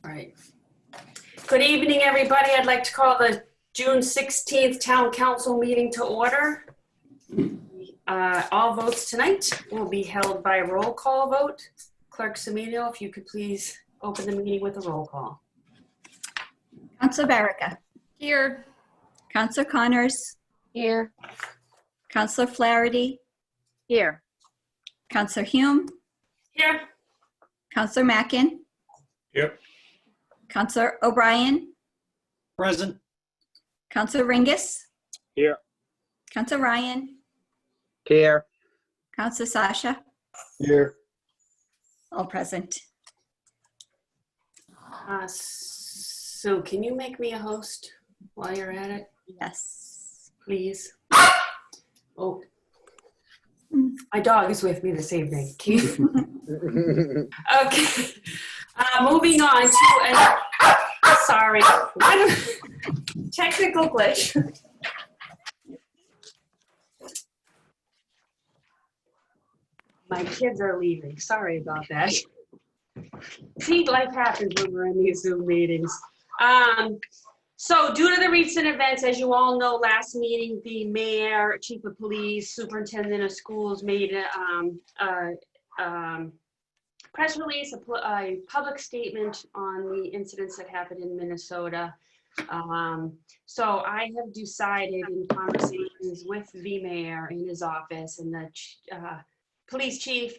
All right. Good evening, everybody. I'd like to call the June 16th Town Council meeting to order. All votes tonight will be held by roll call vote. Clerk Semino, if you could please open the meeting with a roll call. Councilor Barrica. Here. Councilor Connors. Here. Councilor Flaherty. Here. Councilor Hume. Here. Councilor Mackin. Yep. Councilor O'Brien. Present. Councilor Ringus. Here. Councilor Ryan. Here. Councilor Sasha. Here. All present. So can you make me a host while you're at it, Yes. please? Oh, my dog is with me this evening. Okay. Moving on to, sorry, technical glitch. My kids are leaving. Sorry about that. See, life happens when we're in these Zoom meetings. So due to the recent events, as you all know, last meeting, the mayor, chief of police, superintendent of schools made a press release, a public statement on the incidents that happened in Minnesota. So I have decided in conversations with the mayor in his office and the police chief,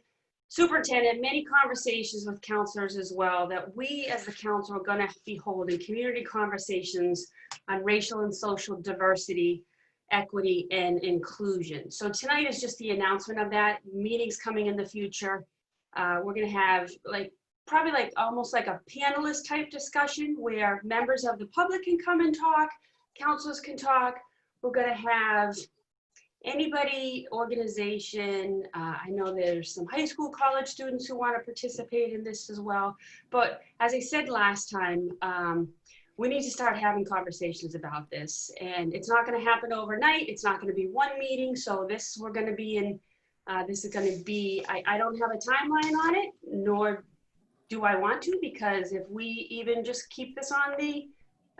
superintendent, many conversations with counselors as well, that we as the council are going to be holding community conversations on racial and social diversity, equity, and inclusion. So tonight is just the announcement of that. Meetings coming in the future. We're going to have probably almost like a panelist type discussion where members of the public can come and talk, counselors can talk. We're going to have anybody, organization, I know there's some high school, college students who want to participate in this as well. But as I said last time, we need to start having conversations about this. And it's not going to happen overnight. It's not going to be one meeting. So this, we're going to be in, this is going to be, I don't have a timeline on it, nor do I want to, because if we even just keep this on the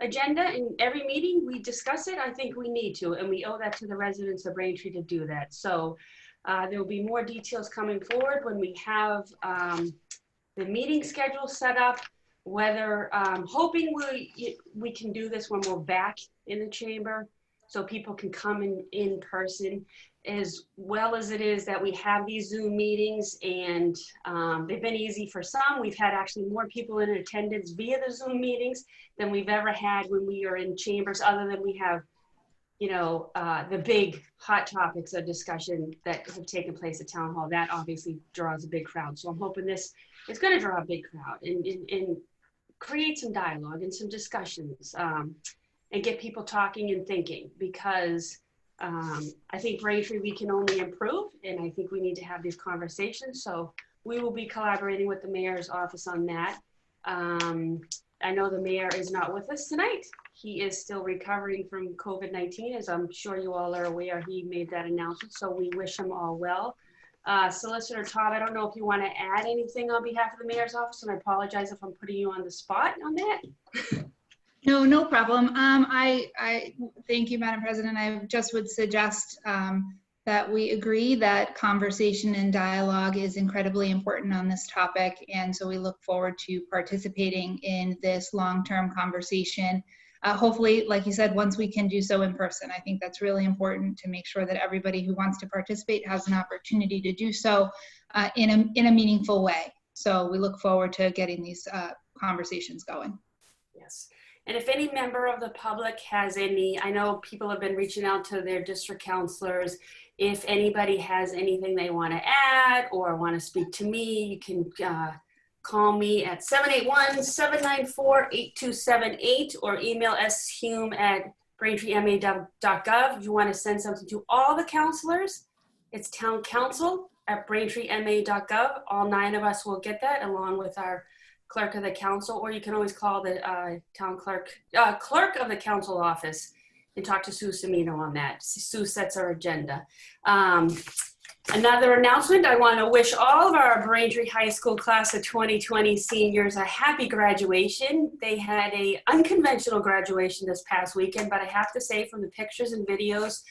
agenda in every meeting we discuss it, I think we need to, and we owe that to the residents of Braintree to do that. So there will be more details coming forward when we have the meeting schedule set up, whether hoping we can do this when we're back in the chamber so people can come in person, as well as it is that we have these Zoom meetings, and they've been easy for some. We've had actually more people in attendance via the Zoom meetings than we've ever had when we are in chambers, other than we have, you know, the big hot topics of discussion that have taken place at Town Hall. That obviously draws a big crowd. So I'm hoping this is going to draw a big crowd and create some dialogue and some discussions and get people talking and thinking, because I think Braintree, we can only improve, and I think we need to have these conversations. So we will be collaborating with the mayor's office on that. I know the mayor is not with us tonight. He is still recovering from COVID-19, as I'm sure you all are aware. He made that announcement, so we wish him all well. Solicitor Taub, I don't know if you want to add anything on behalf of the mayor's office, and I apologize if I'm putting you on the spot on that. No problem. I thank you, Madam President. I just would suggest that we agree that conversation and dialogue is incredibly important on this topic. And so we look forward to participating in this long-term conversation. Hopefully, like you said, once we can do so in person. I think that's really important to make sure that everybody who wants to participate has an opportunity to do so in a meaningful way. So we look forward to getting these conversations going. Yes. And if any member of the public has any, I know people have been reaching out to their district counselors. If anybody has anything they want to add or want to speak to me, you can call me at 781-794-8278 or email shume@braintreema.gov. If you want to send something to all the counselors, it's towncouncil@braintreema.gov. All 9 of us will get that, along with our clerk of the council, or you can always call the town clerk of the council office and talk to Sue Semino on that. Sue sets our agenda. Another announcement, I want to wish all of our Braintree High School class of 2020 seniors a happy graduation. They had a unconventional graduation this past weekend, but I have to say from the pictures and videos,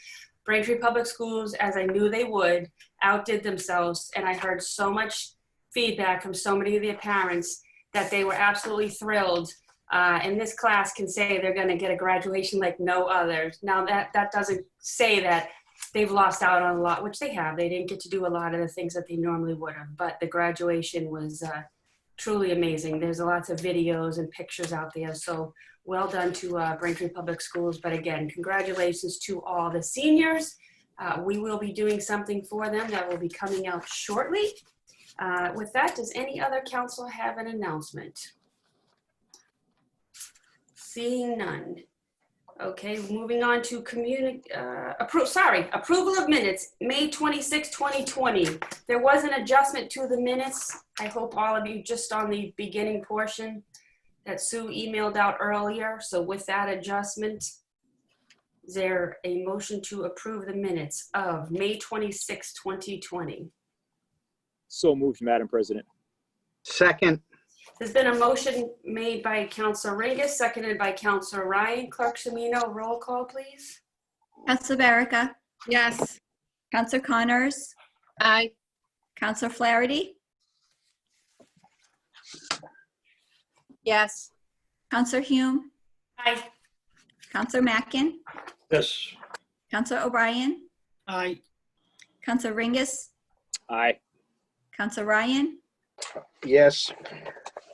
Braintree Public Schools, as I knew they would, outdid themselves. And I heard so much feedback from so many of the parents that they were absolutely thrilled. And this class can say they're going to get a graduation like no others. Now that doesn't say that they've lost out on a lot, which they have. They didn't get to do a lot of the things that they normally would have, but the graduation was truly amazing. There's lots of videos and pictures out there. So well done to Braintree Public Schools. But again, congratulations to all the seniors. We will be doing something for them that will be coming out shortly. With that, does any other council have an announcement? Seeing none. Okay, moving on to approval of minutes, May 26, 2020. There was an adjustment to the minutes. I hope all of you just on the beginning portion that Sue emailed out earlier. So with that adjustment, is there a motion to approve the minutes of May 26, 2020? So moved, Madam President. Second. There's been a motion made by Councilor Ringus, seconded by Councilor Ryan. Clerk Semino, roll call, please. Councilor Barica, Yes. Councilor Connors, Aye. Councilor Flaherty, Yes. Councilor Hume, Aye. Councilor Mackin, Yes. Councilor O'Brien, Aye. Councilor Ringus, Aye. Councilor Ryan, Yes.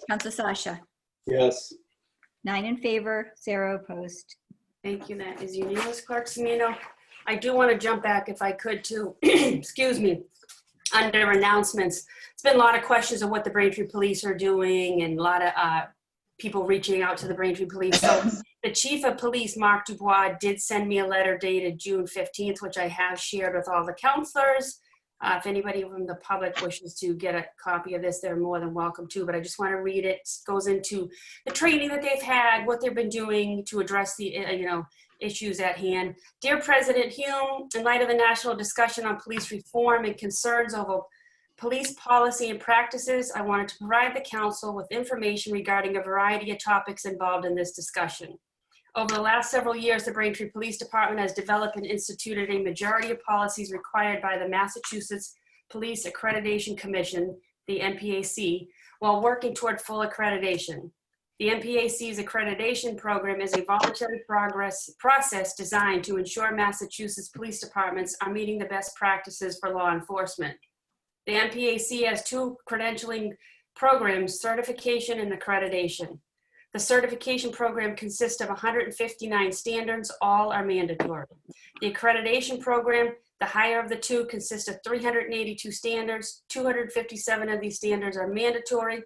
Councilor Sasha. Yes. 9 in favor, 0 opposed. Thank you, that is unanimous, Clerk Semino. I do want to jump back if I could to, excuse me, under announcements. It's been a lot of questions of what the Braintree Police are doing and a lot of people reaching out to the Braintree Police. So the Chief of Police, Mark Dubois, did send me a letter dated June 15th, which I have shared with all the counselors. If anybody from the public wishes to get a copy of this, they're more than welcome to, but I just want to read it. It goes into the training that they've had, what they've been doing to address the issues at hand. Dear President Hume, in light of the national discussion on police reform and concerns over police policy and practices, I wanted to provide the council with information regarding a variety of topics involved in this discussion. Over the last several years, the Braintree Police Department has developed and instituted a majority of policies required by the Massachusetts Police Accreditation Commission, the MPAC, while working toward full accreditation. The MPAC's accreditation program is a voluntary process designed to ensure Massachusetts police departments are meeting the best practices for law enforcement. The MPAC has 2 credentialing programs, certification and accreditation. The certification program consists of 159 standards, all are mandatory. The accreditation program, the higher of the 2, consists of 382 standards, 257 of these standards are mandatory,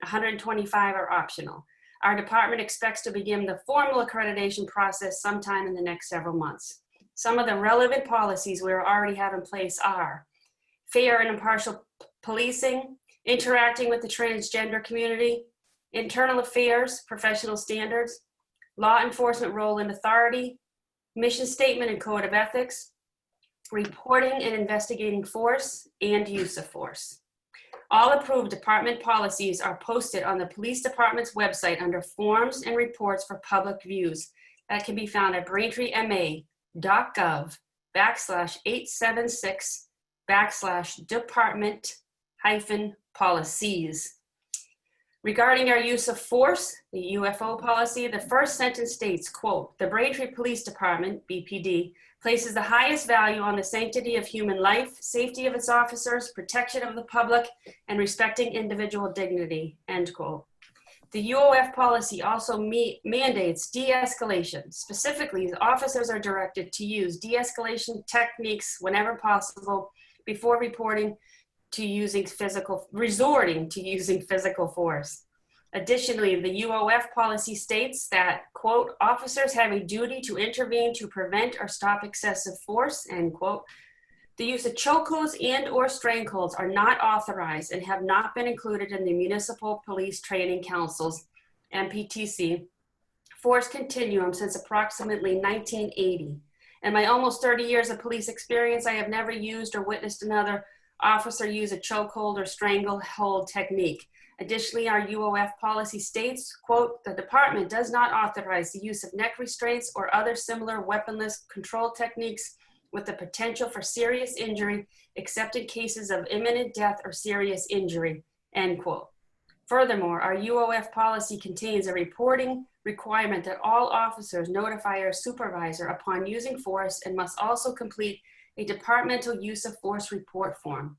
125 are optional. Our department expects to begin the formal accreditation process sometime in the next several months. Some of the relevant policies we already have in place are fair and impartial policing, interacting with the transgender community, internal affairs, professional standards, law enforcement role and authority, mission statement and code of ethics, reporting and investigating force, and use of force. All approved department policies are posted on the police department's website under forms and reports for public views. That can be found at braintreema.gov/876/department-policies. Regarding our use of force, the UFO policy, the first sentence states, quote, "The Braintree Police Department, BPD, places the highest value on the sanctity of human life, safety of its officers, protection of the public, and respecting individual dignity," end quote. The UOF policy also mandates de-escalation. Specifically, officers are directed to use de-escalation techniques whenever possible before resorting to using physical force. Additionally, the UOF policy states that, quote, "Officers have a duty to intervene to prevent or stop excessive force," end quote. The use of chokeholds and or strangleholds are not authorized and have not been included in the Municipal Police Training Council's, MPTC, force continuum since approximately 1980. In my almost 30 years of police experience, I have never used or witnessed another officer use a chokehold or stranglehold technique. Additionally, our UOF policy states, quote, "The department does not authorize the use of neck restraints or other similar weaponless control techniques with the potential for serious injury, except in cases of imminent death or serious injury," end quote. Furthermore, our UOF policy contains a reporting requirement that all officers notify our supervisor upon using force and must also complete a departmental use of force report form.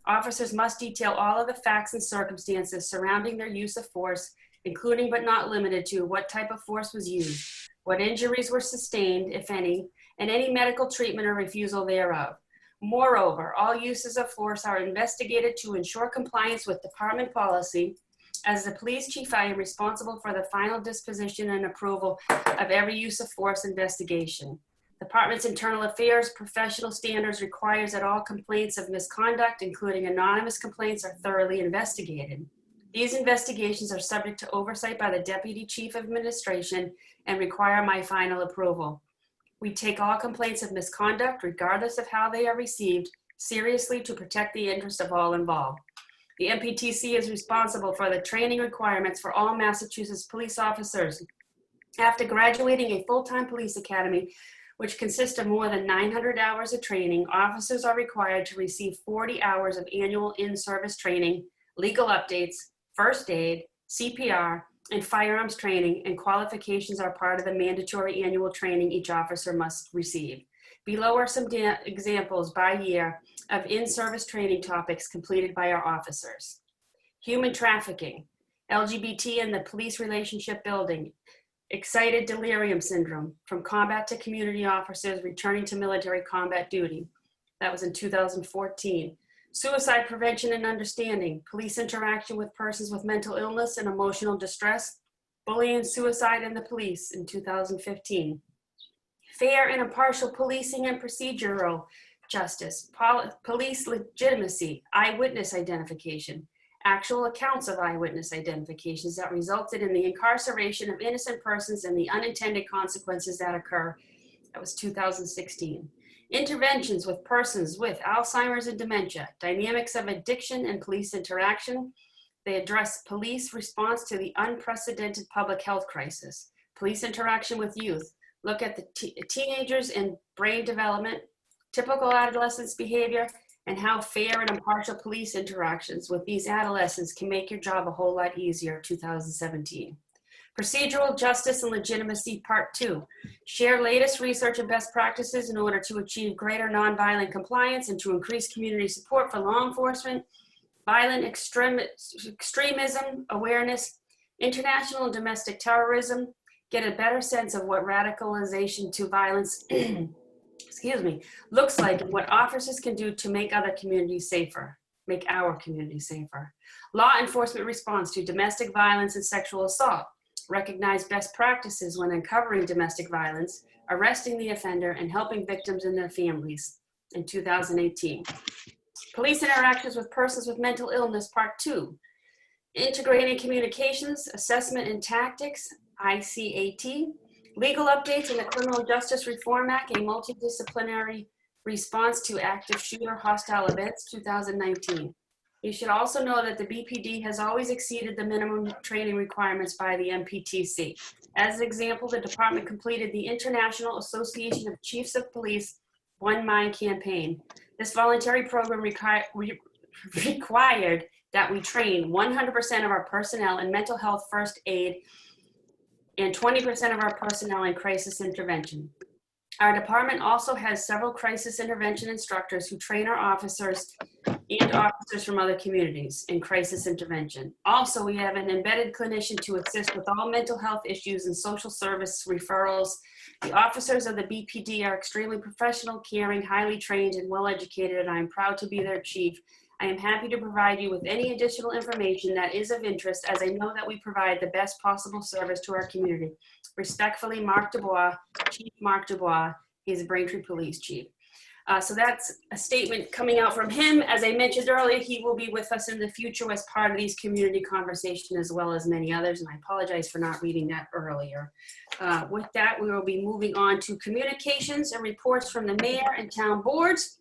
Officers must detail all of the facts and circumstances surrounding their use of force, including but not limited to what type of force was used, what injuries were sustained, if any, and any medical treatment or refusal thereof. Moreover, all uses of force are investigated to ensure compliance with department policy. As the police chief, I am responsible for the final disposition and approval of every use of force investigation. Department's internal affairs professional standards requires that all complaints of misconduct, including anonymous complaints, are thoroughly investigated. These investigations are subject to oversight by the Deputy Chief of Administration and require my final approval. We take all complaints of misconduct, regardless of how they are received, seriously to protect the interest of all involved. The MPTC is responsible for the training requirements for all Massachusetts police officers. After graduating a full-time police academy, which consists of more than 900 hours of training, officers are required to receive 40 hours of annual in-service training, legal updates, first aid, CPR, and firearms training, and qualifications are part of the mandatory annual training each officer must receive. Below are some examples by year of in-service training topics completed by our officers. Human trafficking, LGBT and the police relationship building, excited delirium syndrome, from combat to community officers returning to military combat duty. That was in 2014. Suicide prevention and understanding, police interaction with persons with mental illness and emotional distress, bullying, suicide, and the police in 2015. Fair and impartial policing and procedural justice, police legitimacy, eyewitness identification, actual accounts of eyewitness identifications that resulted in the incarceration of innocent persons and the unintended consequences that occur. That was 2016. Interventions with persons with Alzheimer's and dementia, dynamics of addiction and police interaction. They address police response to the unprecedented public health crisis. Police interaction with youth, look at the teenagers and brain development, typical adolescence behavior, and how fair and impartial police interactions with these adolescents can make your job a whole lot easier, 2017. Procedural justice and legitimacy, part 2. Share latest research and best practices in order to achieve greater nonviolent compliance and to increase community support for law enforcement, violent extremism awareness, international and domestic terrorism, get a better sense of what radicalization to violence looks like and what officers can do to make other communities safer, make our community safer. Law enforcement response to domestic violence and sexual assault. Recognize best practices when uncovering domestic violence, arresting the offender, and helping victims and their families in 2018. Police interactions with persons with mental illness, part 2. Integrating communications, assessment and tactics, ICAT. Legal updates in the Criminal Justice Reform Act, a multidisciplinary response to active shooter hostile events, 2019. You should also know that the BPD has always exceeded the minimum training requirements by the MPTC. As an example, the department completed the International Association of Chiefs of Police One Mind campaign. This voluntary program required that we train 100% of our personnel in mental health first aid and 20% of our personnel in crisis intervention. Our department also has several crisis intervention instructors who train our officers and officers from other communities in crisis intervention. Also, we have an embedded clinician to assist with all mental health issues and social service referrals. The officers of the BPD are extremely professional, caring, highly trained, and well-educated, and I am proud to be their chief. I am happy to provide you with any additional information that is of interest, as I know that we provide the best possible service to our community. Respectfully, Mark Dubois, Chief Mark Dubois. He's a Braintree Police Chief. So that's a statement coming out from him. As I mentioned earlier, he will be with us in the future as part of these community conversations as well as many others, and I apologize for not reading that earlier. With that, we will be moving on to communications and reports from the mayor and town boards.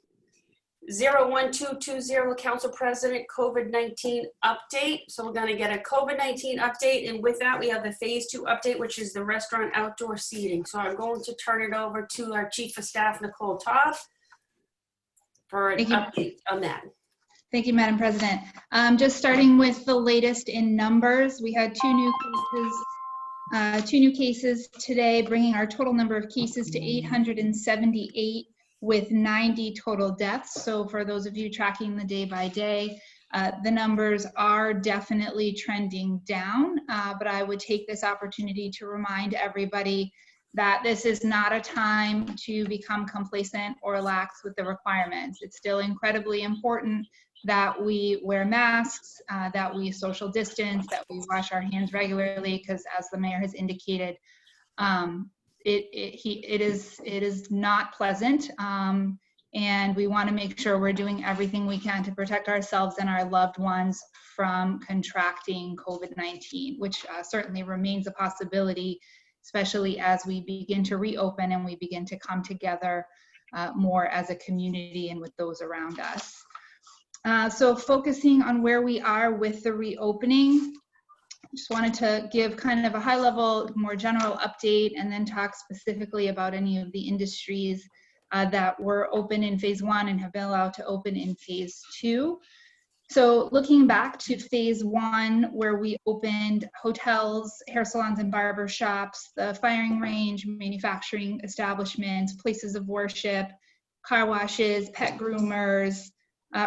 01220 Council President COVID-19 update. So we're going to get a COVID-19 update, and with that we have the phase 2 update, which is the restaurant outdoor seating. So I'm going to turn it over to our Chief of Staff, Nicole Taub, for an update on that. Thank you, Madam President. Just starting with the latest in numbers, we had two new cases today, bringing our total number of cases to 878 with 90 total deaths. So for those of you tracking the day by day, the numbers are definitely trending down, but I would take this opportunity to remind everybody that this is not a time to become complacent or lax with the requirements. It's still incredibly important that we wear masks, that we social distance, that we wash our hands regularly, because as the mayor has indicated, it is not pleasant, and we want to make sure we're doing everything we can to protect ourselves and our loved ones from contracting COVID-19, which certainly remains a possibility, especially as we begin to reopen and we begin to come together more as a community and with those around us. So focusing on where we are with the reopening, just wanted to give kind of a high level, more general update, and then talk specifically about any of the industries that were open in phase 1 and have been allowed to open in phase 2. So looking back to phase 1, where we opened hotels, hair salons and barber shops, the firing range, manufacturing establishments, places of worship, car washes, pet groomers,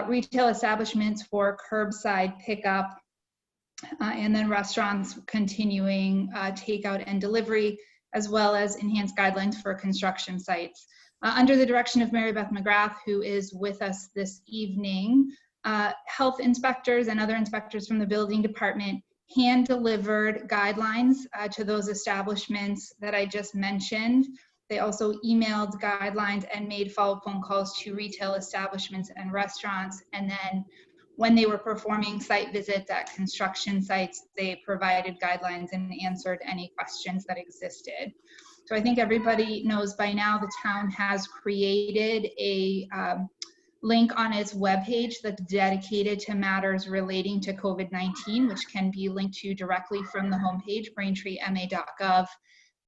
retail establishments for curbside pickup, and then restaurants continuing takeout and delivery, as well as enhanced guidelines for construction sites. Under the direction of Mary Beth McGrath, who is with us this evening, health inspectors and other inspectors from the building department hand-delivered guidelines to those establishments that I just mentioned. They also emailed guidelines and made follow-up phone calls to retail establishments and restaurants. And then when they were performing site visits at construction sites, they provided guidelines and answered any questions that existed. So I think everybody knows by now the town has created a link on its webpage that's dedicated to matters relating to COVID-19, which can be linked to directly from the homepage, braintreema.gov.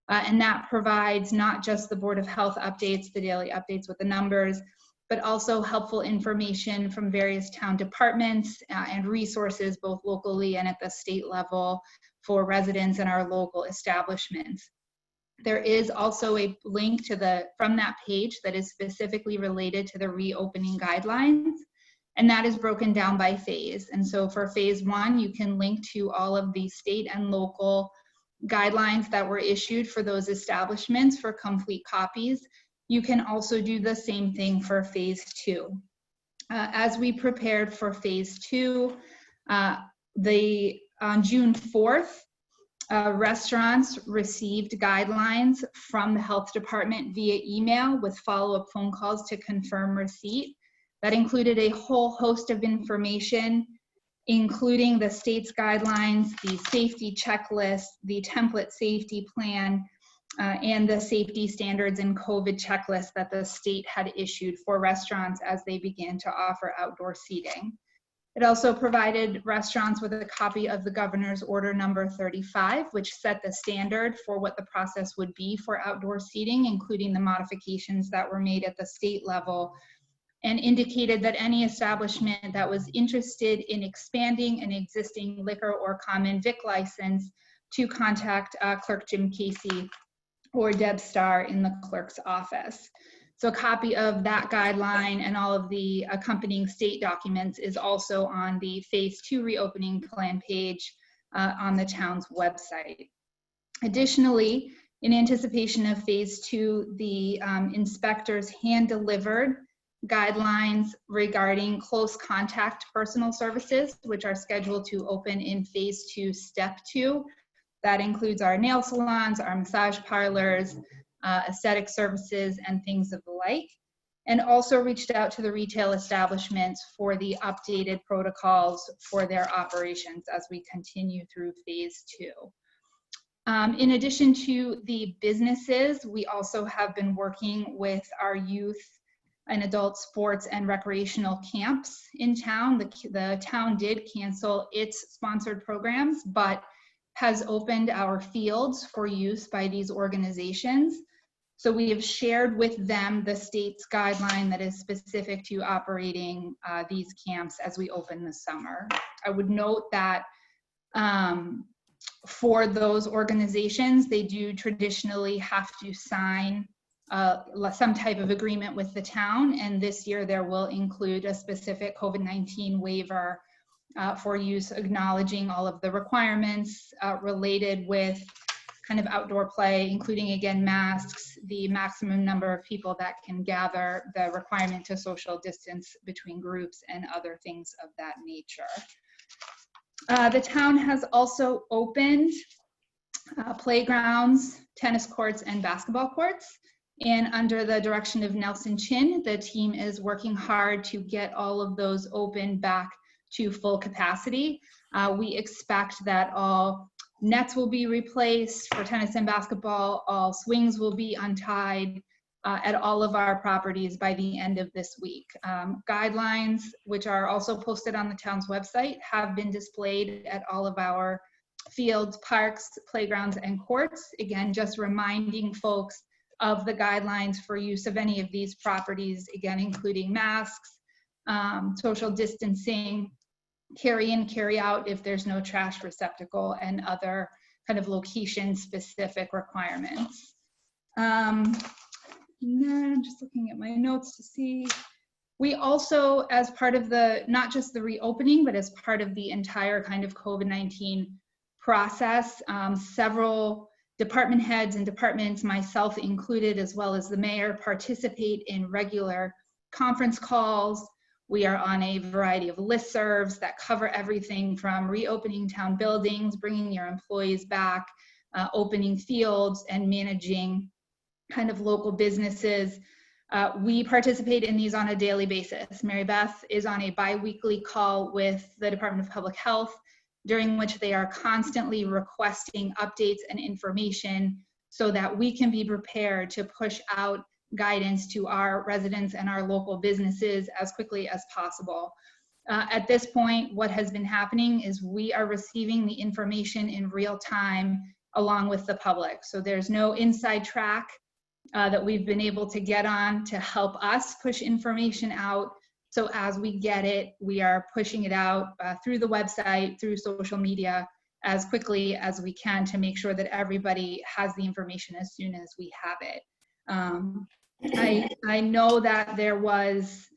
And that provides not just the Board of Health updates, the daily updates with the numbers, but also helpful information from various town departments and resources, both locally and at the state level, for residents in our local establishments. There is also a link to from that page that is specifically related to the reopening guidelines, and that is broken down by phase. And so for phase 1, you can link to all of the state and local guidelines that were issued for those establishments for complete copies. You can also do the same thing for phase 2. As we prepared for phase 2, on June 4th, restaurants received guidelines from the health department via email with follow-up phone calls to confirm receipt. That included a whole host of information, including the state's guidelines, the safety checklist, the template safety plan, and the safety standards and COVID checklist that the state had issued for restaurants as they began to offer outdoor seating. It also provided restaurants with a copy of the governor's order number 35, which set the standard for what the process would be for outdoor seating, including the modifications that were made at the state level, and indicated that any establishment that was interested in expanding an existing liquor or common vic license to contact Clerk Jim Casey or Deb Starr in the clerk's office. So a copy of that guideline and all of the accompanying state documents is also on the phase 2 reopening plan page on the town's website. Additionally, in anticipation of phase 2, the inspectors hand-delivered guidelines regarding close contact personal services, which are scheduled to open in phase 2, step 2. That includes our nail salons, our massage parlors, aesthetic services, and things of the like. and also reached out to the retail establishments for the updated protocols for their operations as we continue through phase 2. In addition to the businesses, we also have been working with our youth and adult sports and recreational camps in town. The town did cancel its sponsored programs, but has opened our fields for use by these organizations. So we have shared with them the state's guideline that is specific to operating these camps as we open this summer. I would note that for those organizations, they do traditionally have to sign some type of agreement with the town, and this year there will include a specific COVID-19 waiver for use, acknowledging all of the requirements related with kind of outdoor play, including, again, masks, the maximum number of people that can gather, the requirement to social distance between groups, and other things of that nature. The town has also opened playgrounds, tennis courts, and basketball courts. And under the direction of Nelson Chin, the team is working hard to get all of those open back to full capacity. We expect that all nets will be replaced for tennis and basketball, all swings will be untied at all of our properties by the end of this week. Guidelines, which are also posted on the town's website, have been displayed at all of our fields, parks, playgrounds, and courts. Again, just reminding folks of the guidelines for use of any of these properties, again, including masks, social distancing, carry in, carry out if there's no trash receptacle, and other kind of location-specific requirements. And then I'm just looking at my notes to see. We also, as part of the, not just the reopening, but as part of the entire kind of COVID-19 process, several department heads and departments, myself included, as well as the mayor, participate in regular conference calls. We are on a variety of listservs that cover everything from reopening town buildings, bringing your employees back, opening fields, and managing kind of local businesses. We participate in these on a daily basis. Mary Beth is on a bi-weekly call with the Department of Public Health, during which they are constantly requesting updates and information so that we can be prepared to push out guidance to our residents and our local businesses as quickly as possible. At this point, what has been happening is we are receiving the information in real time along with the public. So there's no inside track that we've been able to get on to help us push information out. So as we get it, we are pushing it out through the website, through social media, as quickly as we can to make sure that everybody has the information as soon as we have it. I know that there was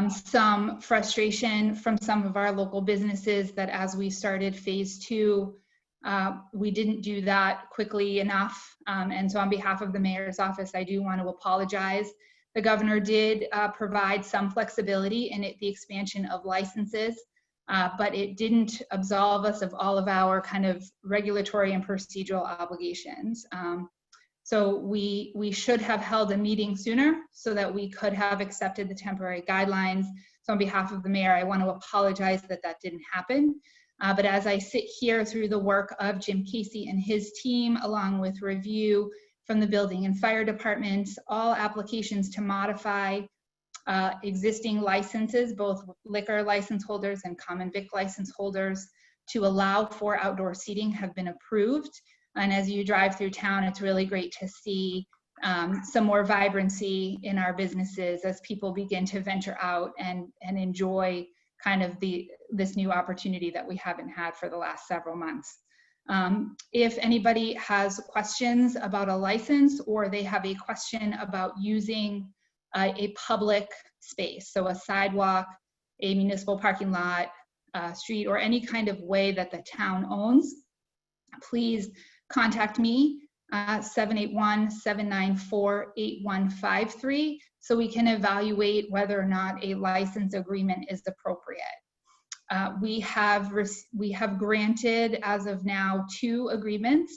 some frustration from some of our local businesses that as we started phase 2, we didn't do that quickly enough. And so on behalf of the mayor's office, I do want to apologize. The governor did provide some flexibility in the expansion of licenses, but it didn't absolve us of all of our kind of regulatory and procedural obligations. So we should have held a meeting sooner so that we could have accepted the temporary guidelines. So on behalf of the mayor, I want to apologize that that didn't happen. But as I sit here through the work of Jim Casey and his team, along with review from the building and fire departments, all applications to modify existing licenses, both liquor license holders and common vic license holders, to allow for outdoor seating have been approved. And as you drive through town, it's really great to see some more vibrancy in our businesses as people begin to venture out and enjoy kind of this new opportunity that we haven't had for the last several months. If anybody has questions about a license, or they have a question about using a public space, so a sidewalk, a municipal parking lot, street, or any kind of way that the town owns, please contact me, 781-794-8153, so we can evaluate whether or not a license agreement is appropriate. We have granted, as of now, 2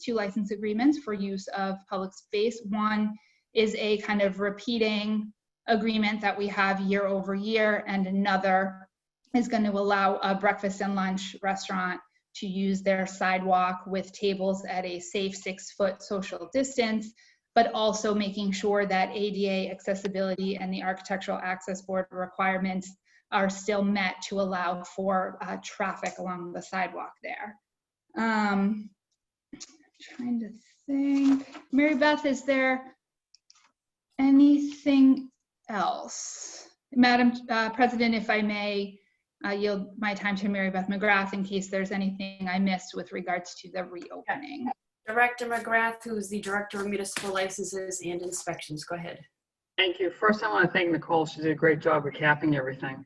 license agreements for use of public space. One is a kind of repeating agreement that we have year over year, and another is going to allow a breakfast and lunch restaurant to use their sidewalk with tables at a safe 6-foot social distance, but also making sure that ADA accessibility and the Architectural Access Board requirements are still met to allow for traffic along the sidewalk there. Trying to think. Mary Beth, is there anything else? Madam President, if I may yield my time to Mary Beth McGrath in case there's anything I missed with regards to the reopening. Director McGrath, who's the Director of Municipal Licenses and Inspections. Go ahead. Thank you. First, I want to thank Nicole. She did a great job recapping everything.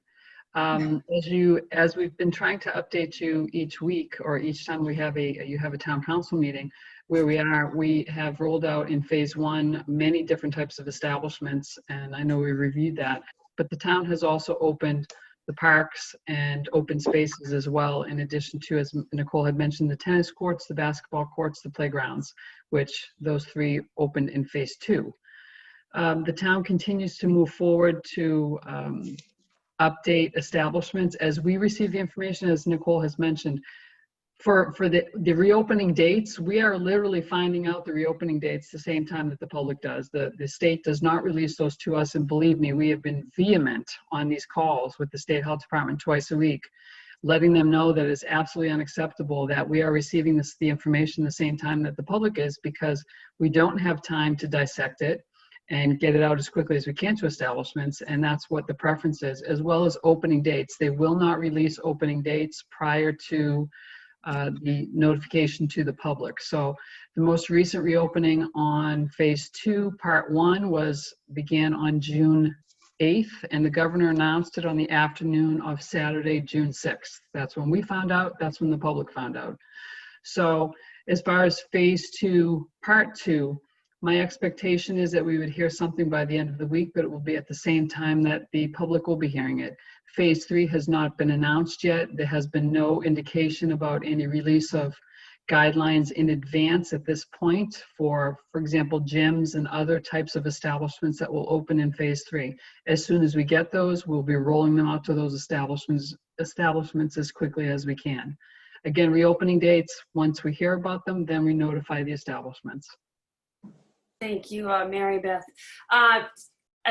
As we've been trying to update you each week or each time we have you have a town council meeting where we have rolled out in phase 1 many different types of establishments, and I know we reviewed that, but the town has also opened the parks and open spaces as well, in addition to, as Nicole had mentioned, the tennis courts, the basketball courts, the playgrounds, which those 3 opened in phase 2. The town continues to move forward to update establishments as we receive the information, as Nicole has mentioned. For the reopening dates, we are literally finding out the reopening dates the same time that the public does. The state does not release those to us, and believe me, we have been vehement on these calls with the state health department twice a week, letting them know that it's absolutely unacceptable that we are receiving the information the same time that the public is, because we don't have time to dissect it and get it out as quickly as we can to establishments, and that's what the preference is, as well as opening dates. They will not release opening dates prior to the notification to the public. So the most recent reopening on phase 2, part 1 began on June 8th, and the governor announced it on the afternoon of Saturday, June 6th. That's when we found out, that's when the public found out. So as far as phase 2, part 2, my expectation is that we would hear something by the end of the week, but it will be at the same time that the public will be hearing it. Phase 3 has not been announced yet. There has been no indication about any release of guidelines in advance at this point for example, gyms and other types of establishments that will open in phase 3. As soon as we get those, we'll be rolling them out to those establishments as quickly as we can. Again, reopening dates, once we hear about them, then we notify the establishments. Thank you, Mary Beth. I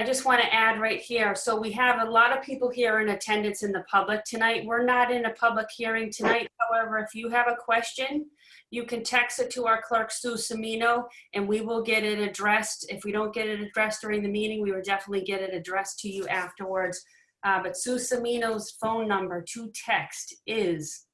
just want to add right here. So we have a lot of people here in attendance in the public tonight. We're not in a public hearing tonight. However, if you have a question, you can text it to our clerk, Sue Semino, and we will get it addressed. If we don't get it addressed during the meeting, we will definitely get it addressed to you afterwards. But Sue Semino's phone number to text is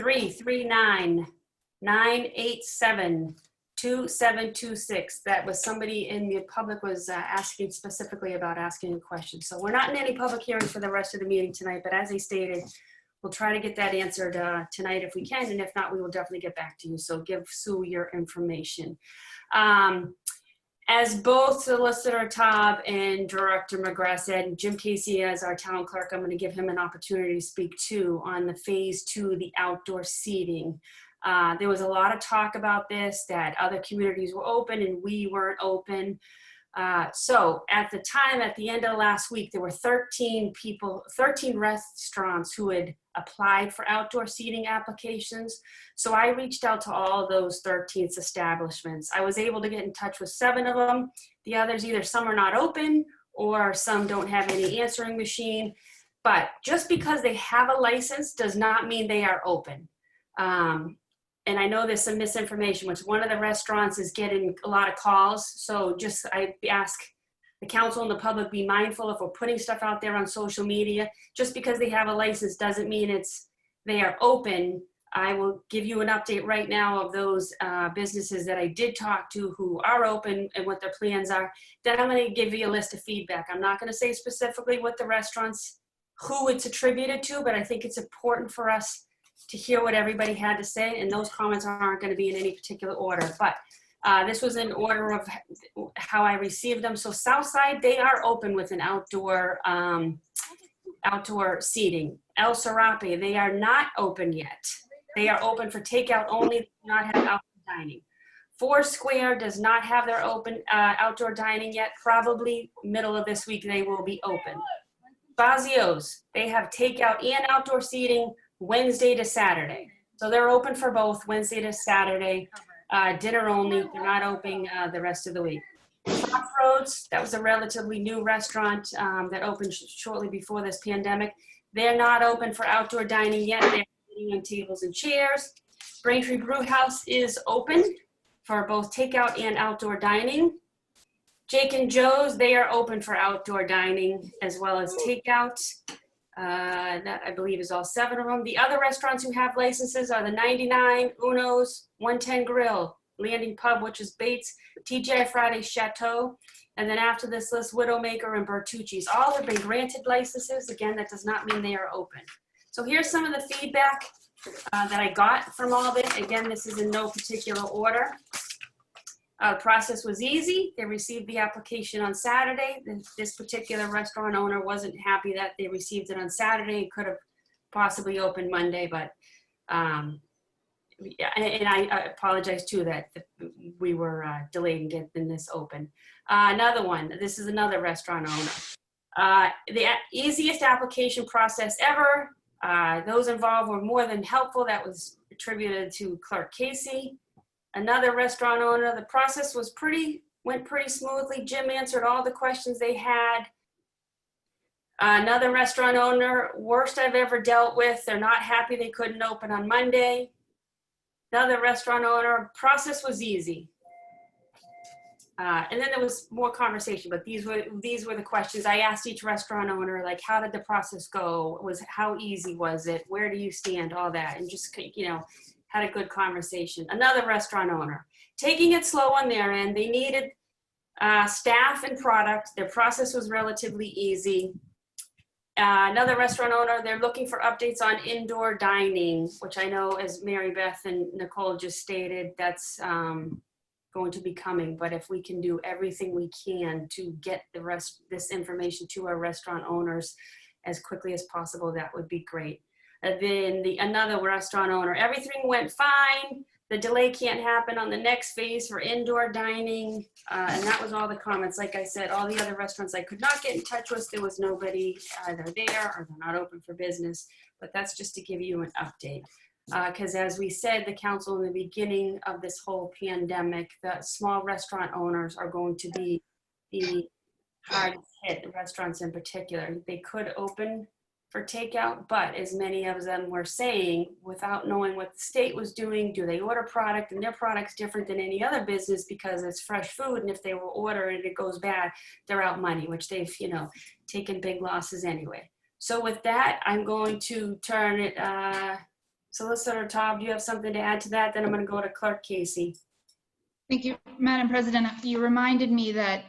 339-987-2726. That was somebody in the public was asking specifically about asking a question. So we're not in any public hearing for the rest of the meeting tonight, but as I stated, we'll try to get that answered tonight if we can, and if not, we will definitely get back to you. So give Sue your information. As both Solicitor Taub and Director McGrath said, Jim Casey as our town clerk, I'm going to give him an opportunity to speak too on the phase 2, the outdoor seating. There was a lot of talk about this, that other communities were open and we weren't open. So at the time, at the end of last week, there were 13 restaurants who had applied for outdoor seating applications. So I reached out to all those 13 establishments. I was able to get in touch with 7 of them. The others, either some are not open or some don't have any answering machine. But just because they have a license does not mean they are open. And I know there's some misinformation, which one of the restaurants is getting a lot of calls. So just I ask the council and the public be mindful if we're putting stuff out there on social media. Just because they have a license doesn't mean they are open. I will give you an update right now of those businesses that I did talk to who are open and what their plans are. Then I'm going to give you a list of feedback. I'm not going to say specifically what the restaurants, who it's attributed to, but I think it's important for us to hear what everybody had to say, and those comments aren't going to be in any particular order, but this was in order of how I received them. So Southside, they are open with an outdoor seating. El Serape, they are not open yet. They are open for takeout only, do not have outdoor dining. Foursquare does not have their open outdoor dining yet. Probably middle of this week they will be open. Fazio's, they have takeout and outdoor seating Wednesday to Saturday. So they're open for both Wednesday to Saturday, dinner only. They're not open the rest of the week. Crossroads, that was a relatively new restaurant that opened shortly before this pandemic. They're not open for outdoor dining yet. They're sitting on tables and chairs. Braintree Brew House is open for both takeout and outdoor dining. Jake and Joe's, they are open for outdoor dining as well as takeout. That I believe is all 7 of them. The other restaurants who have licenses are the 99, Uno's, 110 Grill, Landing Pub, which is Bates, TGI Fridays Chateau, and then after this list, Widowmaker and Bertucci's. All have been granted licenses. Again, that does not mean they are open. So here's some of the feedback that I got from all of it. Again, this is in no particular order. The process was easy. They received the application on Saturday. This particular restaurant owner wasn't happy that they received it on Saturday. It could have possibly opened Monday, but yeah, and I apologize too that we were delayed in getting this open. Another one, this is another restaurant owner. The easiest application process ever. Those involved were more than helpful. That was attributed to Clerk Casey. Another restaurant owner, the process went pretty smoothly. Jim answered all the questions they had. Another restaurant owner, worst I've ever dealt with. They're not happy they couldn't open on Monday. Another restaurant owner, process was easy. And then there was more conversation, but these were the questions I asked each restaurant owner, like, how did the process go? How easy was it? Where do you stand? All that, and just, had a good conversation. Another restaurant owner, taking it slow on their end. They needed staff and product. Their process was relatively easy. Another restaurant owner, they're looking for updates on indoor dining, which I know, as Mary Beth and Nicole just stated, that's going to be coming. But if we can do everything we can to get this information to our restaurant owners as quickly as possible, that would be great. And then another restaurant owner, everything went fine. The delay can't happen on the next phase for indoor dining. And that was all the comments. Like I said, all the other restaurants I could not get in touch with, there was nobody either there or they're not open for business. But that's just to give you an update. Because as we said, the council in the beginning of this whole pandemic, the small restaurant owners are going to be the hardest hit, restaurants in particular. They could open for takeout, but as many of them were saying, without knowing what the state was doing, do they order product, and their product's different than any other business because it's fresh food, and if they will order and it goes bad, they're out money, which they've taken big losses anyway. So with that, I'm going to turn it, Solicitor Taub, do you have something to add to that? Then I'm going to go to Clerk Casey. Thank you, Madam President. You reminded me that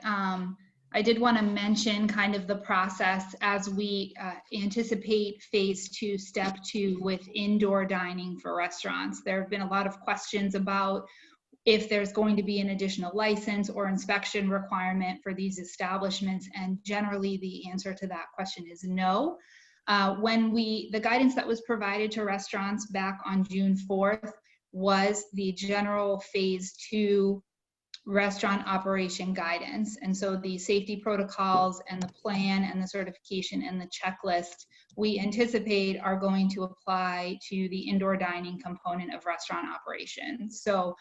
I did want to mention kind of the process as we anticipate phase 2, step 2 with indoor dining for restaurants. There have been a lot of questions about if there's going to be an additional license or inspection requirement for these establishments, and generally the answer to that question is no. The guidance that was provided to restaurants back on June 4th was the general phase 2 restaurant operation guidance. And so the safety protocols and the plan and the certification and the checklist we anticipate are going to apply to the indoor dining component of restaurant operations. So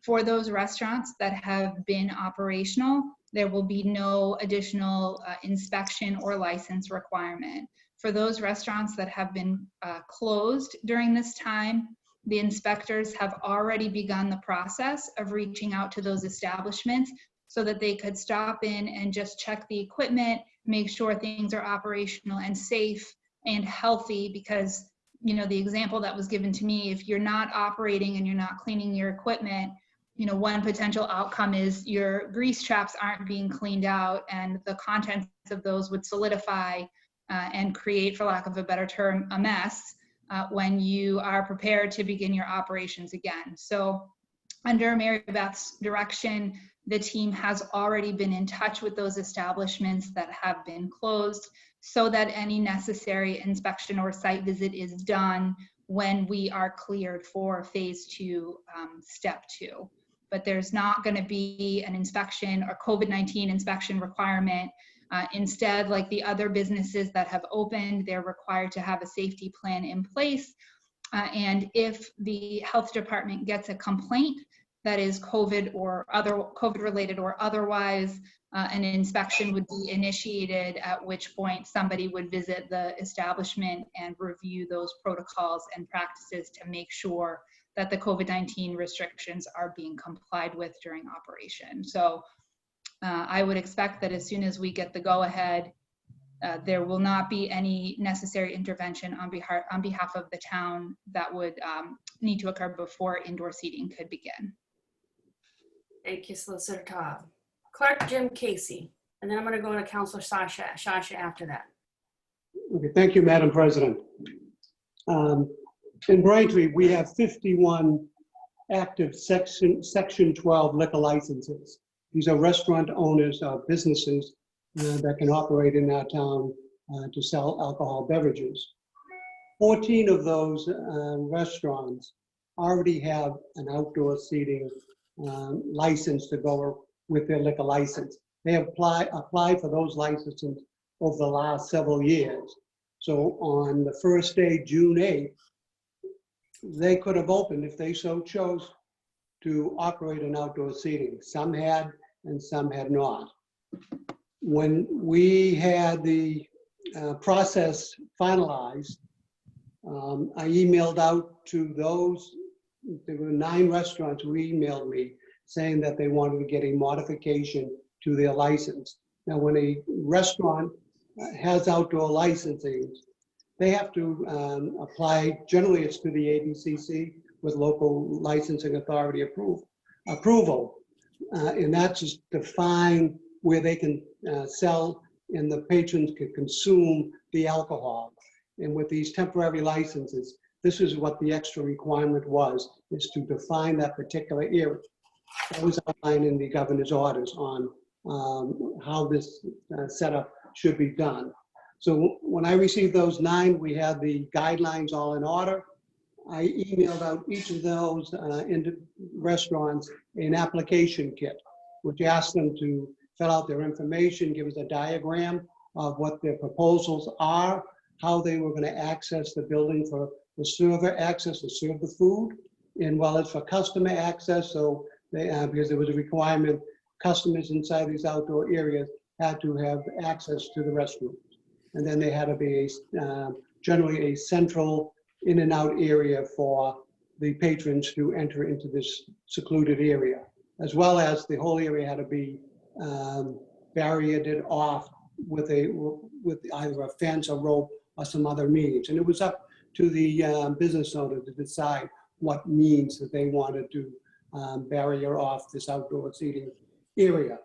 for those restaurants that have been operational, there will be no additional inspection or license requirement. For those restaurants that have been closed during this time, the inspectors have already begun the process of reaching out to those establishments so that they could stop in and just check the equipment, make sure things are operational and safe and healthy, because the example that was given to me, if you're not operating and you're not cleaning your equipment, one potential outcome is your grease traps aren't being cleaned out, and the contents of those would solidify and create, for lack of a better term, a mess when you are prepared to begin your operations again. So under Mary Beth's direction, the team has already been in touch with those establishments that have been closed so that any necessary inspection or site visit is done when we are cleared for phase 2, step 2. but there's not going to be an inspection or COVID-19 inspection requirement. Instead, like the other businesses that have opened, they're required to have a safety plan in place. And if the health department gets a complaint that is COVID or other COVID related or otherwise, an inspection would be initiated, at which point somebody would visit the establishment and review those protocols and practices to make sure that the COVID-19 restrictions are being complied with during operation. So I would expect that as soon as we get the go-ahead, there will not be any necessary intervention on behalf of the town that would need to occur before indoor seating could begin. Thank you, Solicitor Taub. Clerk Jim Casey, and then I'm going to go to Councilor Sasha after that. Okay, thank you, Madam President. In Braintree, we have 51 active Section 12 liquor licenses. These are restaurant owners or businesses that can operate in our town to sell alcohol beverages. 14 of those restaurants already have an outdoor seating license to go with their liquor license. They have applied for those licenses over the last several years. So on the first day, June 8th, they could have opened if they so chose to operate an outdoor seating. Some had and some had not. When we had the process finalized, I emailed out to those, there were 9 restaurants who emailed me saying that they wanted to get a modification to their license. Now, when a restaurant has outdoor licensing, they have to apply, generally it's to the ABCC with local licensing authority approval. And that's just define where they can sell and the patrons can consume the alcohol. And with these temporary licenses, this is what the extra requirement was, is to define that particular area. That was outlined in the governor's orders on how this setup should be done. So when I received those 9, we had the guidelines all in order. I emailed out each of those restaurants an application kit, which asked them to fill out their information, give us a diagram of what their proposals are, how they were going to access the building for the server access to serve the food, and well as for customer access. So they, because there was a requirement, customers inside these outdoor areas had to have access to the restrooms. And then they had to be generally a central in and out area for the patrons to enter into this secluded area, as well as the whole area had to be barriered off with either a fence, a rope, or some other means. And it was up to the business owner to decide what means that they wanted to barrier off this outdoor seating area.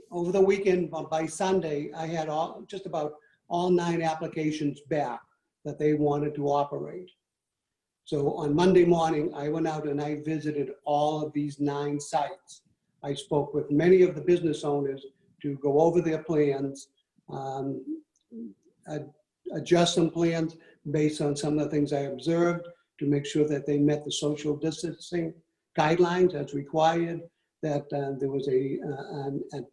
Over the weekend, by Sunday, I had just about all 9 applications back that they wanted to operate. So on Monday morning, I went out and I visited all of these 9 sites. I spoke with many of the business owners to go over their plans, adjust some plans based on some of the things I observed to make sure that they met the social distancing guidelines as required, that there was a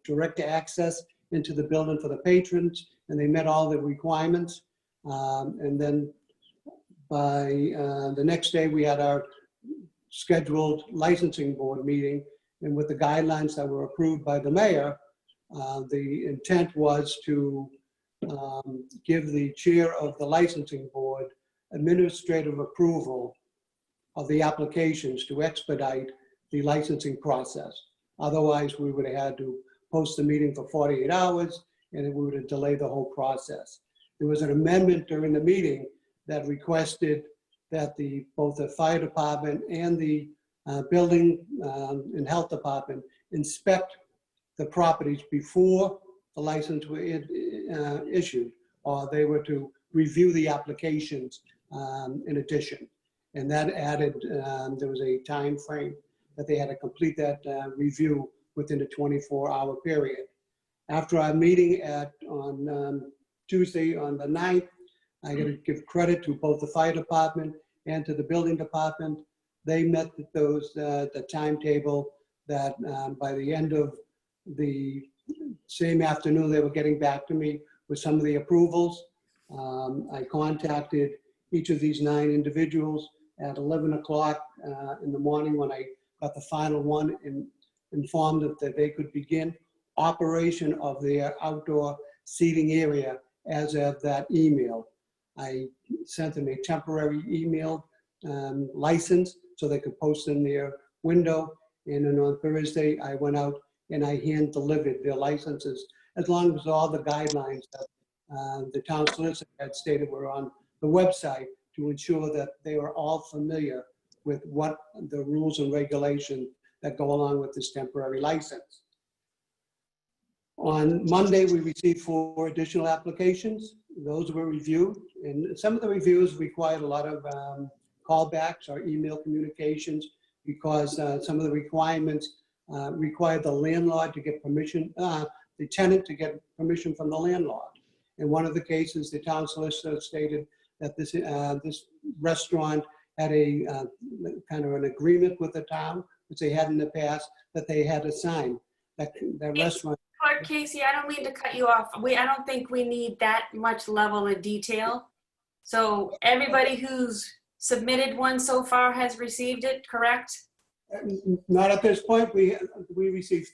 direct access into the building for the patrons, and they met all the requirements. And then by the next day, we had our scheduled licensing board meeting, and with the guidelines that were approved by the mayor, the intent was to give the chair of the licensing board administrative approval of the applications to expedite the licensing process. Otherwise, we would have had to post the meeting for 48 hours and it would have delayed the whole process. There was an amendment during the meeting that requested that both the fire department and the building and health department inspect the properties before the license were issued, or they were to review the applications in addition. And that added, there was a time frame that they had to complete that review within a 24-hour period. After our meeting on Tuesday on the 9th, I got to give credit to both the fire department and to the building department. They met the timetable that by the end of the same afternoon, they were getting back to me with some of the approvals. I contacted each of these 9 individuals at 11 o'clock in the morning when I got the final one and informed them that they could begin operation of their outdoor seating area as of that email. I sent them a temporary email license so they could post in their window. And then on Thursday, I went out and I hand delivered their licenses, as long as all the guidelines that the town solicitor had stated were on the website, to ensure that they were all familiar with what the rules and regulations that go along with this temporary license. On Monday, we received 4 additional applications. Those were reviewed, and some of the reviews required a lot of callbacks or email communications, because some of the requirements required the landlord to get permission, the tenant to get permission from the landlord. In one of the cases, the town solicitor stated that this restaurant had a kind of an agreement with the town, which they had in the past, that they had to sign. That restaurant. Clerk Casey, I don't mean to cut you off. I don't think we need that much level of detail. So everybody who's submitted one so far has received it, correct? Not at this point. We received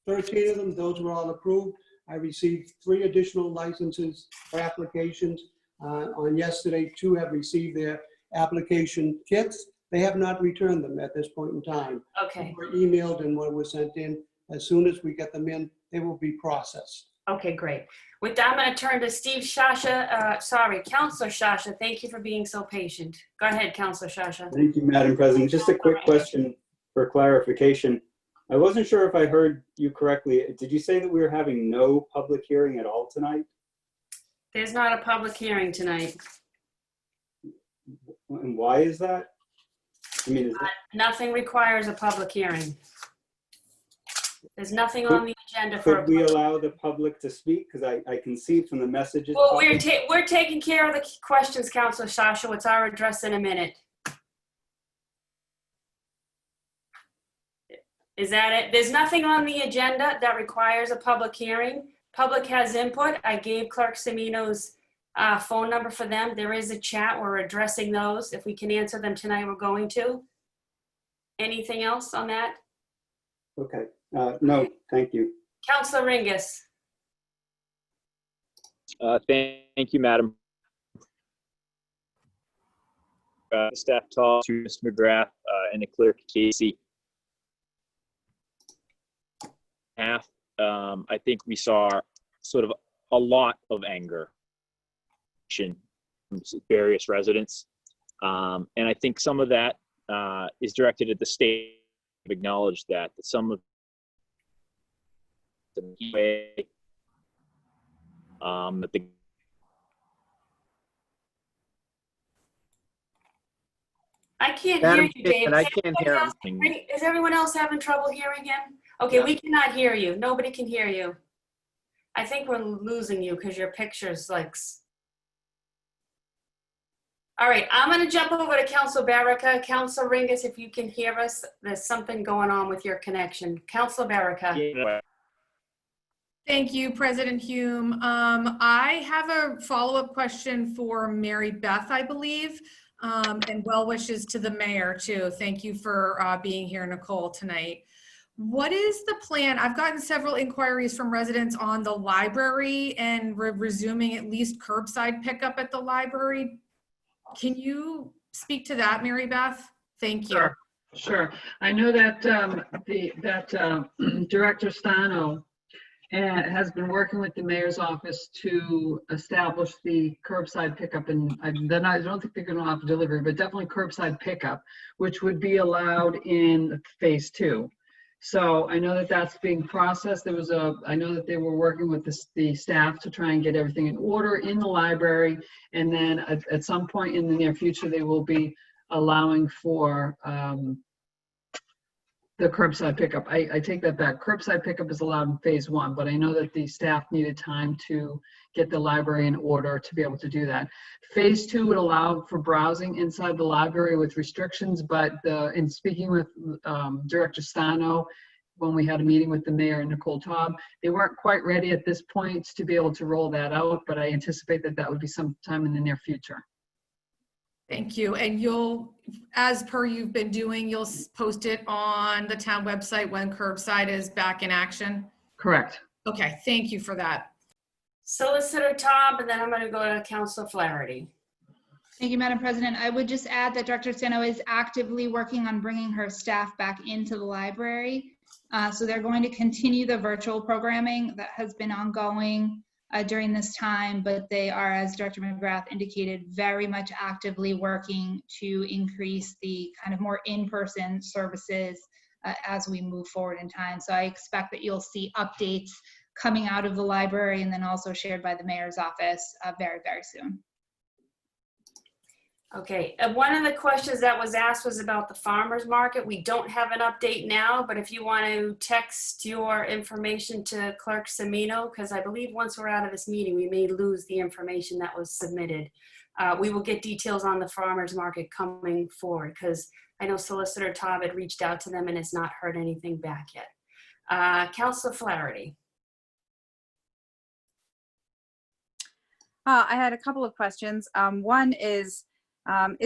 13 of them. Those were all approved. I received 3 additional licenses or applications. On yesterday, 2 have received their application kits. They have not returned them at this point in time. Okay. They were emailed and one was sent in. As soon as we get them in, they will be processed. Okay, great. With that, I'm going to turn to Steve Shasha. Counselor Shasha. Thank you for being so patient. Go ahead, Counselor Shasha. Thank you, Madam President. Just a quick question for clarification. I wasn't sure if I heard you correctly. Did you say that we were having no public hearing at all tonight? There's not a public hearing tonight. And why is that? I mean, is Nothing requires a public hearing. There's nothing on the agenda for a could we public. allow the public to speak? Because I can see from the messages. Well, we're taking care of the questions, Counselor Shasha. It's our address in a minute. Is that it? There's nothing on the agenda that requires a public hearing. Public has input. I gave Clerk Semino's phone number for them. There is a chat. We're addressing those. If we can answer them tonight, we're going to. Anything else on that? Okay. No, thank you. Counselor Ringus. Thank you, Madam. Staff Taub, to Mr. McGrath, and the Clerk Casey. I think we saw sort of a lot of anger from various residents. And I think some of that is directed at the state. Acknowledge that some of the way that the I can't Madam hear you, Dave. Chairman, I can't hear him. Is everyone else having trouble hearing him? Okay, we cannot hear you. Nobody can hear you. I think we're losing you because your picture's like... All right, I'm going to jump over to Councilor Baraka. Councilor Ringus, if you can hear us, there's something going on with your connection. Councilor Baraka. Thank you, President Hume. I have a follow-up question for Mary Beth, I believe, and well wishes to the mayor too. Thank you for being here, Nicole, tonight. What is the plan? I've gotten several inquiries from residents on the library and resuming at least curbside pickup at the library. Can you speak to that, Mary Beth? Thank you. Sure. I know that Director Stano has been working with the mayor's office to establish the curbside pickup, and I don't think they're going to have delivery, but definitely curbside pickup, which would be allowed in phase 2. So I know that that's being processed. I know that they were working with the staff to try and get everything in order in the library. And then at some point in the near future, they will be allowing for The curbside pickup. I take that back. Curbside pickup is allowed in phase 1, but I know that the staff needed time to get the library in order to be able to do that. Phase 2 would allow for browsing inside the library with restrictions, but in speaking with Director Stano, when we had a meeting with the mayor and Nicole Taub, they weren't quite ready at this point to be able to roll that out, but I anticipate that that would be sometime in the near future. Thank you. And you'll, as per you've been doing, you'll post it on the town website when curbside is back in action? Correct. Okay, thank you for that. Solicitor Taub, and then I'm going to go to Councilor Flaherty. Thank you, Madam President. I would just add that Director Stano is actively working on bringing her staff back into the library. So they're going to continue the virtual programming that has been ongoing during this time, but they are, as Director McGrath indicated, very much actively working to increase the kind of more in-person services as we move forward in time. So I expect that you'll see updates coming out of the library and then also shared by the mayor's office very, very soon. Okay, one of the questions that was asked was about the farmer's market. We don't have an update now, but if you want to text your information to Clerk Semino, because I believe once we're out of this meeting, we may lose the information that was submitted. We will get details on the farmer's market coming forward, because I know Solicitor Taub had reached out to them and has not heard anything back yet. Councilor Flaherty. I had a couple of questions. One is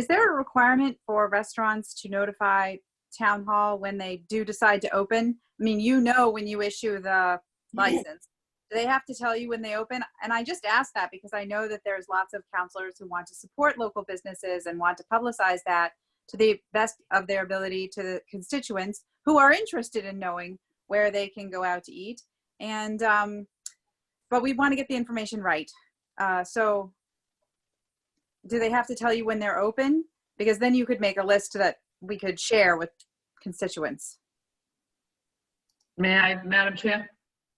there a requirement for restaurants to notify town hall when they do decide to open? I mean, you know, when you issue the license, do they have to tell you when they open? And I just asked that because I know that there's lots of counselors who want to support local businesses and want to publicize that to the best of their ability to the constituents who are interested in knowing where they can go out to eat. And, but we want to get the information right. So do they have to tell you when they're open? Because then you could make a list that we could share with constituents. May I, Madam Chair?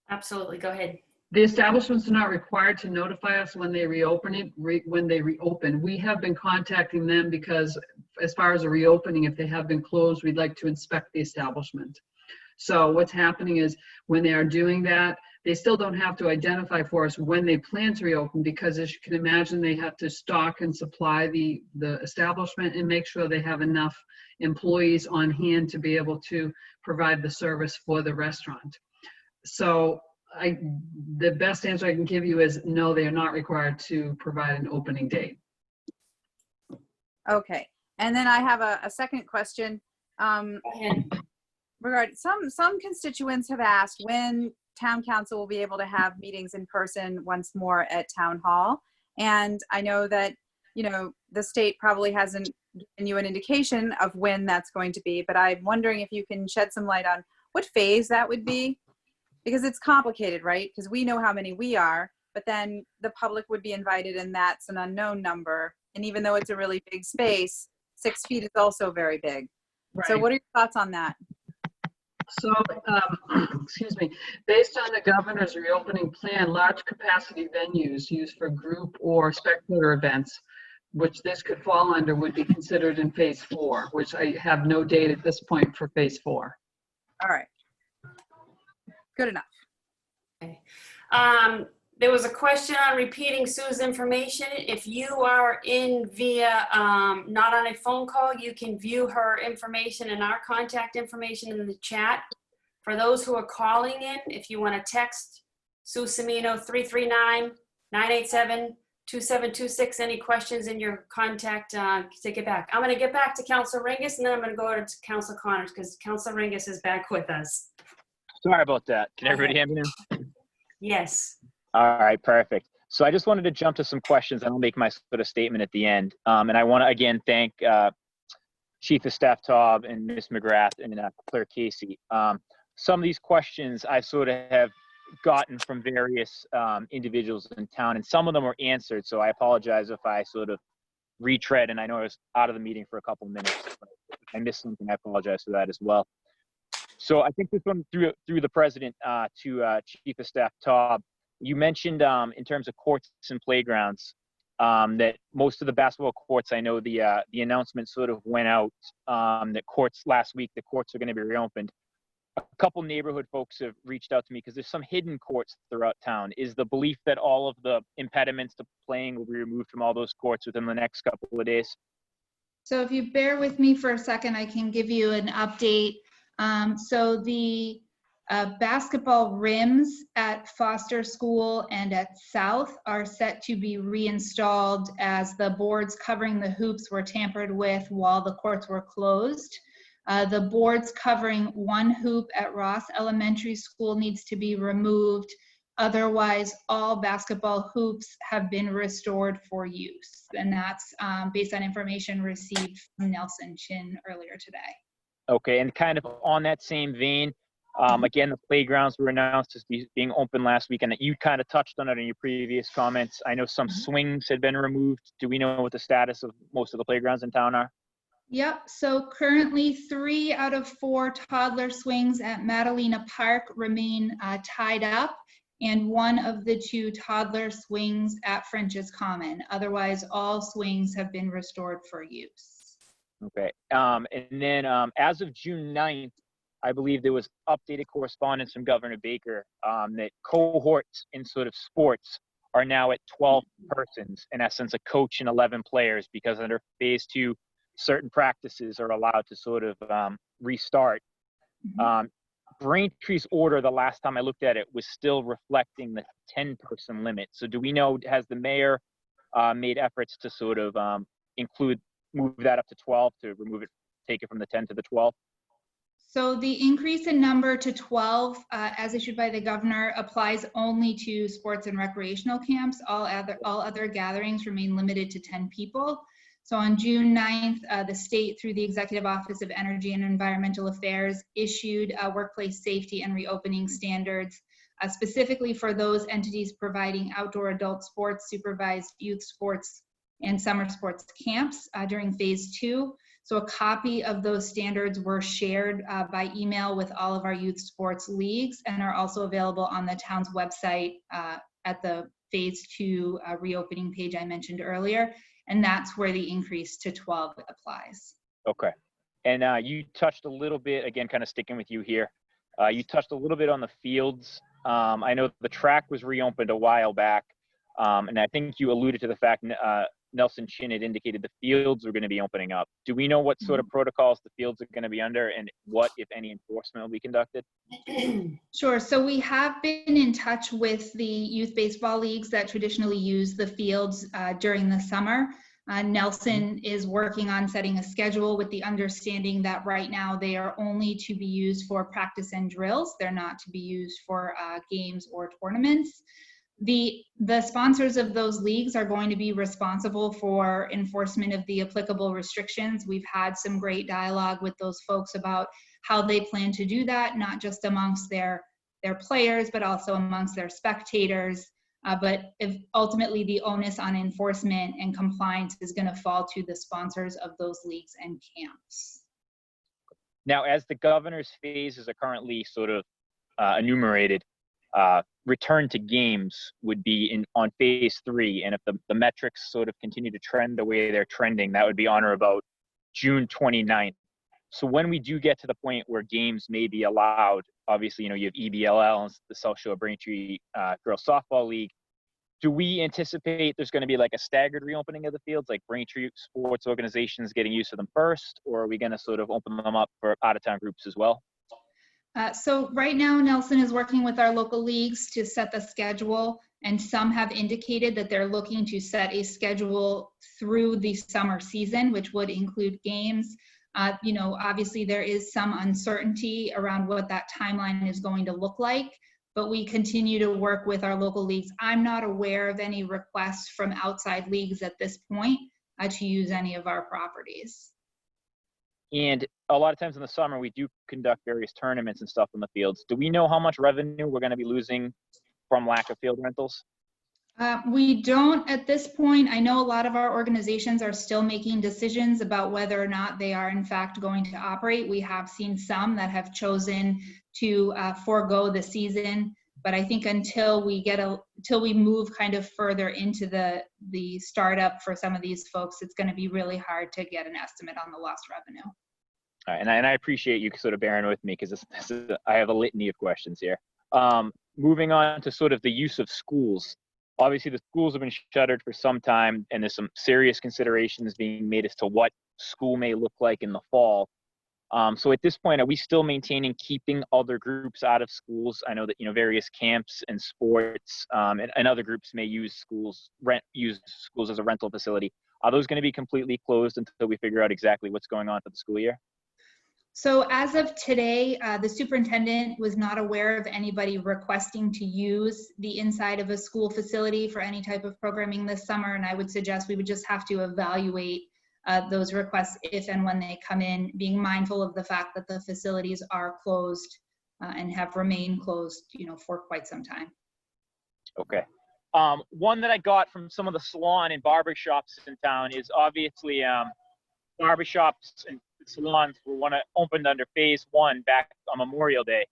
Absolutely, go ahead. The establishments are not required to notify us when they reopen. We have been contacting them because as far as a reopening, if they have been closed, we'd like to inspect the establishment. So what's happening is when they are doing that, they still don't have to identify for us when they plan to reopen, because as you can imagine, they have to stock and supply the establishment and make sure they have enough employees on hand to be able to provide the service for the restaurant. So the best answer I can give you is no, they are not required to provide an opening date. Okay, and then I have a second question. Regarding some constituents have asked when town council will be able to have meetings in person once more at town hall. And I know that, you know, the state probably hasn't given you an indication of when that's going to be, but I'm wondering if you can shed some light on what phase that would be, because it's complicated, right? Because we know how many we are, but then the public would be invited and that's an unknown number. And even though it's a really big space, 6 feet is also very big. Right. So what are your thoughts on that? So, excuse me, based on the governor's reopening plan, large capacity venues used for group or spectator events, which this could fall under, would be considered in phase 4, which I have no date at this point for phase 4. All right. Good enough. Okay. There was a question on repeating Sue's information. If you are in via, not on a phone call, you can view her information and our contact information in the chat. For those who are calling in, if you want to text Sue Semino 339-987-2726, any questions in your contact, take it back. I'm going to get back to Councilor Ringus and then I'm going to go to Councilor Connors because Councilor Ringus is back with us. Sorry about that. Can everybody hear me now? Yes. All right, perfect. So I just wanted to jump to some questions and I'll make my sort of statement at the end. And I want to again thank Chief of Staff Taub and Ms. McGrath and Claire Casey. Some of these questions I sort of have gotten from various individuals in town, and some of them were answered. So I apologize if I sort of retread, and I know I was out of the meeting for a couple minutes. But if I missed something, I apologize for that as well. So I think this one through the president to Chief of Staff Taub. You mentioned in terms of courts and playgrounds that most of the basketball courts, I know the announcement sort of went out that courts last week, the courts are going to be reopened. a couple neighborhood folks have reached out to me because there's some hidden courts throughout town. Is the belief that all of the impediments to playing will be removed from all those courts within the next couple of days? So if you bear with me for a second, I can give you an update. So the basketball rims at Foster School and at South are set to be reinstalled as the boards covering the hoops were tampered with while the courts were closed. The boards covering one hoop at Ross Elementary School needs to be removed. Otherwise, all basketball hoops have been restored for use. And that's based on information received from Nelson Chin earlier today. Okay, and kind of on that same vein, again, the playgrounds were announced as being open last week, and you kind of touched on it in your previous comments. I know some swings had been removed. Do we know what the status of most of the playgrounds in town are? Yep, so currently 3 out of 4 toddler swings at Madalena Park remain tied up, and 1 of the 2 toddler swings at French's Common. Otherwise, all swings have been restored for use. Okay, and then as of June 9th, I believe there was updated correspondence from Governor Baker that cohorts in sort of sports are now at 12 persons, in essence, a coach and 11 players, because under phase 2, certain practices are allowed to sort of restart. Braintree's order, the last time I looked at it, was still reflecting the 10-person limit. So do we know, has the mayor made efforts to sort of move that up to 12, to remove it, take it from the 10 to the 12? So the increase in number to 12, as issued by the governor, applies only to sports and recreational camps. All other gatherings remain limited to 10 people. So on June 9th, the state, through the Executive Office of Energy and Environmental Affairs, issued workplace safety and reopening standards, specifically for those entities providing outdoor adult sports, supervised youth sports, and summer sports camps during phase 2. So a copy of those standards were shared by email with all of our youth sports leagues and are also available on the town's website at the phase 2 reopening page I mentioned earlier. And that's where the increase to 12 applies. Okay. And you touched a little bit, again, kind of sticking with you here, you touched a little bit on the fields. I know the track was reopened a while back, and I think you alluded to the fact Nelson Chin had indicated the fields were going to be opening up. Do we know what sort of protocols the fields are going to be under, and what, if any, enforcement will be conducted? Sure. So we have been in touch with the youth baseball leagues that traditionally use the fields during the summer. Nelson is working on setting a schedule with the understanding that right now they are only to be used for practice and drills. They're not to be used for games or tournaments. The sponsors of those leagues are going to be responsible for enforcement of the applicable restrictions. We've had some great dialogue with those folks about how they plan to do that, not just amongst their players, but also amongst their spectators. But if ultimately the onus on enforcement and compliance is going to fall to the sponsors of those leagues and camps. Now, as the governor's phases are currently sort of enumerated, return to games would be on phase 3, and if the metrics sort of continue to trend the way they're trending, that would be on or about June 29th. So when we do get to the point where games may be allowed, obviously, you have EBLL and the South Shore Braintree Girls Softball League. Do we anticipate there's going to be like a staggered reopening of the fields, like Braintree sports organizations getting used to them first, or are we going to sort of open them up for out-of-town groups as well? So right now, Nelson is working with our local leagues to set the schedule, and some have indicated that they're looking to set a schedule through the summer season, which would include games. Obviously there is some uncertainty around what that timeline is going to look like, but we continue to work with our local leagues. I'm not aware of any requests from outside leagues at this point to use any of our properties. And a lot of times in the summer, we do conduct various tournaments and stuff in the fields. Do we know how much revenue we're going to be losing from lack of field rentals? We don't at this point. I know a lot of our organizations are still making decisions about whether or not they are in fact going to operate. We have seen some that have chosen to forego the season, but I think until we move kind of further into the startup for some of these folks, it's going to be really hard to get an estimate on the lost revenue. All right, and I appreciate you sort of bearing with me because I have a litany of questions here. Moving on to sort of the use of schools. Obviously, the schools have been shuttered for some time, and there's some serious considerations being made as to what school may look like in the fall. So at this point, are we still maintaining keeping other groups out of schools? I know that, various camps and sports and other groups may use schools as a rental facility. Are those going to be completely closed until we figure out exactly what's going on for the school year? So as of today, the superintendent was not aware of anybody requesting to use the inside of a school facility for any type of programming this summer. And I would suggest we would just have to evaluate those requests if and when they come in, being mindful of the fact that the facilities are closed and have remained closed, for quite some time. Okay. One that I got from some of the salon and barber shops in town is obviously barbershops and salons were opened under phase 1 back on Memorial Day.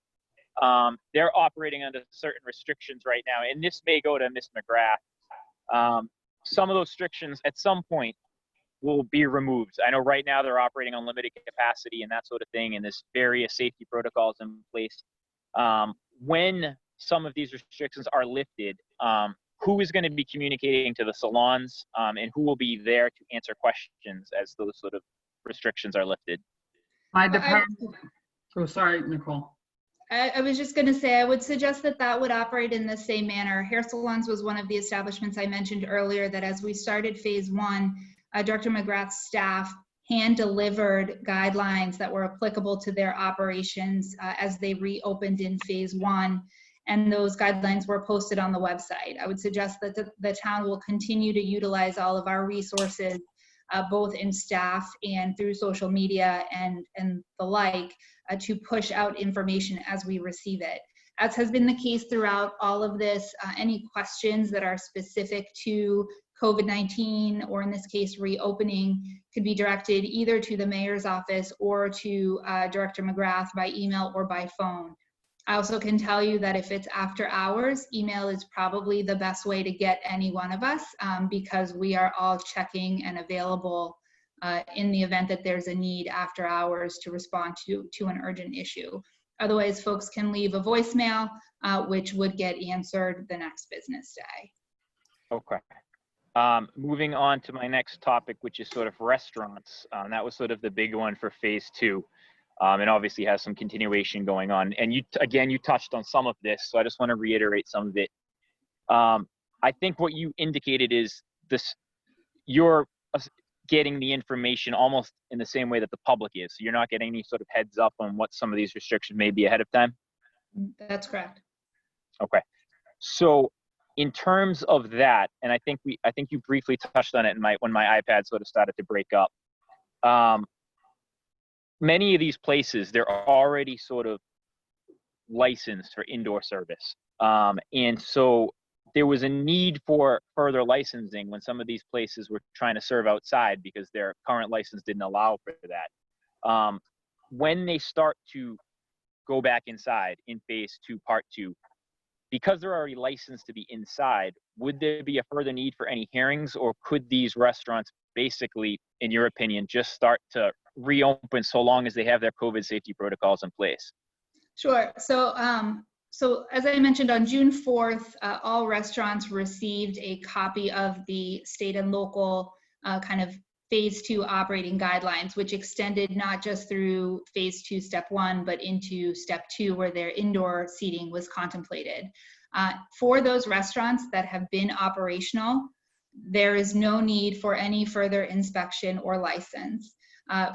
They're operating under certain restrictions right now, and this may go to Ms. McGrath. Some of those restrictions at some point will be removed. I know right now they're operating on limited capacity and that sort of thing, and there's various safety protocols in place. When some of these restrictions are lifted, who is going to be communicating to the salons, and who will be there to answer questions as those sort of restrictions are lifted? My department. Oh, sorry, Nicole. I was just going to say, I would suggest that would operate in the same manner. Hair salons was one of the establishments I mentioned earlier that as we started phase 1, Director McGrath's staff hand-delivered guidelines that were applicable to their operations as they reopened in phase 1. And those guidelines were posted on the website. I would suggest that the town will continue to utilize all of our resources, both in staff and through social media and the like, to push out information as we receive it. As has been the case throughout all of this, any questions that are specific to COVID-19, or in this case, reopening, could be directed either to the mayor's office or to Director McGrath by email or by phone. I also can tell you that if it's after hours, email is probably the best way to get any one of us because we are all checking and available in the event that there's a need after hours to respond to an urgent issue. Otherwise, folks can leave a voicemail, which would get answered the next business day. Okay. Moving on to my next topic, which is sort of restaurants. That was sort of the big one for phase 2. And obviously has some continuation going on. And you touched on some of this, so I just want to reiterate some of it. I think what you indicated is you're getting the information almost in the same way that the public is. So you're not getting any sort of heads up on what some of these restrictions may be ahead of time? That's correct. Okay. So in terms of that, and I think you briefly touched on it when my iPad sort of started to break up. Many of these places, they're already sort of licensed for indoor service. And so there was a need for further licensing when some of these places were trying to serve outside because their current license didn't allow for that. When they start to go back inside in phase 2, part 2, because they're already licensed to be inside, would there be a further need for any hearings, or could these restaurants basically, in your opinion, just start to reopen so long as they have their COVID safety protocols in place? Sure. So as I mentioned, on June 4th, all restaurants received a copy of the state and local kind of phase 2 operating guidelines, which extended not just through phase 2, step 1, but into step 2, where their indoor seating was contemplated. For those restaurants that have been operational, there is no need for any further inspection or license.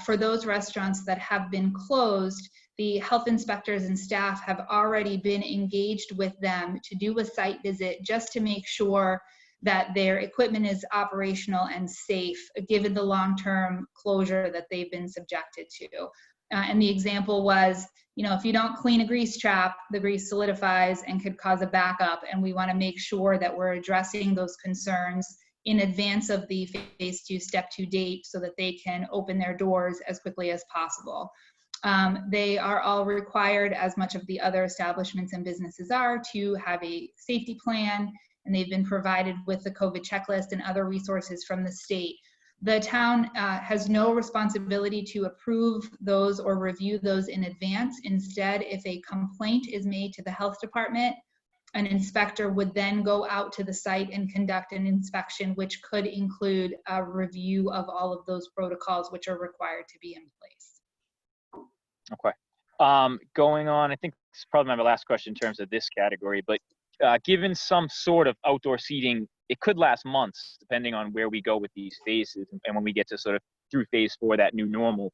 For those restaurants that have been closed, the health inspectors and staff have already been engaged with them to do a site visit just to make sure that their equipment is operational and safe, given the long-term closure that they've been subjected to. And the example was, if you don't clean a grease trap, the grease solidifies and could cause a backup. And we want to make sure that we're addressing those concerns in advance of the phase 2, step 2 date so that they can open their doors as quickly as possible. They are all required, as much of the other establishments and businesses are, to have a safety plan, and they've been provided with the COVID checklist and other resources from the state. The town has no responsibility to approve those or review those in advance. Instead, if a complaint is made to the health department, an inspector would then go out to the site and conduct an inspection, which could include a review of all of those protocols which are required to be in place. Okay. Going on, I think this is probably my last question in terms of this category, but given some sort of outdoor seating, it could last months depending on where we go with these phases and when we get to sort of through phase 4, that new normal.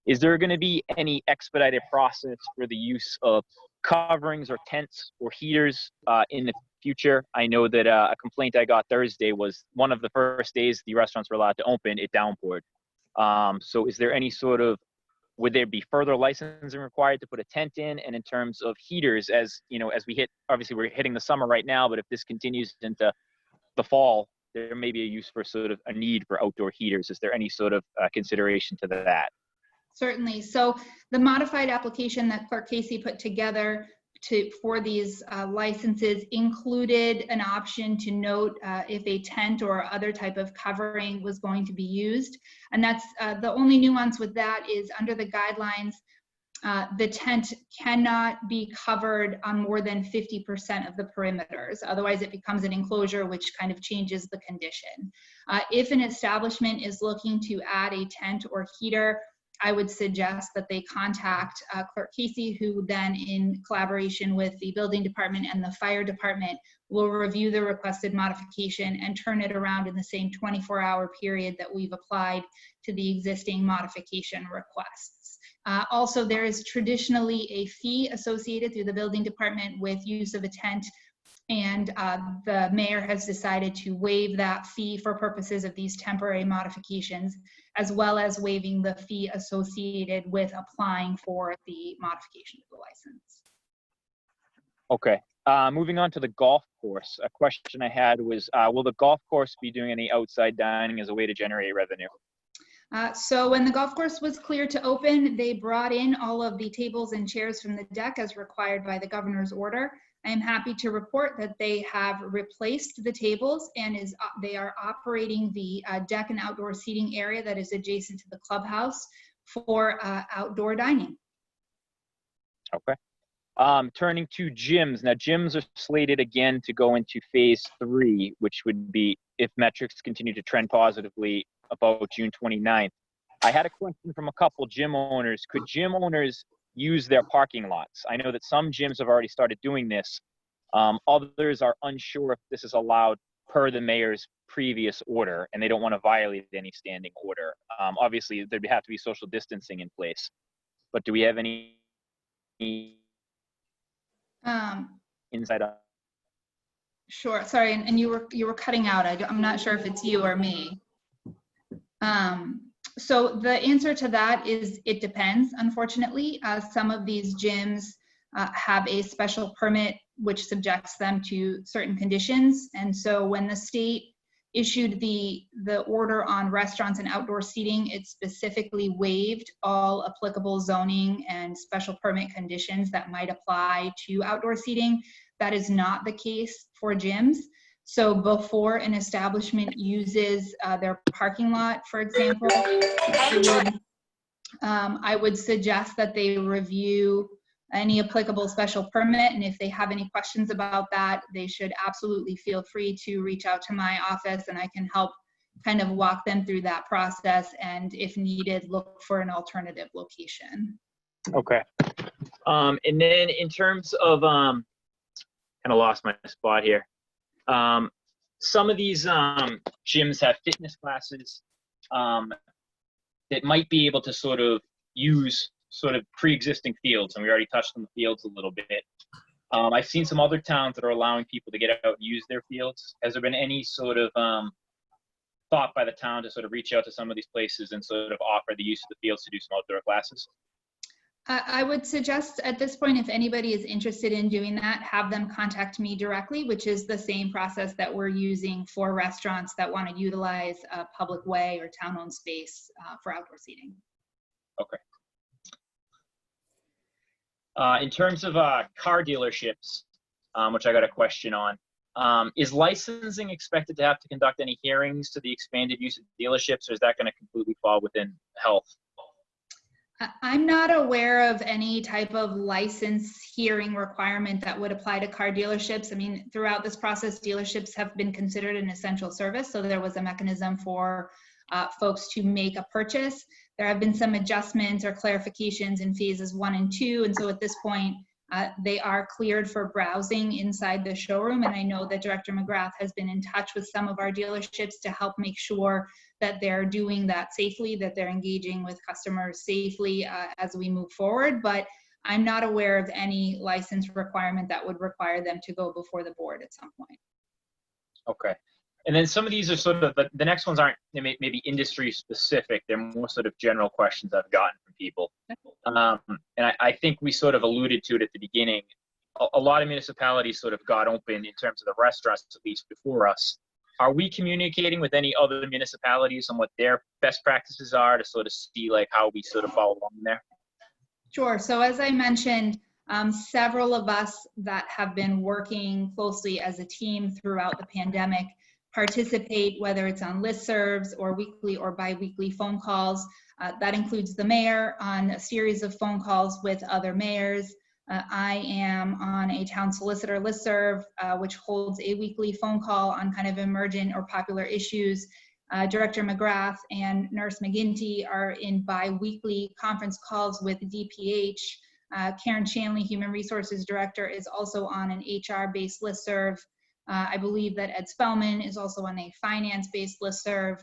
Is there going to be any expedited process for the use of coverings or tents or heaters in the future? I know that a complaint I got Thursday was one of the first days the restaurants were allowed to open, it downpoured. So is there any sort of, would there be further licensing required to put a tent in? And in terms of heaters, as you know, as we hit, obviously we're hitting the summer right now, but if this continues into the fall, there may be a use for sort of a need for outdoor heaters. Is there any sort of consideration to that? Certainly. So the modified application that Clerk Casey put together for these licenses included an option to note if a tent or other type of covering was going to be used. And that's the only nuance with that is under the guidelines, the tent cannot be covered on more than 50% of the perimeters. Otherwise, it becomes an enclosure, which kind of changes the condition. If an establishment is looking to add a tent or heater, I would suggest that they contact Clerk Casey, who then in collaboration with the building department and the fire department will review the requested modification and turn it around in the same 24-hour period that we've applied to the existing modification requests. Also, there is traditionally a fee associated through the building department with use of a tent, and the mayor has decided to waive that fee for purposes of these temporary modifications, as well as waiving the fee associated with applying for the modification of the license. Okay. Moving on to the golf course, a question I had was, will the golf course be doing any outside dining as a way to generate revenue? So when the golf course was clear to open, they brought in all of the tables and chairs from the deck as required by the governor's order. I am happy to report that they have replaced the tables and they are operating the deck and outdoor seating area that is adjacent to the clubhouse for outdoor dining. Okay. Turning to gyms. Now, gyms are slated again to go into phase 3, which would be if metrics continue to trend positively about June 29th. I had a question from a couple gym owners. Could gym owners use their parking lots? I know that some gyms have already started doing this. Others are unsure if this is allowed per the mayor's previous order, and they don't want to violate any standing order. Obviously, there'd have to be social distancing in place. But do we have any insight on? Sure. Sorry, and you were cutting out. I'm not sure if it's you or me. So the answer to that is it depends, unfortunately. Some of these gyms have a special permit which subjects them to certain conditions. And so when the state issued the order on restaurants and outdoor seating, it specifically waived all applicable zoning and special permit conditions that might apply to outdoor seating. That is not the case for gyms. So before an establishment uses their parking lot, for example, I would suggest that they review any applicable special permit. And if they have any questions about that, they should absolutely feel free to reach out to my office and I can help kind of walk them through that process. And if needed, look for an alternative location. Okay. And then in terms of, kind of lost my spot here. Some of these gyms have fitness classes that might be able to sort of use sort of pre-existing fields, and we already touched on the fields a little bit. I've seen some other towns that are allowing people to get out and use their fields. Has there been any sort of thought by the town to sort of reach out to some of these places and sort of offer the use of the fields to do some outdoor classes? I would suggest at this point, if anybody is interested in doing that, have them contact me directly, which is the same process that we're using for restaurants that want to utilize a public way or town-owned space for outdoor seating. Okay. In terms of car dealerships, which I got a question on, Is licensing expected to have to conduct any hearings to the expanded use of dealerships, or is that going to completely fall within health? I'm not aware of any type of license hearing requirement that would apply to car dealerships. I mean, throughout this process, dealerships have been considered an essential service, so there was a mechanism for folks to make a purchase. There have been some adjustments or clarifications in phases 1 and 2, and so at this point, they are cleared for browsing inside the showroom, and I know that Director McGrath has been in touch with some of our dealerships to help make sure that they're doing that safely, that they're engaging with customers safely as we move forward, but I'm not aware of any license requirement that would require them to go before the board at some point. Okay. And then some of these are sort of, the next ones aren't maybe industry specific. They're more sort of general questions I've gotten from people. And I think we sort of alluded to it at the beginning. A lot of municipalities sort of got open in terms of the restaurants, at least before us. Are we communicating with any other municipalities on what their best practices are to sort of see like how we sort of follow along there? Sure. So as I mentioned, several of us that have been working closely as a team throughout the pandemic participate, whether it's on listservs or weekly or bi-weekly phone calls. That includes the mayor on a series of phone calls with other mayors. I am on a town solicitor listserv, which holds a weekly phone call on kind of emergent or popular issues. Director McGrath and Nurse McGinty are in bi-weekly conference calls with DPH. Karen Shanley, Human Resources Director, is also on an HR-based listserv. I believe that Ed Spellman is also on a finance-based listserv.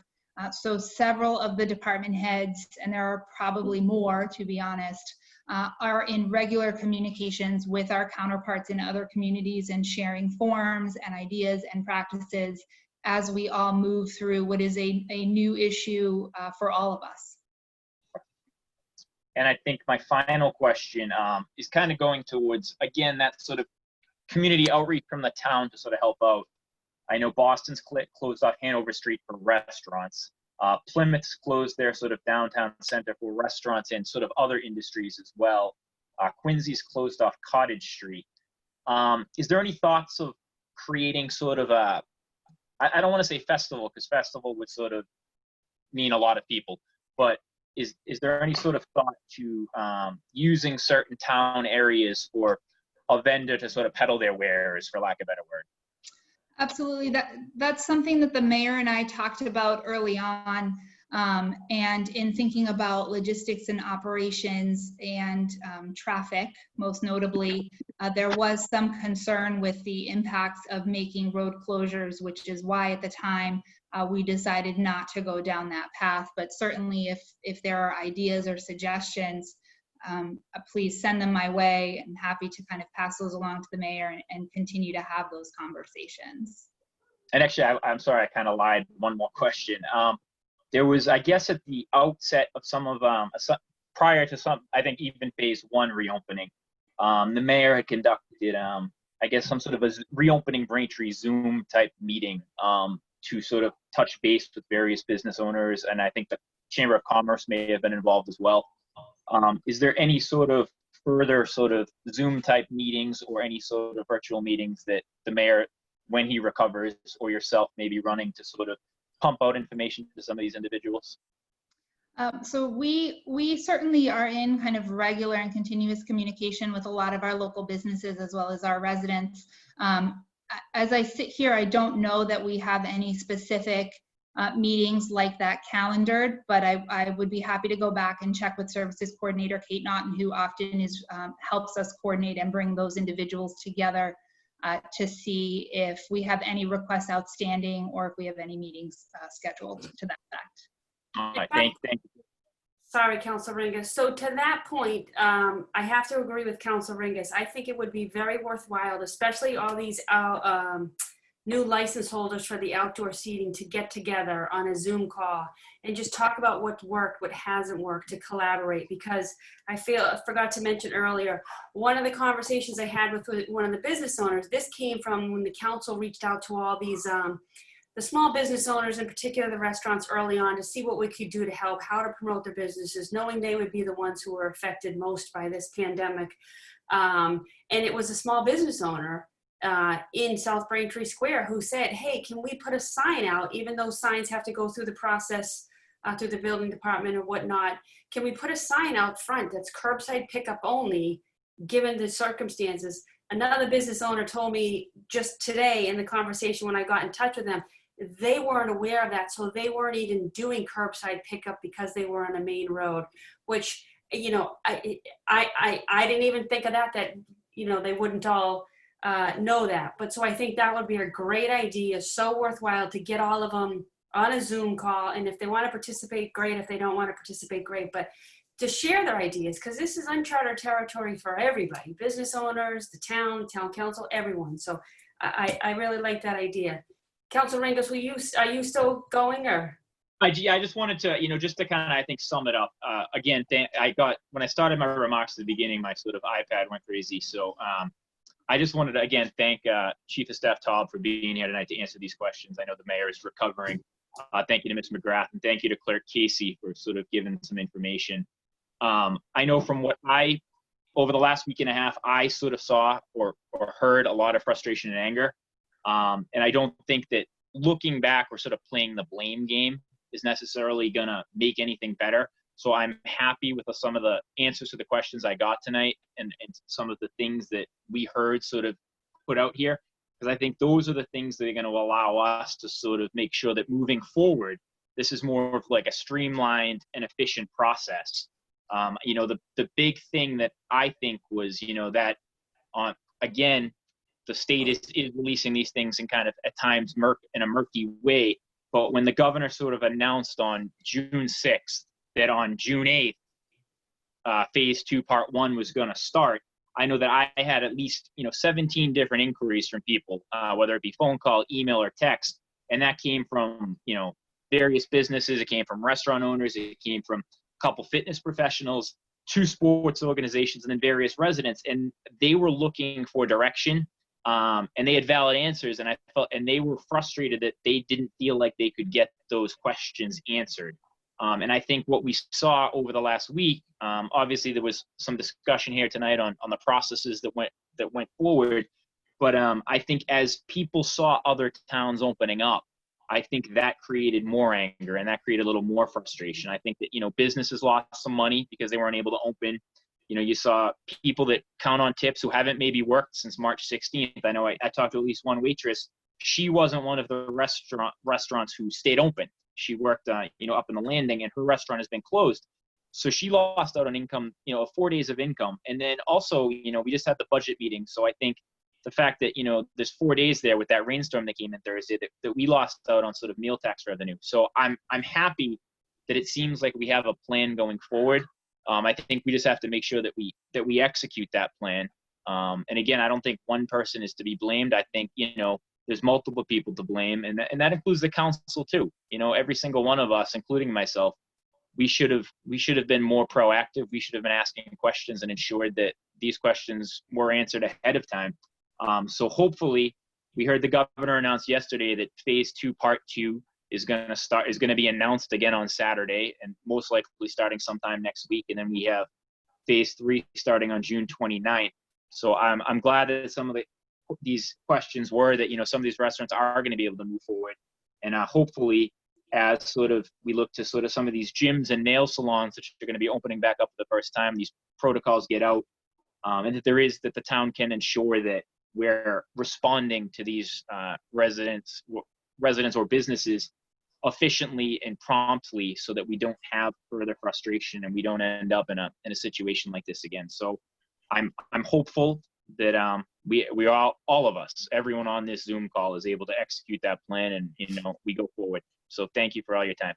So several of the department heads, and there are probably more, to be honest, are in regular communications with our counterparts in other communities and sharing forms and ideas and practices as we all move through what is a new issue for all of us. And I think my final question is kind of going towards, again, that sort of community outreach from the town to sort of help out. I know Boston's closed off Hanover Street for restaurants. Plymouth's closed their sort of downtown center for restaurants and sort of other industries as well. Quincy's closed off Cottage Street. Is there any thoughts of creating sort of a, I don't want to say festival, because festival would sort of mean a lot of people, but is there any sort of thought to using certain town areas for a vendor to sort of peddle their wares, for lack of a better word? Absolutely. That's something that the mayor and I talked about early on. And in thinking about logistics and operations and traffic, most notably, there was some concern with the impacts of making road closures, which is why at the time we decided not to go down that path. But certainly if there are ideas or suggestions, please send them my way. I'm happy to kind of pass those along to the mayor and continue to have those conversations. And actually, I'm sorry, I kind of lied. One more question. There was, I guess, at the outset of some of, prior to some, I think even phase 1 reopening, the mayor had conducted, I guess, some sort of a reopening Braintree Zoom type meeting to sort of touch base with various business owners. And I think the Chamber of Commerce may have been involved as well. Is there any sort of further sort of Zoom type meetings or any sort of virtual meetings that the mayor, when he recovers, or yourself may be running to sort of pump out information to some of these individuals? So we certainly are in kind of regular and continuous communication with a lot of our local businesses as well as our residents. As I sit here, I don't know that we have any specific meetings like that calendared, but I would be happy to go back and check with Services Coordinator Kate Naughton, who often helps us coordinate and bring those individuals together to see if we have any requests outstanding or if we have any meetings scheduled to that effect. All right, thank you. Sorry, Council Ringus. So to that point, I have to agree with Council Ringus. I think it would be very worthwhile, especially all these new license holders for the outdoor seating, to get together on a Zoom call and just talk about what's worked, what hasn't worked, to collaborate. Because I forgot to mention earlier, one of the conversations I had with one of the business owners, this came from when the council reached out to all these, the small business owners, in particular the restaurants, early on, to see what we could do to help, how to promote their businesses, knowing they would be the ones who were affected most by this pandemic. And it was a small business owner in South Braintree Square who said, hey, can we put a sign out, even though signs have to go through the process, through the building department or whatnot, can we put a sign out front that's curbside pickup only, given the circumstances? Another business owner told me just today in the conversation when I got in touch with them, they weren't aware of that, so they weren't even doing curbside pickup because they were on a main road, which, you know, I didn't even think of that, you know, they wouldn't all know that. But so I think that would be a great idea, so worthwhile to get all of them on a Zoom call. And if they want to participate, great. If they don't want to participate, great. But to share their ideas, because this is uncharted territory for everybody, business owners, the town council, everyone. So I really like that idea. Council Ringus, are you still going, or? I just wanted to, you know, just to kind of, I think, sum it up. Again, when I started my remarks at the beginning, my sort of iPad went crazy. So I just wanted to, again, thank Chief of Staff Taub for being here tonight to answer these questions. I know the mayor is recovering. Thank you to Ms. McGrath, and thank you to Clerk Casey for sort of giving some information. I know from what over the last week and a half, I sort of saw or heard a lot of frustration and anger. And I don't think that looking back or sort of playing the blame game is necessarily gonna make anything better. So I'm happy with some of the answers to the questions I got tonight and some of the things that we heard sort of put out here, because I think those are the things that are gonna allow us to sort of make sure that moving forward, this is more of like a streamlined and efficient process. You know, the big thing that I think was, you know, that again, the state is releasing these things in kind of at times in a murky way. But when the governor sort of announced on June 6th that on June 8th, phase 2, part 1 was going to start, I know that I had at least, you know, 17 different inquiries from people, whether it be phone call, email, or text. And that came from, you know, various businesses. It came from restaurant owners. It came from a couple fitness professionals, 2 sports organizations, and then various residents. And they were looking for direction. And they had valid answers, and they were frustrated that they didn't feel like they could get those questions answered. And I think what we saw over the last week, obviously there was some discussion here tonight on the processes that went forward, but I think as people saw other towns opening up, I think that created more anger and that created a little more frustration. I think that, you know, businesses lost some money because they weren't able to open. You know, you saw people that count on tips who haven't maybe worked since March 16th. I know I talked to at least one waitress. She wasn't one of the restaurants who stayed open. She worked, you know, up in the landing, and her restaurant has been closed. So she lost out on income, you know, 4 days of income. And then also, you know, we just had the budget meeting. So I think the fact that, you know, there's 4 days there with that rainstorm that came in Thursday that we lost out on sort of meal tax revenue. So I'm happy that it seems like we have a plan going forward. I think we just have to make sure that we execute that plan. And again, I don't think one person is to be blamed. I think, you know, there's multiple people to blame, and that includes the council too. You know, every single one of us, including myself, we should have been more proactive. We should have been asking questions and ensured that these questions were answered ahead of time. So hopefully, we heard the governor announce yesterday that phase 2, part 2 is going to be announced again on Saturday, and most likely starting sometime next week. And then we have phase 3 starting on June 29th. So I'm glad that some of these questions were that, you know, some of these restaurants are going to be able to move forward. And hopefully, as sort of we look to sort of some of these gyms and nail salons that are going to be opening back up for the first time, these protocols get out, and that the town can ensure that we're responding to these residents or businesses efficiently and promptly, so that we don't have further frustration and we don't end up in a situation like this again. So I'm hopeful that we all of us, everyone on this Zoom call, is able to execute that plan, and, you know, we go forward. So thank you for all your time.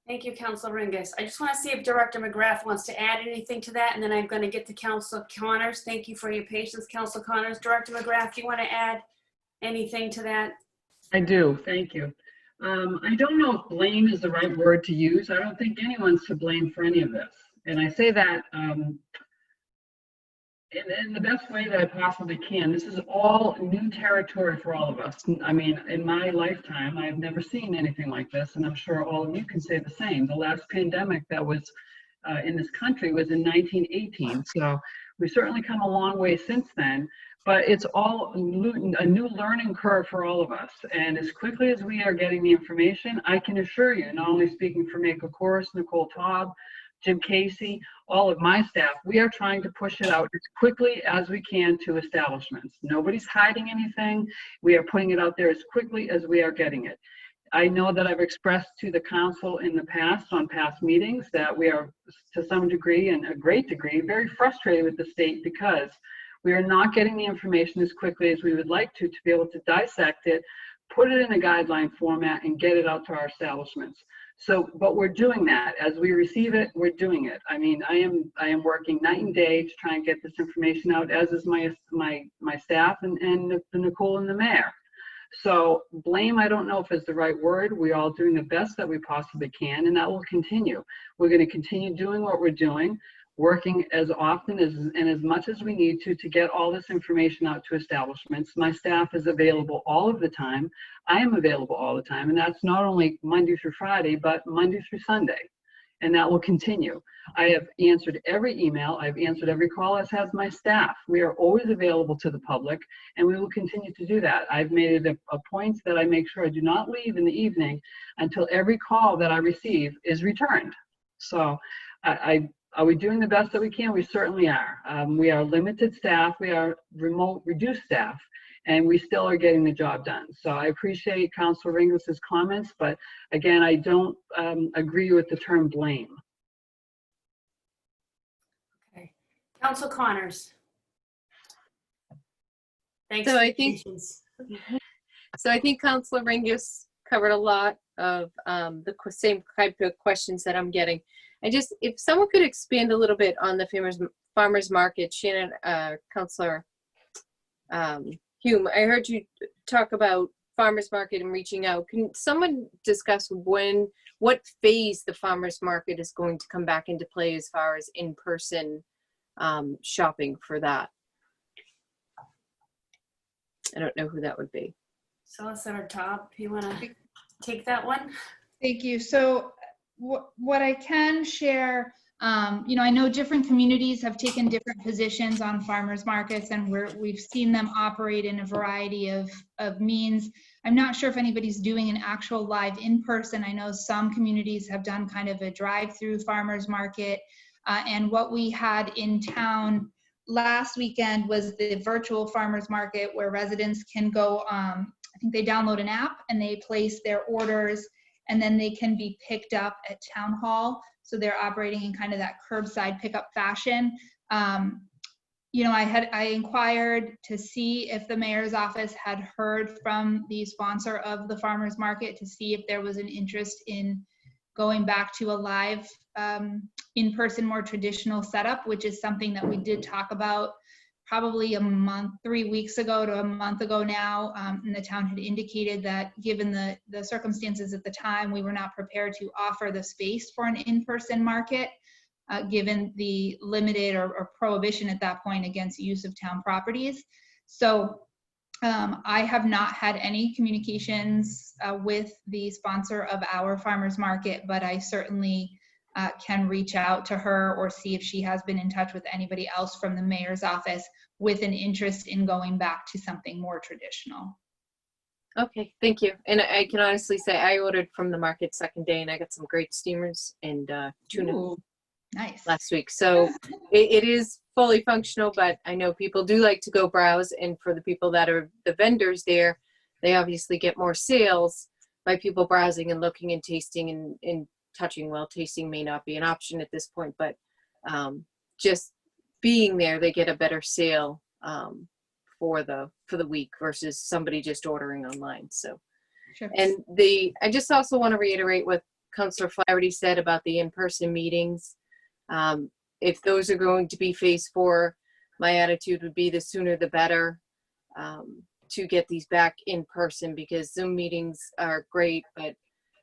Thank you, Councilor Ringus. I just want to see if Director McGrath wants to add anything to that, and then I'm going to get to Councilor Connors. Thank you for your patience, Councilor Connors. Director McGrath, do you want to add anything to that? I do, thank you. I don't know if blame is the right word to use. I don't think anyone's to blame for any of this. And I say that in the best way that I possibly can. This is all new territory for all of us. I mean, in my lifetime, I've never seen anything like this, and I'm sure all of you can say the same. The last pandemic that was in this country was in 1918. So We've certainly come a long way since then, but it's all a new learning curve for all of us. And as quickly as we are getting the information, I can assure you, not only speaking for Make a Course, Nicole Taub, Jim Casey, all of my staff, we are trying to push it out as quickly as we can to establishments. Nobody's hiding anything. We are putting it out there as quickly as we are getting it. I know that I've expressed to the council in the past, on past meetings, that we are to some degree, and a great degree, very frustrated with the state because we are not getting the information as quickly as we would like to be able to dissect it, put it in a guideline format, and get it out to our establishments. So, but we're doing that. As we receive it, we're doing it. I mean, I am working night and day to try and get this information out, as is my staff and the Nicole and the mayor. So blame, I don't know if is the right word. We're all doing the best that we possibly can, and that will continue. We're going to continue doing what we're doing, working as often and as much as we need to get all this information out to establishments. My staff is available all of the time. I am available all the time, and that's not only Monday through Friday, but Monday through Sunday, and that will continue. I have answered every email. I've answered every call, as has my staff. We are always available to the public, and we will continue to do that. I've made it a point that I make sure I do not leave in the evening until every call that I receive is returned. So are we doing the best that we can? We certainly are. We are limited staff. We are remote, reduced staff, and we still are getting the job done. So I appreciate Councilor Ringlis's comments, but again, I don't agree with the term blame. Okay. Council Connors. Thanks So for I your think- patience. So I think Councilor Ringis covered a lot of the same type of questions that I'm getting. If someone could expand a little bit on the farmers market, Shannon, Councilor Hume, I heard you talk about farmers market and reaching out. Can someone discuss what phase the farmers market is going to come back into play as far as in-person shopping for that? I don't know who that would be. Solicitor Taub, if you want to take that one. Thank you. So what I can share, I know different communities have taken different positions on farmers markets, and we've seen them operate in a variety of means. I'm not sure if anybody's doing an actual live in-person. I know some communities have done kind of a drive-through farmers market, and what we had in town last weekend was the virtual farmers market, where residents can go, I think they download an app and they place their orders, and then they can be picked up at town hall. So they're operating in kind of that curbside pickup fashion. I inquired to see if the mayor's office had heard from the sponsor of the farmers market to see if there was an interest in going back to a live in-person, more traditional setup, which is something that we did talk about probably 3 weeks ago to a month ago now. And the town had indicated that given the circumstances at the time, we were not prepared to offer the space for an in-person market, given the limited or prohibition at that point against use of town properties. So I have not had any communications with the sponsor of our farmers market, but I certainly can reach out to her or see if she has been in touch with anybody else from the mayor's office with an interest in going back to something more traditional. Okay, thank you. And I can honestly say I ordered from the market second day, and I got some great steamers and tuna. Ooh, nice. Last week. So it is fully functional, but I know people do like to go browse, and for the people that are the vendors there, they obviously get more sales by people browsing and looking and tasting and touching. Well, tasting may not be an option at this point, but just being there, they get a better sale for the week versus somebody just ordering online. So, Sure. and I just also want to reiterate what Councilor Flaherty said about the in-person meetings. If those are going to be phase 4, my attitude would be the sooner the better to get these back in person, because Zoom meetings are great, but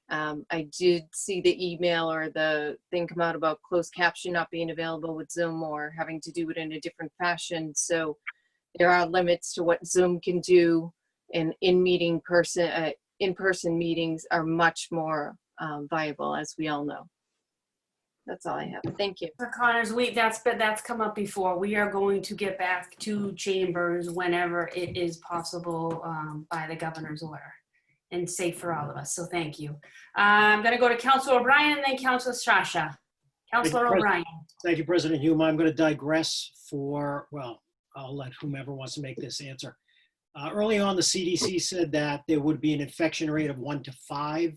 I did see the email or the thing come out about closed caption not being available with Zoom or having to do it in a different fashion. So there are limits to what Zoom can do, and in-person meetings are much more viable, as we all know. That's all I have. Thank you. Mr. Connors, that's come up before. We are going to get back to chambers whenever it is possible by the governor's order and safe for all of us. So thank you. I'm going to go to Councilor O'Brien and then Councilor Sasha. Councilor O'Brien. Thank you, President Hume. I'm going to digress for, well, I'll let whomever wants to make this answer. Early on, the CDC said that there would be an infection rate of 1 to 5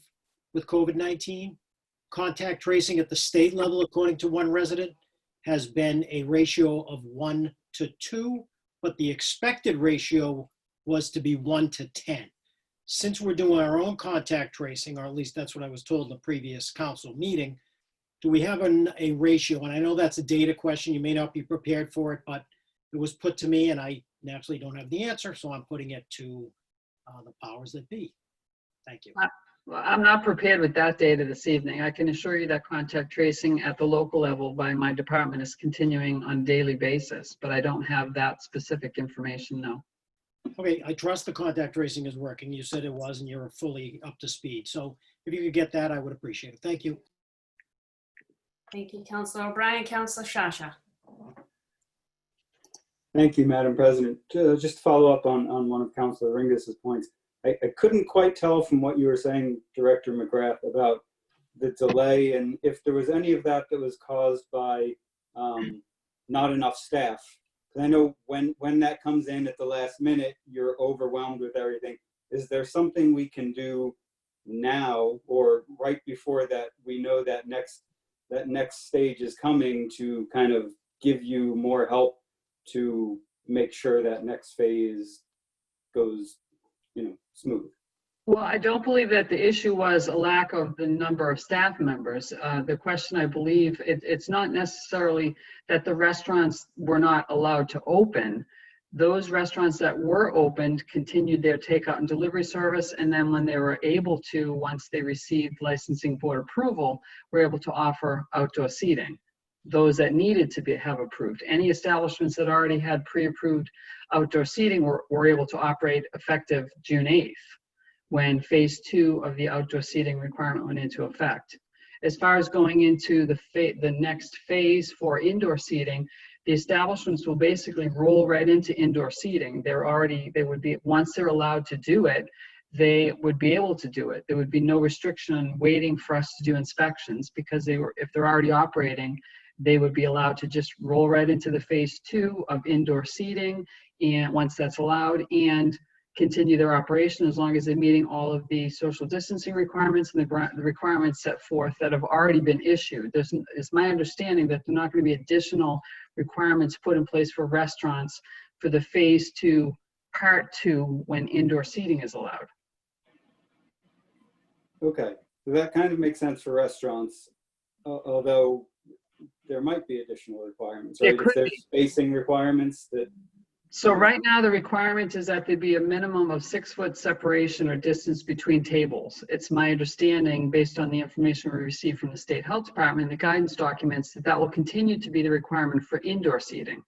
with COVID-19. Contact tracing at the state level, according to one resident, has been a ratio of 1 to 2, but the expected ratio was to be 1 to 10. Since we're doing our own contact tracing, or at least that's what I was told in the previous council meeting, do we have a ratio? And I know that's a data question. You may not be prepared for it, but it was put to me and I naturally don't have the answer, so I'm putting it to the powers that be. Thank you. Well, I'm not prepared with that data this evening. I can assure you that contact tracing at the local level by my department is continuing on a daily basis, but I don't have that specific information, no. Okay, I trust the contact tracing is working. You said it was and you're fully up to speed. So if you could get that, I would appreciate it. Thank you. Thank you, Councilor O'Brien. Councilor Sasha. Thank you, Madam President. Just to follow up on one of Councilor Ringus's points, I couldn't quite tell from what you were saying, Director McGrath, about the delay and if there was any of that that was caused by not enough staff. Because I know when that comes in at the last minute, you're overwhelmed with everything. Is there something we can do now or right before that we know that next stage is coming to kind of give you more help to make sure that next phase goes, smooth? Well, I don't believe that the issue was a lack of the number of staff members. The question, I believe, it's not necessarily that the restaurants were not allowed to open. Those restaurants that were opened continued their takeout and delivery service, and then when they were able to, once they received licensing board approval, were able to offer outdoor seating. Those that needed to have approved. Any establishments that already had pre-approved outdoor seating were able to operate effective June 8th, when phase 2 of the outdoor seating requirement went into effect. As far as going into the next phase for indoor seating, the establishments will basically roll right into indoor seating. They would be, once they're allowed to do it, they would be able to do it. There would be no restriction on waiting for us to do inspections because if they're already operating, they would be allowed to just roll right into the phase 2 of indoor seating, and once that's allowed, and continue their operation as long as they're meeting all of the social distancing requirements and the requirements set forth that have already been issued. It's my understanding that there are not going to be additional requirements put in place for restaurants for the phase 2, part 2, when indoor seating is allowed. Okay, so that kind of makes sense for restaurants, although there might be additional requirements, right? Is there spacing requirements that? So right now the requirement is that there be a minimum of 6-foot separation or distance between tables. It's my understanding, based on the information we received from the State Health Department, the guidance documents, that will continue to be the requirement for indoor seating.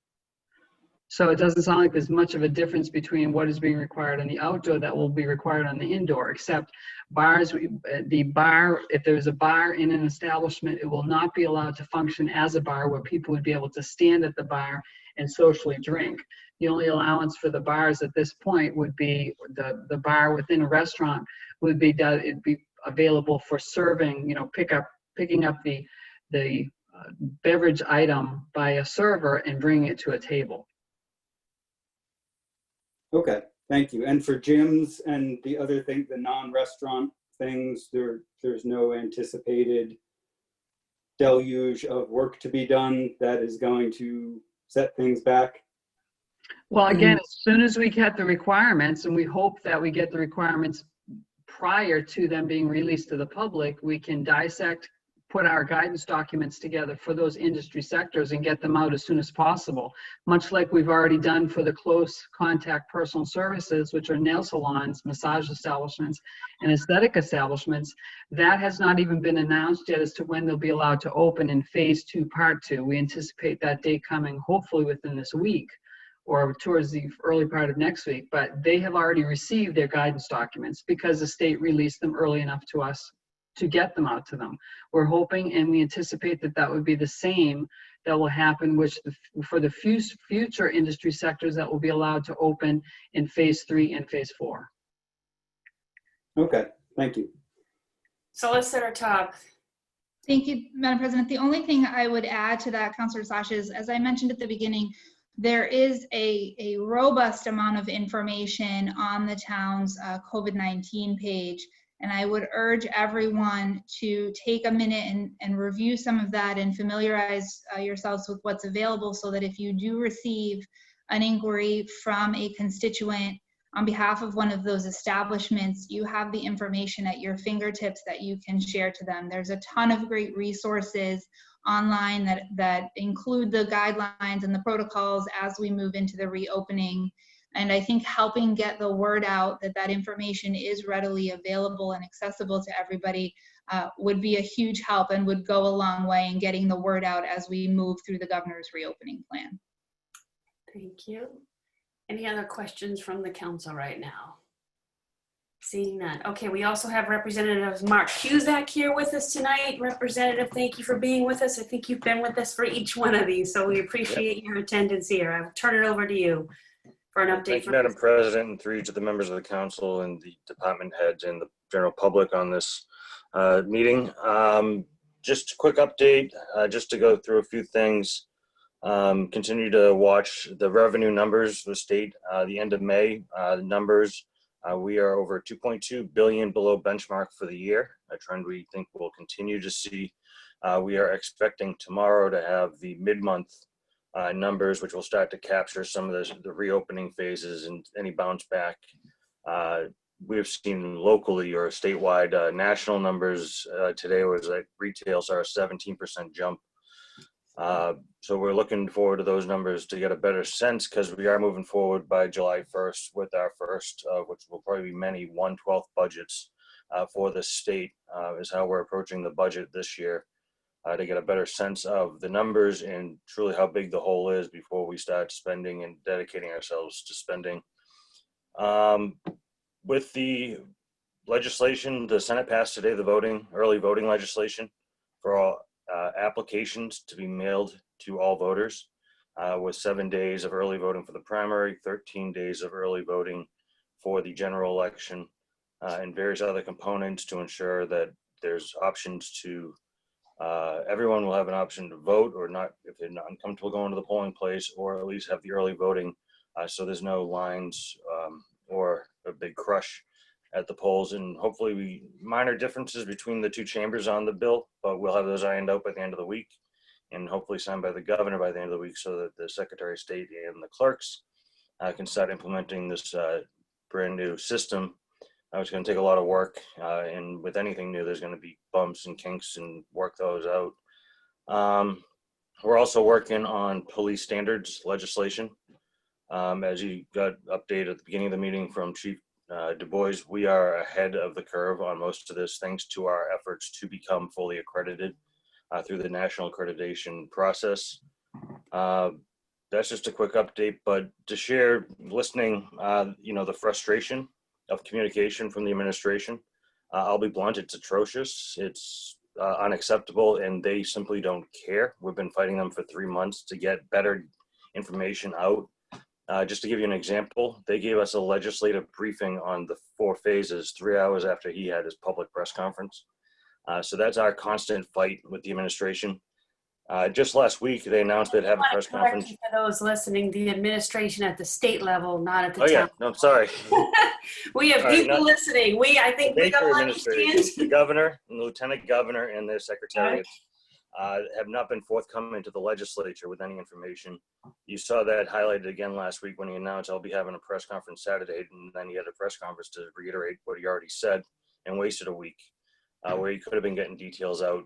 So it doesn't sound like there's much of a difference between what is being required on the outdoor that will be required on the indoor, except bars, if there's a bar in an establishment, it will not be allowed to function as a bar where people would be able to stand at the bar and socially drink. The only allowance for the bars at this point would be the bar within a restaurant would be that it'd be available for serving, picking up the beverage item by a server and bringing it to a table. Okay, thank you. And for gyms and the other things, the non-restaurant things, there's no anticipated deluge of work to be done that is going to set things back? Well, again, as soon as we get the requirements, and we hope that we get the requirements prior to them being released to the public, we can dissect, put our guidance documents together for those industry sectors and get them out as soon as possible. Much like we've already done for the close contact personal services, which are nail salons, massage establishments, and aesthetic establishments. That has not even been announced yet as to when they'll be allowed to open in phase 2, part 2. We anticipate that date coming hopefully within this week or towards the early part of next week, but they have already received their guidance documents because the state released them early enough to us to get them out to them. We're hoping and we anticipate that that would be the same that will happen for the future industry sectors that will be allowed to open in phase 3 and phase 4. Okay, thank you. Solicitor Taub. Thank you, Madam President. The only thing I would add to that, Councilor Sasha, is, as I mentioned at the beginning, there is a robust amount of information on the town's COVID-19 page. And I would urge everyone to take a minute and review some of that and familiarize yourselves with what's available, so that if you do receive an inquiry from a constituent on behalf of one of those establishments, you have the information at your fingertips that you can share to them. There's a ton of great resources online that include the guidelines and the protocols as we move into the reopening. And I think helping get the word out that that information is readily available and accessible to everybody would be a huge help and would go a long way in getting the word out as we move through the governor's reopening plan. Thank you. Any other questions from the council right now? Seeing none. Okay, we also have Representative Mark Cusack here with us tonight. Representative, thank you for being with us. I think you've been with us for each one of these, so we appreciate your attendance here. I'll turn it over to you for an update. Thank you, Madam President, and through to the members of the council and the department heads and the general public on this meeting. Just a quick update, just to go through a few things. Continue to watch the revenue numbers for the state. The end of May numbers, we are over 2.2 billion below benchmark for the year, a trend we think we'll continue to see. We are expecting tomorrow to have the mid-month numbers, which will start to capture some of the reopening phases and any bounce back we've seen locally or statewide. National numbers today was like retail saw a 17% jump. So we're looking forward to those numbers to get a better sense, because we are moving forward by July 1st with our first, which will probably be many 1/12 budgets for the state, is how we're approaching the budget this year, to get a better sense of the numbers and truly how big the hole is before we start spending and dedicating ourselves to spending. With the legislation, the Senate passed today the early voting legislation for all applications to be mailed to all voters, with 7 days of early voting for the primary, 13 days of early voting for the general election, and various other components to ensure that there's options to, everyone will have an option to vote or not, if they're not uncomfortable going to the polling place, or at least have the early voting, so there's no lines or a big crush at the polls. And hopefully minor differences between the two chambers on the bill, but we'll have those ironed out by the end of the week and hopefully signed by the governor by the end of the week, so that the Secretary of State and the clerks can start implementing this brand new system. It's going to take a lot of work, and with anything new, there's going to be bumps and kinks, and work those out. We're also working on police standards legislation. As you got updated at the beginning of the meeting from Chief Du Bois, we are ahead of the curve on most of this, thanks to our efforts to become fully accredited through the national accreditation process. That's just a quick update, but to share, listening, the frustration of communication from the administration, I'll be blunt, it's atrocious. It's unacceptable, and they simply don't care. We've been fighting them for 3 months to get better information out. Just to give you an example, they gave us a legislative briefing on the 4 phases 3 hours after he had his public press conference. So that's our constant fight with the administration. Just last week, they announced they'd have a press conference. For those listening, the administration at the state level, not at the town. Oh yeah, no, I'm sorry. We have people listening. I think we don't understand. The governor and the lieutenant governor and their secretariats have not been forthcoming to the legislature with any information. You saw that highlighted again last week when he announced I'll be having a press conference Saturday, and then he had a press conference to reiterate what he already said, and wasted a week where he could have been getting details out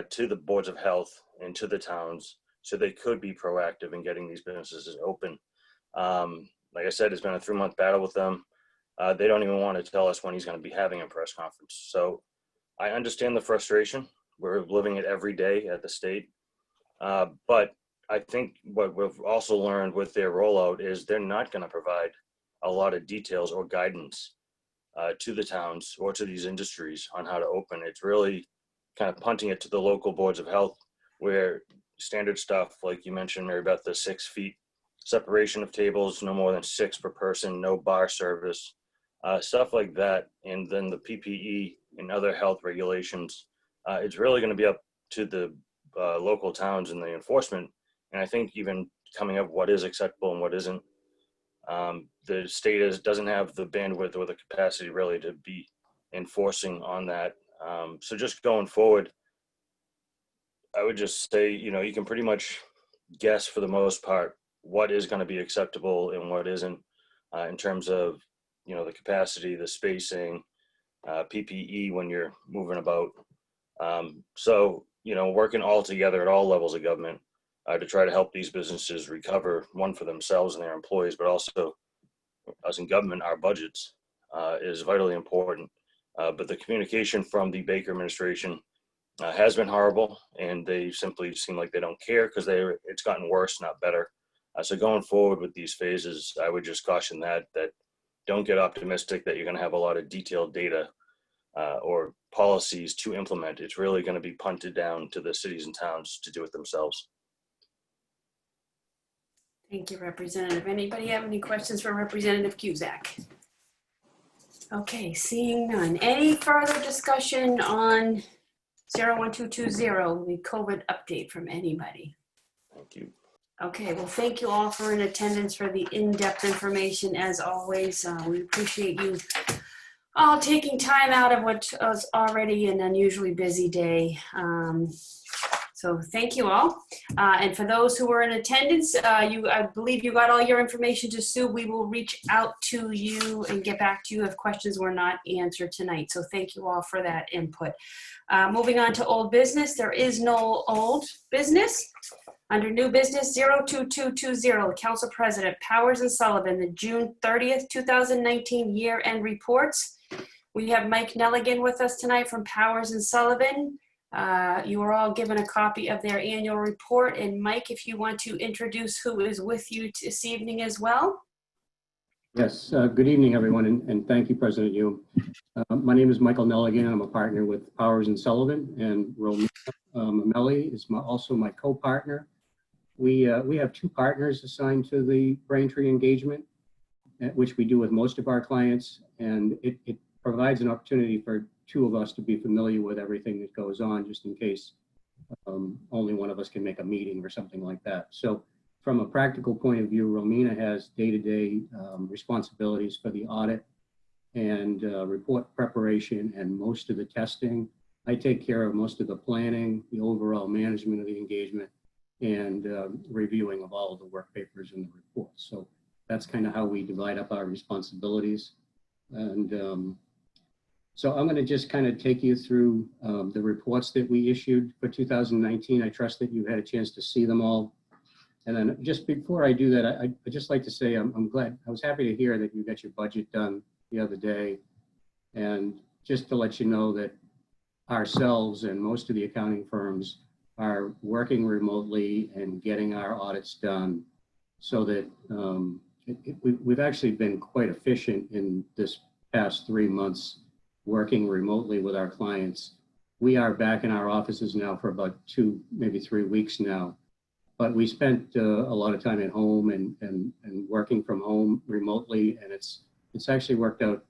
to the boards of health and to the towns, so they could be proactive in getting these businesses open. Like I said, it's been a 3-month battle with them. They don't even want to tell us when he's going to be having a press conference. So I understand the frustration. We're living it every day at the state. But I think what we've also learned with their rollout is they're not going to provide a lot of details or guidance to the towns or to these industries on how to open. It's really kind of punting it to the local boards of health, where standard stuff, like you mentioned, Mary Beth, the 6 feet separation of tables, no more than 6 per person, no bar service, stuff like that. And then the PPE and other health regulations, it's really going to be up to the local towns and the enforcement. And I think even coming up what is acceptable and what isn't. The state doesn't have the bandwidth or the capacity really to be enforcing on that. So just going forward, I would just say, you can pretty much guess for the most part what is going to be acceptable and what isn't, in terms of, the capacity, the spacing, PPE when you're moving about. So, working all together at all levels of government to try to help these businesses recover, one, for themselves and their employees, but also us in government, our budgets, is vitally important. But the communication from the Baker administration has been horrible, and they simply seem like they don't care because it's gotten worse, not better. So going forward with these phases, I would just caution that don't get optimistic that you're going to have a lot of detailed data or policies to implement. It's really going to be punted down to the cities and towns to do it themselves. Thank you, Representative. Anybody have any questions for Representative Cusack? Okay, seeing none. Any further discussion on 01220, the COVID update from anybody? Thank you. Okay, well, thank you all for in attendance for the in-depth information as always. We appreciate you all taking time out of what was already an unusually busy day. So thank you all. And for those who were in attendance, I believe you got all your information to Sue. We will reach out to you and get back to you if questions were not answered tonight. So thank you all for that input. Moving on to old business, there is no old business. Under new business 02220, Council President Powers and Sullivan, the June 30th, 2019 year-end reports. We have Mike Nelligan with us tonight from Powers and Sullivan. You were all given a copy of their annual report. And Mike, if you want to introduce who is with you this evening as well. Yes, good evening, everyone, and thank you, President Hume. My name is Michael Nelligan. I'm a partner with Powers and Sullivan, and Romina Mamelli is also my co-partner. We have 2 partners assigned to the Braintree engagement, which we do with most of our clients, and it provides an opportunity for 2 of us to be familiar with everything that goes on, just in case only one of us can make a meeting or something like that. So from a practical point of view, Romina has day-to-day responsibilities for the audit and report preparation and most of the testing. I take care of most of the planning, the overall management of the engagement, and reviewing of all of the work papers and the reports. So that's kind of how we divide up our responsibilities. And so I'm going to just kind of take you through the reports that we issued for 2019. I trust that you had a chance to see them all. And then just before I do that, I'd just like to say I'm glad, I was happy to hear that you got your budget done the other day. And just to let you know that ourselves and most of the accounting firms are working remotely and getting our audits done so that we've actually been quite efficient in this past 3 months working remotely with our clients. We are back in our offices now for about 2, maybe 3 weeks now, but we spent a lot of time at home and working from home remotely, and it's actually worked out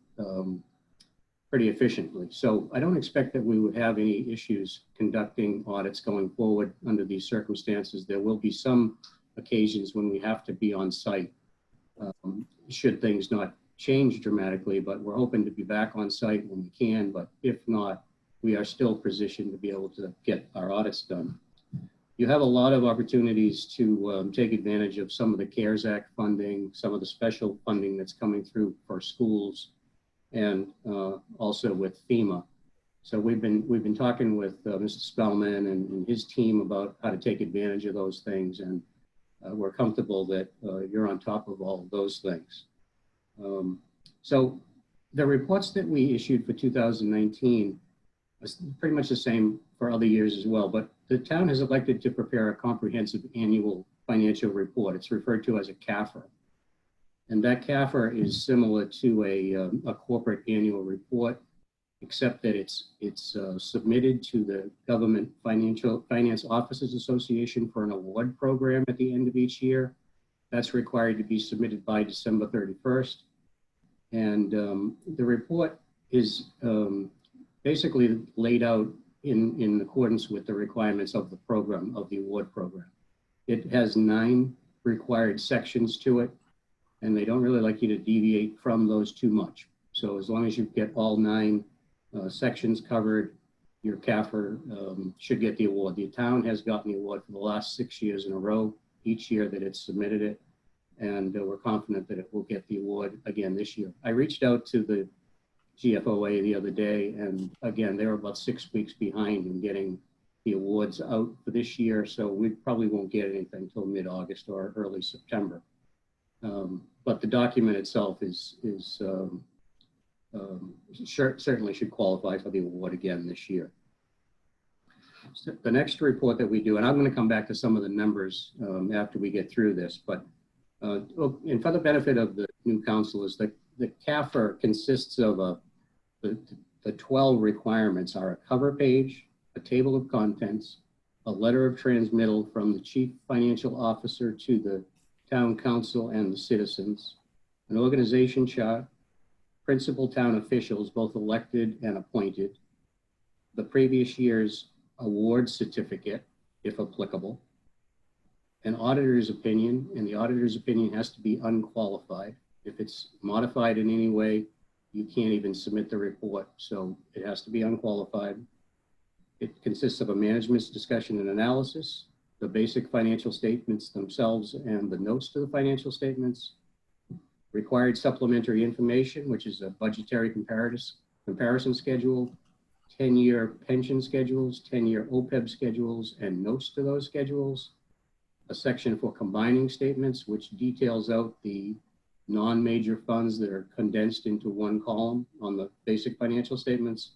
pretty efficiently. So I don't expect that we would have any issues conducting audits going forward under these circumstances. There will be some occasions when we have to be on site should things not change dramatically, but we're hoping to be back on site when we can. But if not, we are still positioned to be able to get our audits done. You have a lot of opportunities to take advantage of some of the CARES Act funding, some of the special funding that's coming through for schools, and also with FEMA. So we've been talking with Mr. Spellman and his team about how to take advantage of those things, and we're comfortable that you're on top of all of those things. So the reports that we issued for 2019 was pretty much the same for other years as well, but the town has elected to prepare a comprehensive annual financial report. It's referred to as a CAFR. And that CAFR is similar to a corporate annual report, except that it's submitted to the Government Finance Officers Association for an award program at the end of each year. That's required to be submitted by December 31st. And the report is basically laid out in accordance with the requirements of the program, of the award program. It has 9 required sections to it, and they don't really like you to deviate from those too much. So as long as you get all 9 sections covered, your CAFR should get the award. The town has gotten the award for the last 6 years in a row, each year that it's submitted it, and we're confident that it will get the award again this year. I reached out to the GFOA the other day, and again, they were about 6 weeks behind in getting the awards out for this year, so we probably won't get anything until mid-August or early September. But the document itself certainly should qualify for the award again this year. So the next report that we do, and I'm going to come back to some of the numbers after we get through this, but and for the benefit of the new councilors, the CAFR consists of the 12 requirements are a cover page, a table of contents, a letter of transmittal from the chief financial officer to the town council and the citizens, an organization chart, principal town officials, both elected and appointed, the previous year's award certificate, if applicable, an auditor's opinion, and the auditor's opinion has to be unqualified. If it's modified in any way, you can't even submit the report, so it has to be unqualified. It consists of a management's discussion and analysis, the basic financial statements themselves and the notes to the financial statements, required supplementary information, which is a budgetary comparison schedule, 10-year pension schedules, 10-year OPEB schedules, and notes to those schedules, a section for combining statements, which details out the non-major funds that are condensed into one column on the basic financial statements.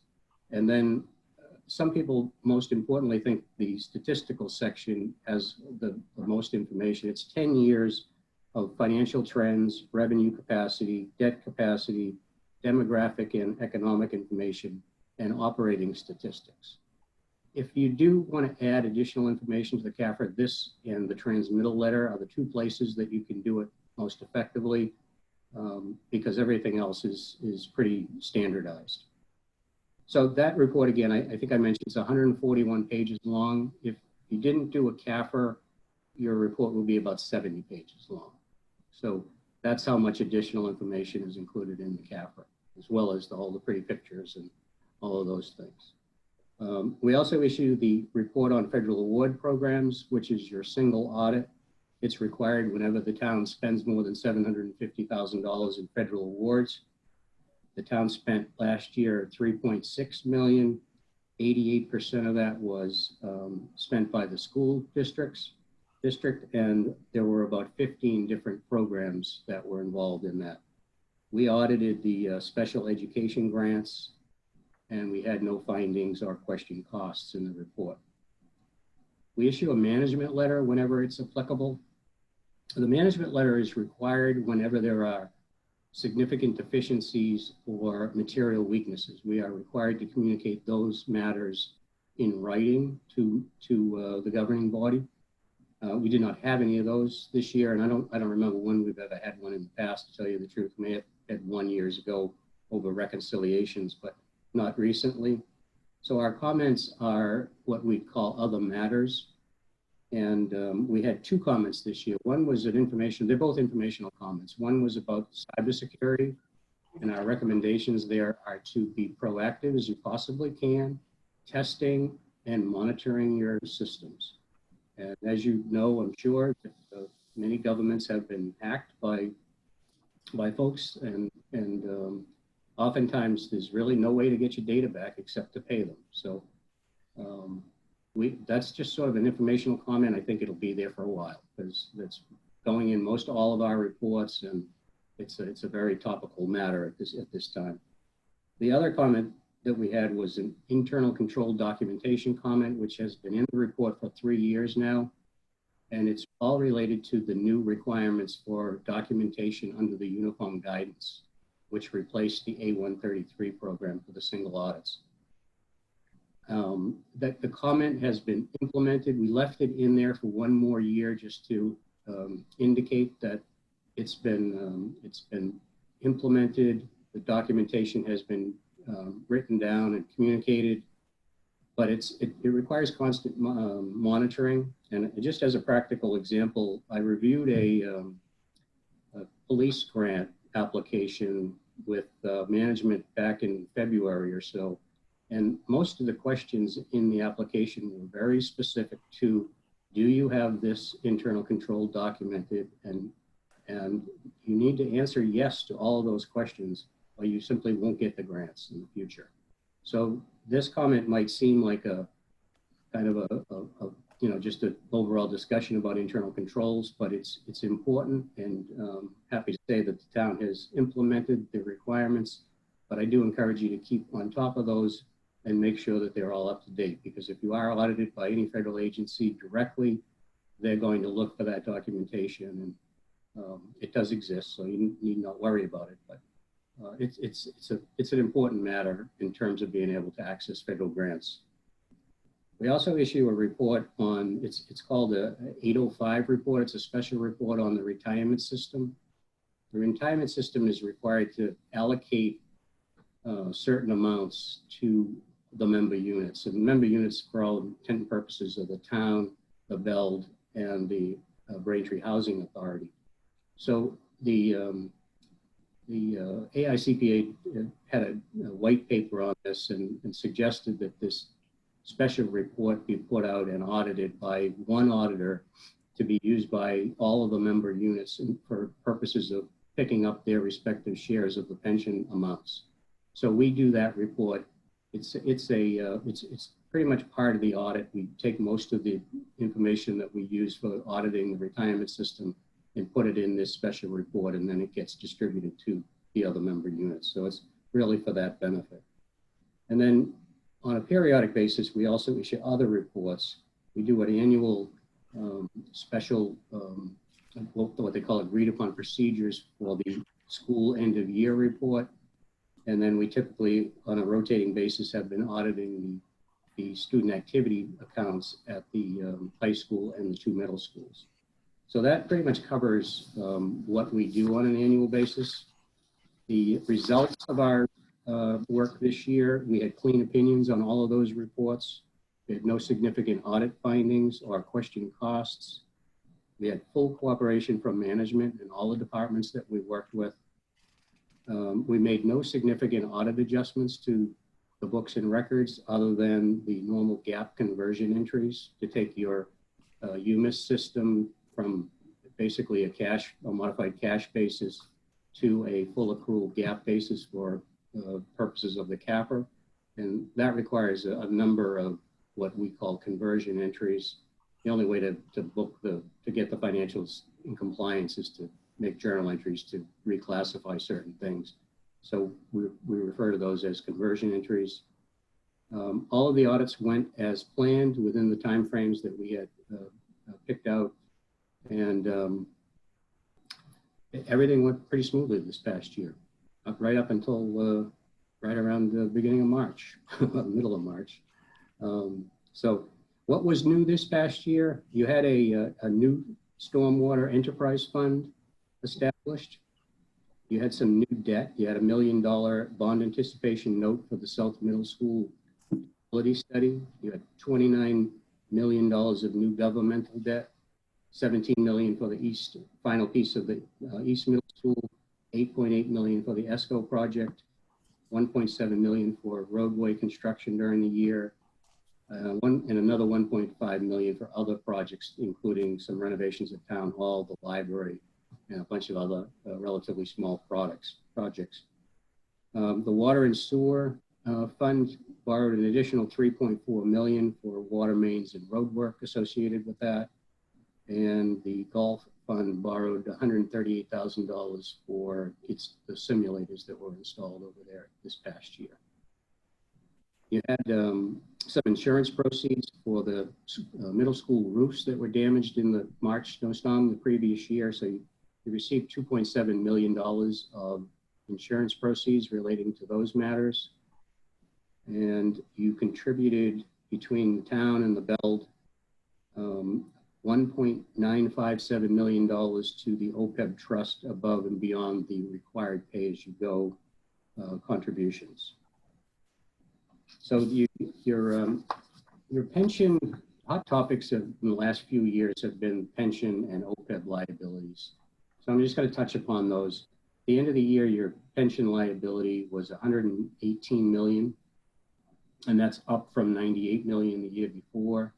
And then some people, most importantly, think the statistical section has the most information. It's 10 years of financial trends, revenue capacity, debt capacity, demographic and economic information, and operating statistics. If you do want to add additional information to the CAFR, this and the transmittal letter are the 2 places that you can do it most effectively, because everything else is pretty standardized. So that report, again, I think I mentioned it's 141 pages long. If you didn't do a CAFR, your report will be about 70 pages long. So that's how much additional information is included in the CAFR, as well as all the pretty pictures and all of those things. We also issue the report on federal award programs, which is your single audit. It's required whenever the town spends more than $750,000 in federal awards. The town spent last year $3.6 million. 88% of that was spent by the school district, and there were about 15 different programs that were involved in that. We audited the special education grants, and we had no findings or questioned costs in the report. We issue a management letter whenever it's applicable. The management letter is required whenever there are significant deficiencies or material weaknesses. We are required to communicate those matters in writing to the governing body. We did not have any of those this year, and I don't remember when we've ever had one in the past, to tell you the truth. We may have had one years ago over reconciliations, but not recently. So our comments are what we call other matters. And we had 2 comments this year. One was an information, they're both informational comments. One was about cybersecurity, and our recommendations there are to be proactive as you possibly can, testing and monitoring your systems. And as you know, I'm sure that many governments have been hacked by folks, and oftentimes there's really no way to get your data back except to pay them. So that's just sort of an informational comment. I think it'll be there for a while, because that's going in most all of our reports, and it's a very topical matter at this time. The other comment that we had was an internal control documentation comment, which has been in the report for 3 years now, and it's all related to the new requirements for documentation under the uniform guidance, which replaced the A133 program for the single audits. That the comment has been implemented. We left it in there for one more year just to indicate that it's been implemented. The documentation has been written down and communicated, but it requires constant monitoring. And just as a practical example, I reviewed a police grant application with management back in February or so. And most of the questions in the application were very specific to, do you have this internal control documented? And you need to answer yes to all of those questions, or you simply won't get the grants in the future. So this comment might seem like a kind of just an overall discussion about internal controls, but it's important, and happy to say that the town has implemented the requirements. But I do encourage you to keep on top of those and make sure that they're all up to date, because if you are audited by any federal agency directly, they're going to look for that documentation, and it does exist, so you need not worry about it. But it's an important matter in terms of being able to access federal grants. We also issue a report on, it's called a 805 report. It's a special report on the retirement system. The retirement system is required to allocate certain amounts to the member units. And member units, for all intent and purposes, of the town, the BELD, and the Braintree Housing Authority. So the AICPA had a white paper on this and suggested that this special report be put out and audited by one auditor to be used by all of the member units for purposes of picking up their respective shares of the pension amounts. So we do that report. It's pretty much part of the audit. We take most of the information that we use for auditing the retirement system and put it in this special report, and then it gets distributed to the other member units. So it's really for that benefit. And then on a periodic basis, we also issue other reports. We do an annual special, what they call agreed upon procedures for the school end of year report. And then we typically, on a rotating basis, have been auditing the student activity accounts at the high school and the two middle schools. So that pretty much covers what we do on an annual basis. The results of our work this year, we had clean opinions on all of those reports. We had no significant audit findings or question costs. We had full cooperation from management and all the departments that we worked with. We made no significant audit adjustments to the books and records other than the normal gap conversion entries to take your UMIS system from basically a modified cash basis to a full accrual gap basis for purposes of the CAPR. And that requires a number of what we call conversion entries. The only way to get the financials in compliance is to make journal entries to reclassify certain things. So we refer to those as conversion entries. All of the audits went as planned within the timeframes that we had picked out. And everything went pretty smoothly this past year, right up until right around the beginning of March, middle of March. So what was new this past year? You had a new stormwater enterprise fund established. You had some new debt. You had $1 million bond anticipation note for the South Middle School facility study. You had $29 million of new governmental debt, $17 million for the final piece of the East Middle School, $8.8 million for the ESCO project, $1.7 million for roadway construction during the year, and another $1.5 million for other projects, including some renovations at Town Hall, the library, and a bunch of other relatively small projects. The Water and Sewer Fund borrowed an additional $3.4 million for water mains and road work associated with that. And the Golf Fund borrowed $138,000 for the simulators that were installed over there this past year. You had some insurance proceeds for the middle school roofs that were damaged in the March snowstorm the previous year. So you received $2.7 million of insurance proceeds relating to those matters. And you contributed between the town and the Beld $1.957 million to the OPEB trust above and beyond the required pay-as-you-go contributions. So your pension hot topics in the last few years have been pension and OPEB liabilities. So I'm just going to touch upon those. At the end of the year, your pension liability was $118 million, and that's up from $98 million the year before.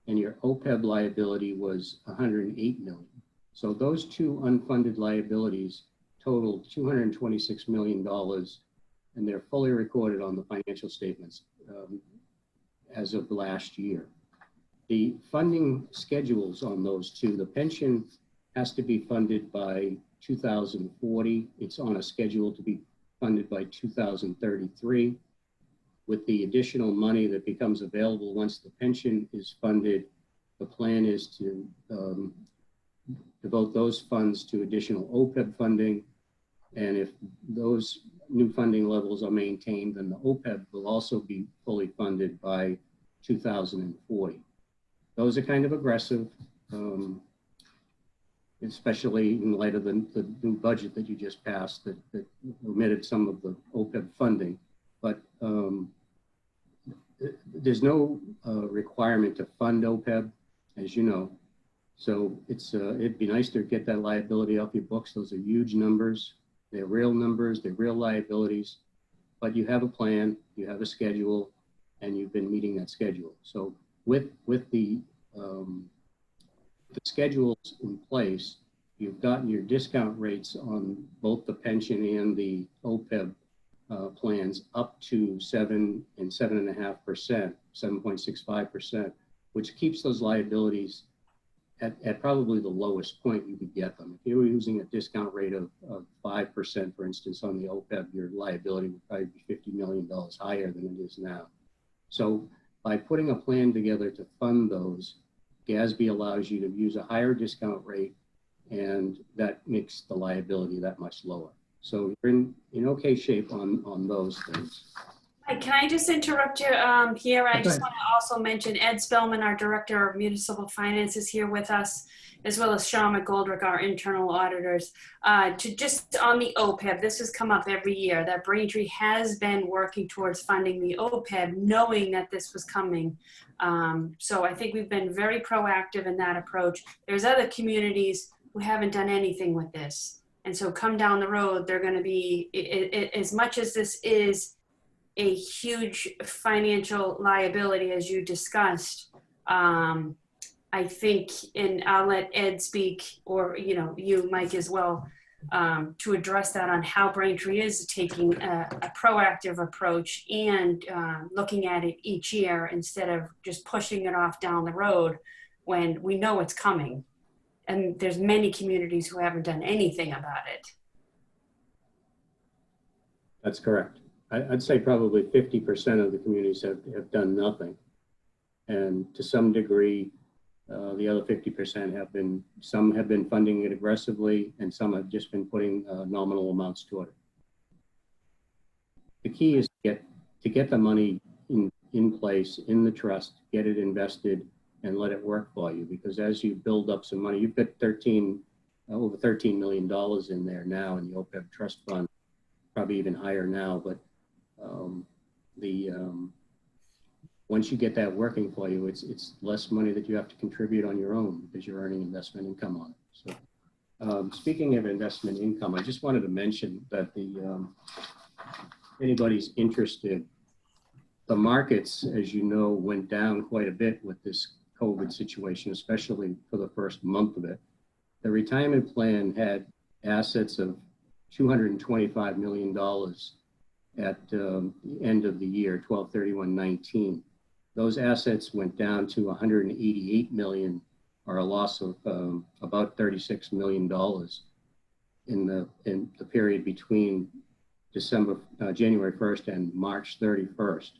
And your OPEB liability was $108 million. So those two unfunded liabilities totaled $226 million, and they're fully recorded on the financial statements as of last year. The funding schedules on those two, the pension has to be funded by 2040. It's on a schedule to be funded by 2033. With the additional money that becomes available once the pension is funded, the plan is to devote those funds to additional OPEB funding. And if those new funding levels are maintained, then the OPEB will also be fully funded by 2040. Those are kind of aggressive, especially in light of the new budget that you just passed that omitted some of the OPEB funding. But there's no requirement to fund OPEB, as you know. So it'd be nice to get that liability off your books. Those are huge numbers. They're real numbers, they're real liabilities, but you have a plan, you have a schedule, and you've been meeting that schedule. So with the schedules in place, you've gotten your discount rates on both the pension and the OPEB plans up to 7 and 7.5%, 7.65%, which keeps those liabilities at probably the lowest point you could get them. If you were using a discount rate of 5%, for instance, on the OPEB, your liability would probably be $50 million higher than it is now. So by putting a plan together to fund those, GASB allows you to use a higher discount rate, and that makes the liability that much lower. So you're in okay shape on those things. Can I just interrupt you here? I just want to also mention Ed Spellman, our Director of Municipal Finance, is here with us, as well as Sean McGoldrick, our internal auditors. To just on the OPEB, this has come up every year, that Braintree has been working towards funding the OPEB, knowing that this was coming. So I think we've been very proactive in that approach. There's other communities who haven't done anything with this. And so come down the road, they're going to be, as much as this is a huge financial liability, as you discussed, I think, and I'll let Ed speak, or you, Mike, as well, to address that on how Braintree is taking a proactive approach and looking at it each year instead of just pushing it off down the road when we know it's coming. And there's many communities who haven't done anything about it. That's correct. I'd say probably 50% of the communities have done nothing. And to some degree, the other 50% some have been funding it aggressively, and some have just been putting nominal amounts toward it. The key is to get the money in place, in the trust, get it invested, and let it work for you. Because as you build up some money, you've got over $13 million in there now in the OPEB trust fund, probably even higher now. But once you get that working for you, it's less money that you have to contribute on your own because you're earning investment income on it. So speaking of investment income, I just wanted to mention that anybody's interested, the markets, as you know, went down quite a bit with this COVID situation, especially for the first month of it. The retirement plan had assets of $225 million at the end of the year, 12/31/19. Those assets went down to 188 million, or a loss of about $36 million in the period between January 1st and March 31st.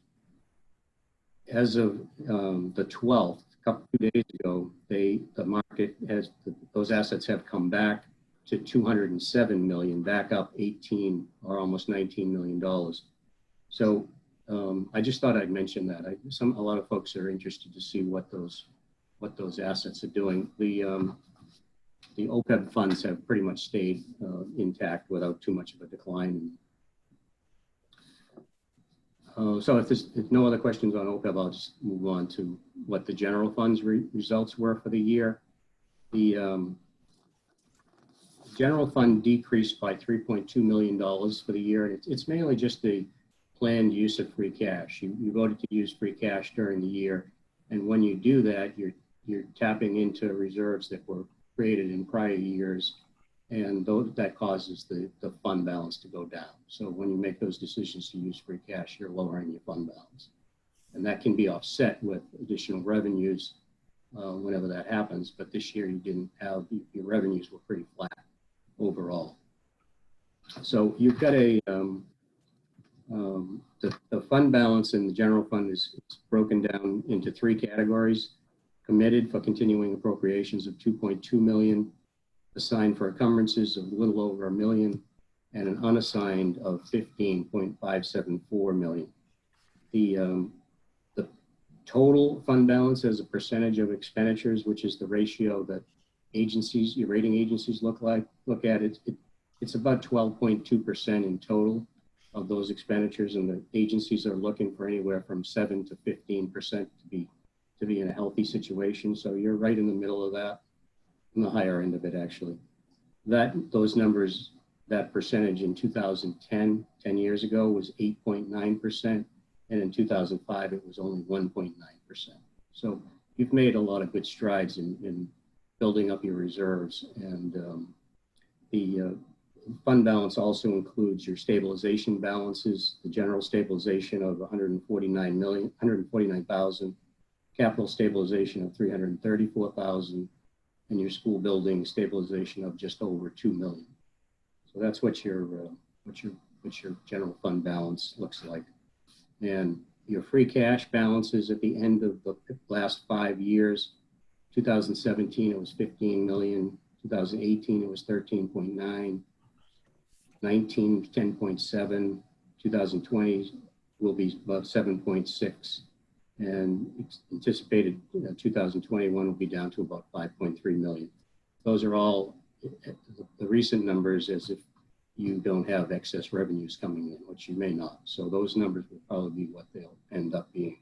as of the 12th, a couple 2 days ago, the market has, those assets have come back to 207 million, back up 18 or almost 19 million dollars. So I just thought I'd mention that. A lot of folks are interested to see what those assets are doing. The OPEB funds have pretty much stayed intact without too much of a decline. So if no other questions on OPEB, I'll just move on to what the general funds results were for the year. The general fund decreased by $3.2 million for the year. And it's mainly just the planned use of free cash. You voted to use free cash during the year. And when you do that, you're tapping into reserves that were created in prior years. And that causes the fund balance to go down. So when you make those decisions to use free cash, you're lowering your fund balance. And that can be offset with additional revenues whenever that happens. But this year you didn't have, your revenues were pretty flat overall. So you've got the fund balance in the general fund is broken down into 3 categories: committed for continuing appropriations of 2.2 million, assigned for encumbrances of a little over $1 million, and an unassigned of 15.574 million. The total fund balance as a percentage of expenditures, which is the ratio that agencies, your rating agencies look at it, it's about 12.2% in total of those expenditures, and the agencies are looking for anywhere from 7 to 15% to be in a healthy situation. So you're right in the middle of that, on the higher end of it actually. Those numbers, that percentage in 2010, 10 years ago, was 8.9%, and in 2005 it was only 1.9%. So you've made a lot of good strides in building up your reserves, and the fund balance also includes your stabilization balances, the general stabilization of 149,000, capital stabilization of 334,000, and your school building stabilization of just over 2 million. So that's what your general fund balance looks like. And your free cash balances at the end of the last 5 years, 2017 it was 15 million, 2018 it was 13.9, 19 10.7, 2020 will be about 7.6, and anticipated 2021 will be down to about 5.3 million. Those are all the recent numbers, as if you don't have excess revenues coming in, which you may not. So those numbers will probably be what they'll end up being.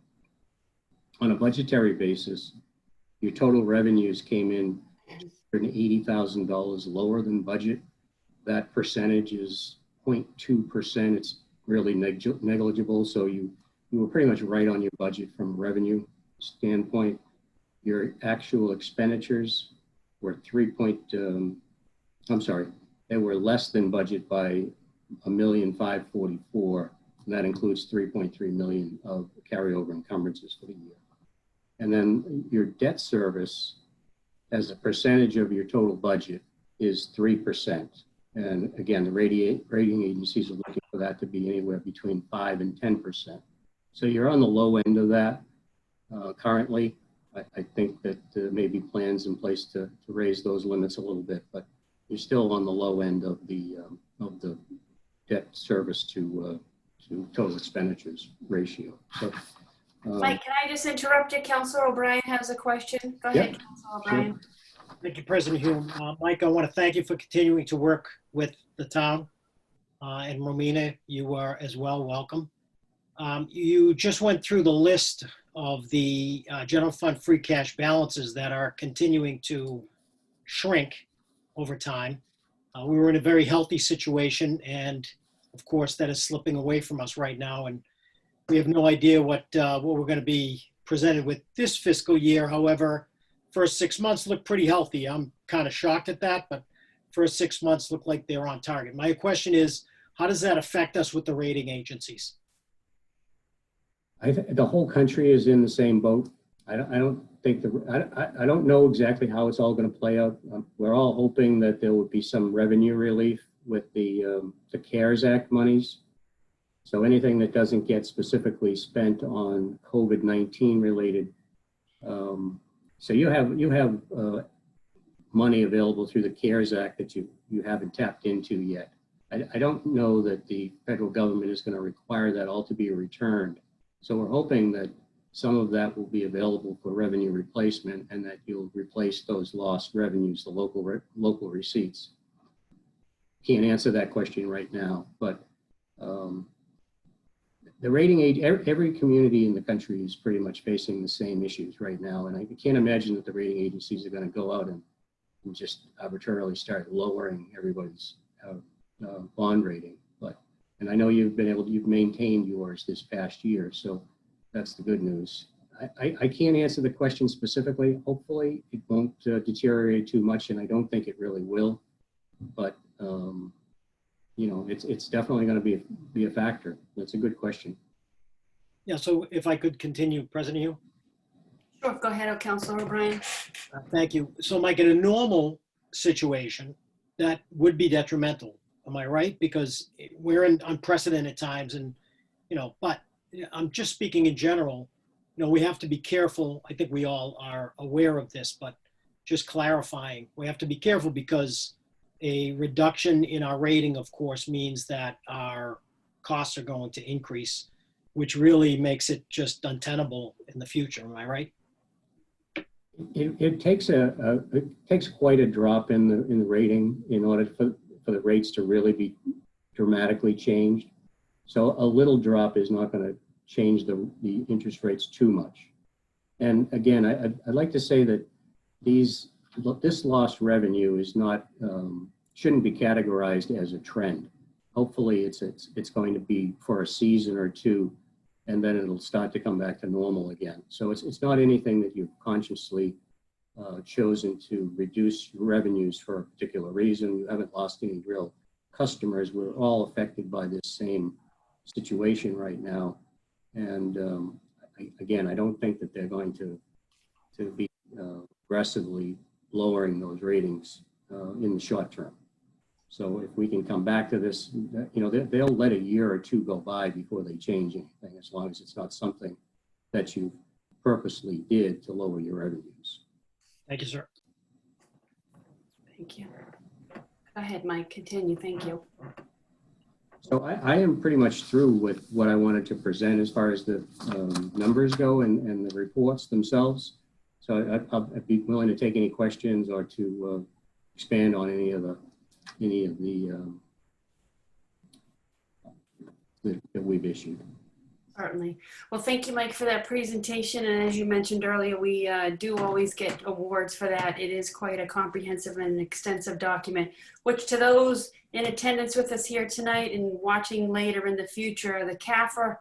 On a budgetary basis, your total revenues came in $180,000 lower than budget. That percentage is 0.2%. It's really negligible. So you were pretty much right on your budget from a revenue standpoint. Your actual expenditures were they were less than budget by $1,544,000. And that includes 3.3 million of carryover encumbrances for the year. And then your debt service as a percentage of your total budget is 3%. And again, the rating agencies are looking for that to be anywhere between 5 and 10%. So you're on the low end of that currently. I think that there may be plans in place to raise those limits a little bit, but you're still on the low end of the debt service to total expenditures ratio. So, Mike, can I just interrupt you? Councilor O'Brien has a question. Go ahead, Councilor O'Brien. Sure. Thank you, President Hume. Mike, I want to thank you for continuing to work with the town. And Romina, you are as well welcome. You just went through the list of the general fund free cash balances that are continuing to shrink over time. We were in a very healthy situation, and of course that is slipping away from us right now, and we have no idea what we're going to be presented with this fiscal year. However, first 6 months look pretty healthy. I'm kind of shocked at that, but first 6 months look like they're on target. My question is, how does that affect us with the rating agencies? The whole country is in the same boat. I don't know exactly how it's all going to play out. We're all hoping that there would be some revenue relief with the CARES Act monies. So anything that doesn't get specifically spent on COVID-19 related, so you have money available through the CARES Act that you haven't tapped into yet. I don't know that the federal government is going to require that all to be returned. So we're hoping that some of that will be available for revenue replacement and that you'll replace those lost revenues, the local receipts. Can't answer that question right now, but the rating every community in the country is pretty much facing the same issues right now. And I can't imagine that the rating agencies are going to go out and just arbitrarily start lowering everybody's bond rating. And I know you've maintained yours this past year, so that's the good news. I can't answer the question specifically. Hopefully it won't deteriorate too much, and I don't think it really will. But you know, it's definitely going to be a factor. That's a good question. Yeah, so if I could continue, President Hume. Sure, go ahead, Councilor O'Brien. Thank you. So Mike, in a normal situation, that would be detrimental. Am I right? Because we're in unprecedented times and, you know, but I'm just speaking in general, you know, we have to be careful. I think we all are aware of this, but just clarifying, we have to be careful because a reduction in our rating, of course, means that our costs are going to increase, which really makes it just untenable in the future. Am I right? It takes quite a drop in the rating in order for the rates to really be dramatically changed. So a little drop is not going to change the interest rates too much. And again, I'd like to say that this lost revenue is not shouldn't be categorized as a trend. Hopefully, it's going to be for a season or two, and then it'll start to come back to normal again. So it's not anything that you've consciously chosen to reduce revenues for a particular reason. You haven't lost any real customers. We're all affected by this same situation right now. And again, I don't think that they're going to be aggressively lowering those ratings in the short term. So if we can come back to this, you know, they'll let a year or two go by before they change anything, as long as it's not something that you purposely did to lower your revenues. Thank you, sir. Thank you. Go ahead, Mike, continue, thank you. So I am pretty much through with what I wanted to present as far as the numbers go and the reports themselves. So I'd be willing to take any questions or to expand on any of the that we've issued. Certainly. Well, thank you, Mike, for that presentation. And as you mentioned earlier, we do always get awards for that. It is quite a comprehensive and extensive document, which to those in attendance with us here tonight and watching later in the future, the CAFR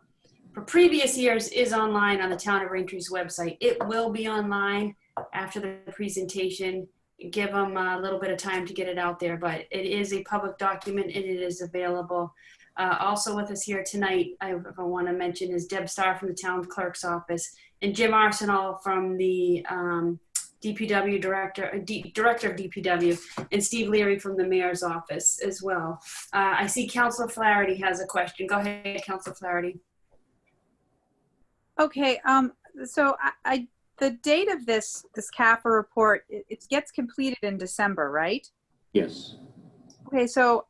for previous years is online on the Town of Raintree's website. It will be online after the presentation. Give them a little bit of time to get it out there, but it is a public document and it is available. Also with us here tonight, I want to mention, is Deb Starr from the Town Clerk's Office and Jim Arsenal from the DPW Director of DPW, and Steve Leary from the Mayor's Office as well. I see Councilor Flaherty has a question. Go ahead, Councilor Flaherty. Okay, so the date of this CAFR report, it gets completed in December, right? Yes. Okay, so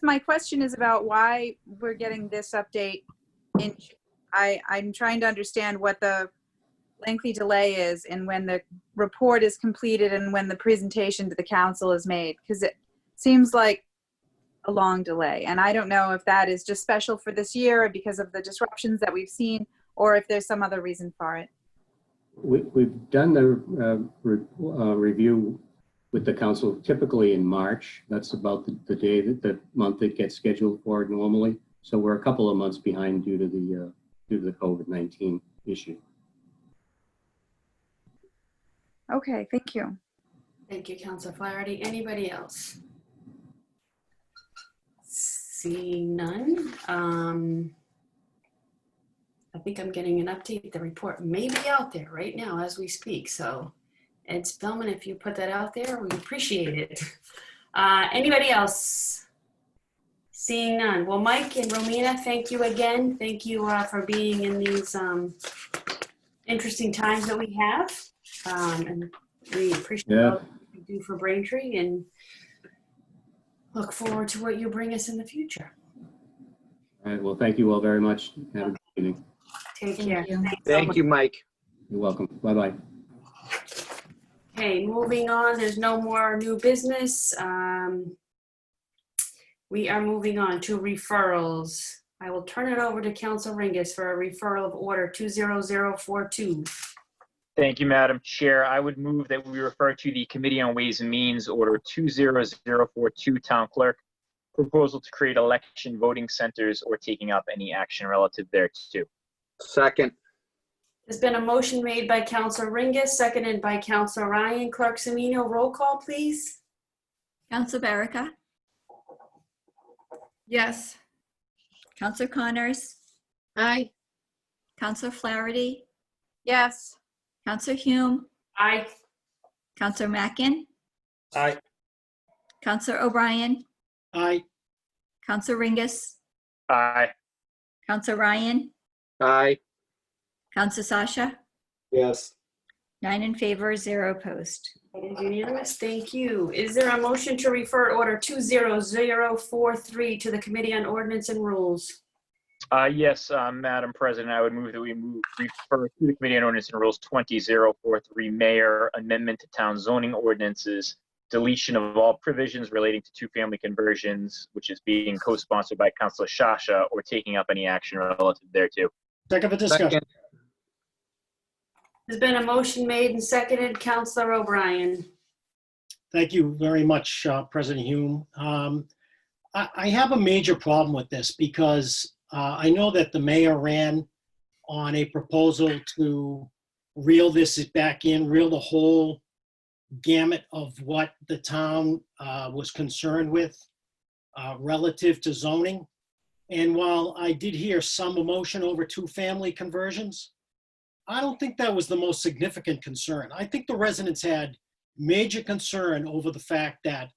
my question is about why we're getting this update in. I'm trying to understand what the lengthy delay is and when the report is completed and when the presentation to the council is made, because it seems like a long delay. And I don't know if that is just special for this year or because of the disruptions that we've seen, or if there's some other reason for it. We've done the review with the council typically in March. That's about the day that the month it gets scheduled for normally. So we're a couple of months behind due to the COVID-19 issue. Okay, thank you. Thank you, Councilor Flaherty. Anybody else? Seeing none. I think I'm getting an update. The report may be out there right now as we speak. So Ed Spellman, if you put that out there, we appreciate it. Anybody else? Seeing none. Well, Mike and Romina, thank you again. Thank you for being in these interesting times that we have. And we appreciate all that you do for Braintree and look forward to what you bring us in the future. All right, well, thank you all very much. Have a good evening. Take care. Thank you, Mike. You're welcome. Bye-bye. Okay, moving on. There's no more new business. We are moving on to referrals. I will turn it over to Council Ringus for a referral of order 20042. Thank you, Madam Chair. I would move that we refer to the Committee on Ways and Means Order 20042, Town Clerk, proposal to create election voting centers or taking up any action relative thereto. Second. There's been a motion made by Council Ringus, seconded by Council Ryan. Clerk Semino, roll call, please. Council Barica, Yes. Council Connors, Aye. Council Flaherty, Yes. Council Hume, Aye. Council Mackin, Aye. Council O'Brien, Aye. Council Ringus, Aye. Council Ryan, Aye. Council Sasha, Yes. 9 in favor, 0 opposed. It is unanimous. Thank you. Is there a motion to refer order 20043 to the Committee on Ordinance and Rules? Yes, Madam President, I would move that we refer to the Committee on Ordinance and Rules 20043, Mayor, Amendment to Town Zoning Ordinances, deletion of all provisions relating to two-family conversions, which is being co-sponsored by Councilor Sasha, or taking up any action relative thereto. Second for discussion. Second. There's been a motion made and seconded. Councilor O'Brien. Thank you very much, President Hume. I have a major problem with this because I know that the mayor ran on a proposal to reel this back in, reel the whole gamut of what the town was concerned with relative to zoning. And while I did hear some emotion over two-family conversions, I don't think that was the most significant concern. I think the residents had major concern over the fact that,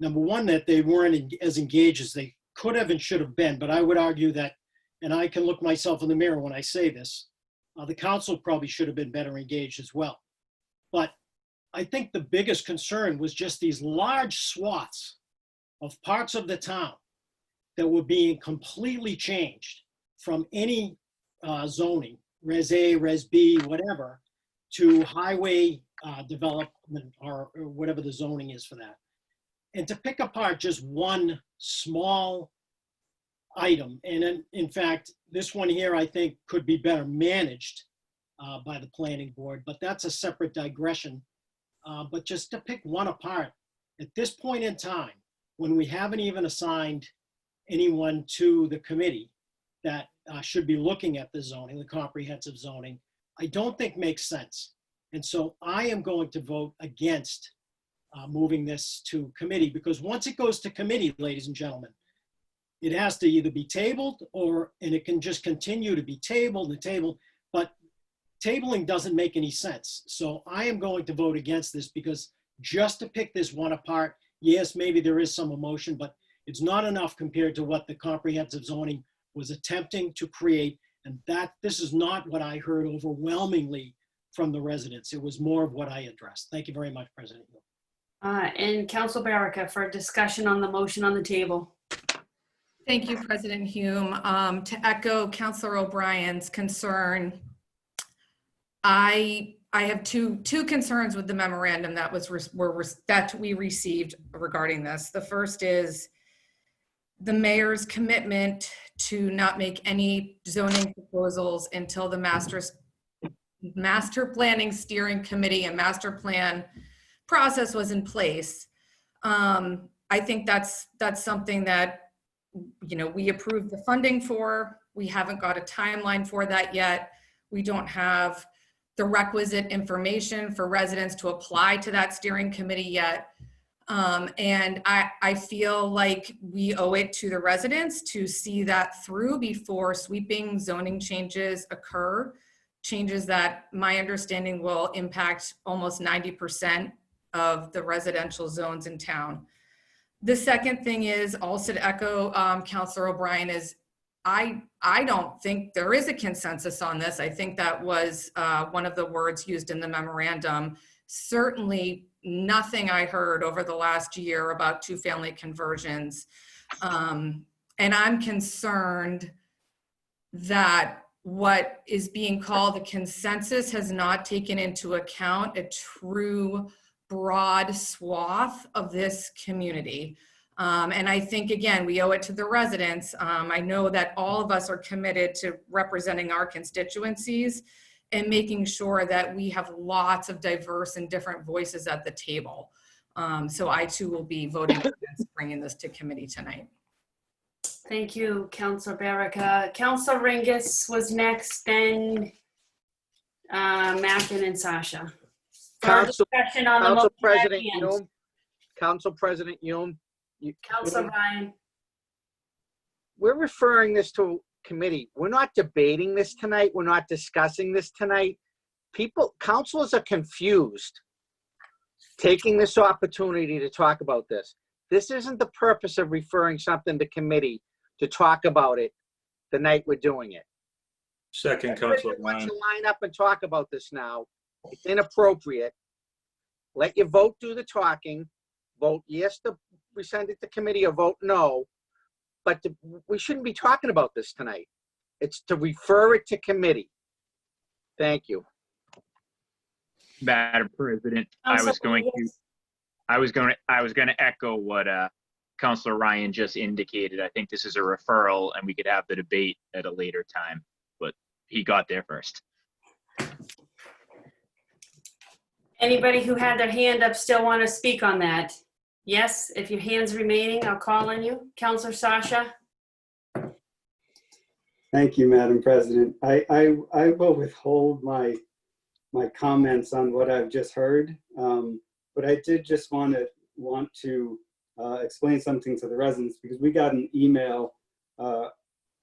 number one, that they weren't as engaged as they could have and should have been. But I would argue that, and I can look myself in the mirror when I say this, the council probably should have been better engaged as well. But I think the biggest concern was just these large swaths of parts of the town that were being completely changed from any zoning, Res A, Res B, whatever, to highway development or whatever the zoning is for that. And to pick apart just one small item, and in fact, this one here I think could be better managed by the planning board, but that's a separate digression. But just to pick one apart, at this point in time, when we haven't even assigned anyone to the committee that should be looking at the zoning, the comprehensive zoning, I don't think makes sense. And so I am going to vote against moving this to committee, because once it goes to committee, ladies and gentlemen, it has to either be tabled and it can just continue to be tabled and tabled, but tabling doesn't make any sense. So I am going to vote against this, because just to pick this one apart, yes, maybe there is some emotion, but it's not enough compared to what the comprehensive zoning was attempting to create. And that this is not what I heard overwhelmingly from the residents. It was more of what I addressed. Thank you very much, President Hill. And Council Barica for a discussion on the motion on the table. Thank you, President Hume. To echo Councilor O'Brien's concern, I have two concerns with the memorandum that we received regarding this. The first is the mayor's commitment to not make any zoning proposals until the master planning steering committee and master plan process was in place. I think that's something that, you know, we approved the funding for. We haven't got a timeline for that yet. We don't have the requisite information for residents to apply to that steering committee yet. And I feel like we owe it to the residents to see that through before sweeping zoning changes occur, changes that my understanding will impact almost 90% of the residential zones in town. The second thing is also to echo Counselor O'Brien is I don't think there is a consensus on this. I think that was one of the words used in the memorandum. Certainly nothing I heard over the last year about two-family conversions. And I'm concerned that what is being called the consensus has not taken into account a true broad swath of this community. And I think, again, we owe it to the residents. I know that all of us are committed to representing our constituencies and making sure that we have lots of diverse and different voices at the table. So I too will be voting against bringing this to committee tonight. Thank you, Councilor Baraka. Councilor Ringus was next, then Mackin and Sasha. Council Discussion on the motion at President hand. Hume. Council President Hume. Councilor Ryan. We're referring this to committee. We're not debating this tonight. We're not discussing this tonight. Councilors are confused taking this opportunity to talk about this. This isn't the purpose of referring something to committee to talk about it the night we're doing it. Second, Everybody Councilor wants Ryan. to line up and talk about this now. It's inappropriate. Let your vote do the talking. Vote yes to resend it to committee or vote no. But we shouldn't be talking about this tonight. It's to refer it to committee. Thank you. Madam President, I was going to echo what Councilor Ryan just indicated. I think this is a referral and we could have the debate at a later time, but he got there first. Anybody who had their hand up still want to speak on that? Yes, if your hand's remaining, I'll call on you. Councilor Sasha? Thank you, Madam President. I will withhold my comments on what I've just heard, but I did just want to explain something to the residents, because we got an email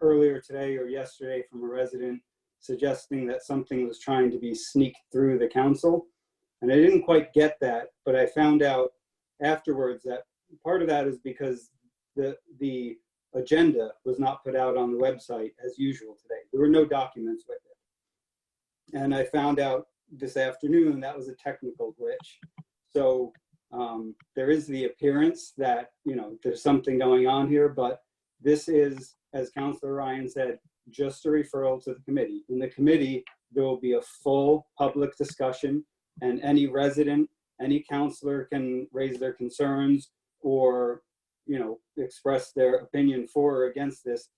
earlier today or yesterday from a resident suggesting that something was trying to be sneaked through the council, and I didn't quite get that, but I found out afterwards that part of that is because the agenda was not put out on the website as usual today. There were no documents with it. And I found out this afternoon that was a technical glitch. So there is the appearance that, there's something going on here, but this is, as Councilor Ryan said, just a referral to the committee. In the committee, there will be a full public discussion, and any resident, any councilor can raise their concerns or, express their opinion for or against this.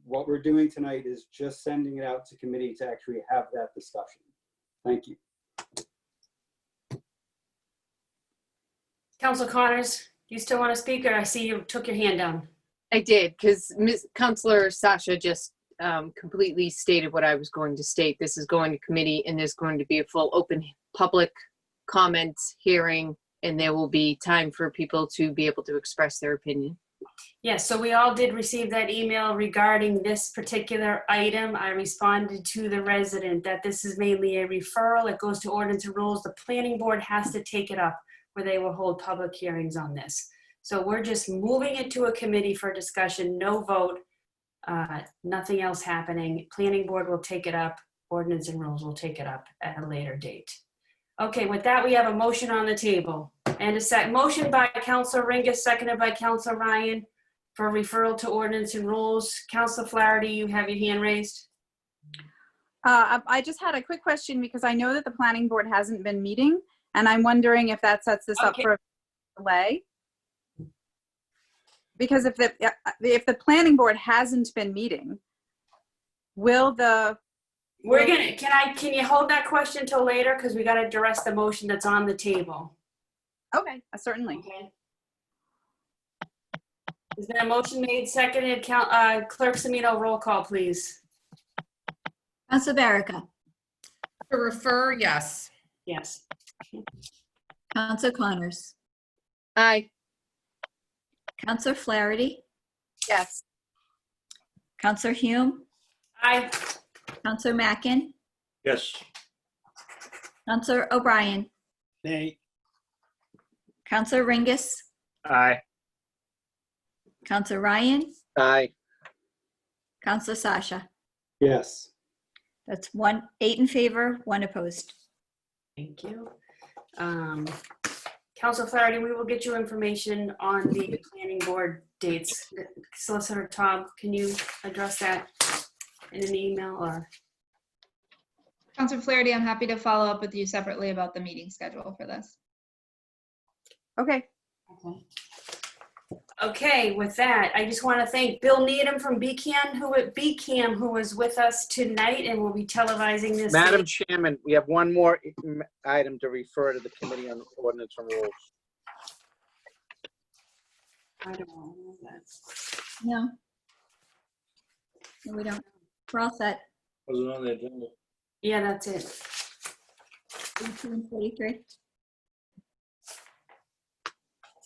What we're doing tonight is just sending it out to committee to actually have that discussion. Thank you. Councilor Connors, do you still want to speak, or I see you took your hand down? I did, because Councilor Sasha just completely stated what I was going to state. This is going to committee, and there's going to be a full open public comments hearing, and there will be time for people to be able to express their opinion. Yes, so we all did receive that email regarding this particular item. I responded to the resident that this is mainly a referral. It goes to ordinance and rules. The planning board has to take it up where they will hold public hearings on this. So we're just moving it to a committee for discussion, no vote, nothing else happening. Planning board will take it up. Ordinance and rules will take it up at a later date. Okay, with that, we have a motion on the table. And a motion by Councilor Ringus, seconded by Councilor Ryan for referral to ordinance and rules. Councilor Flaherty, you have your hand raised. I just had a quick question, because I know that the planning board hasn't been meeting, and I'm wondering if that sets this up for a delay. Because if the planning board hasn't been meeting, will the Can you hold that question till later? Because we got to address the motion that's on the table. Okay, certainly. Okay. Is there a motion made, seconded? Clerk Semino, roll call, please. Councilor Baraka. To refer, yes. Yes. Councilor Connors. Aye. Councilor Flaherty. Yes. Councilor Hume. Aye. Councilor Mackin. Yes. Councilor O'Brien. Nay. Councilor Ringus. Aye. Counselor Ryan, Aye. Counselor Sasha. Yes. That's 8 in favor, 1 opposed. Thank you. Council Flaherty, we will get you information on the planning board dates. Solicitor Taub, can you address that in an email or? Counselor Flaherty, I'm happy to follow up with you separately about the meeting schedule for this. Okay. Okay, with that, I just want to thank Bill Needham from BCAM, who was with us tonight and will be televising this. Madam Chairman, we have one more item to refer to the Committee on Ordinance and Rules. I don't know that. No. No, we don't. We're all set. Wasn't on the agenda. Yeah, that's it. 42 and 43.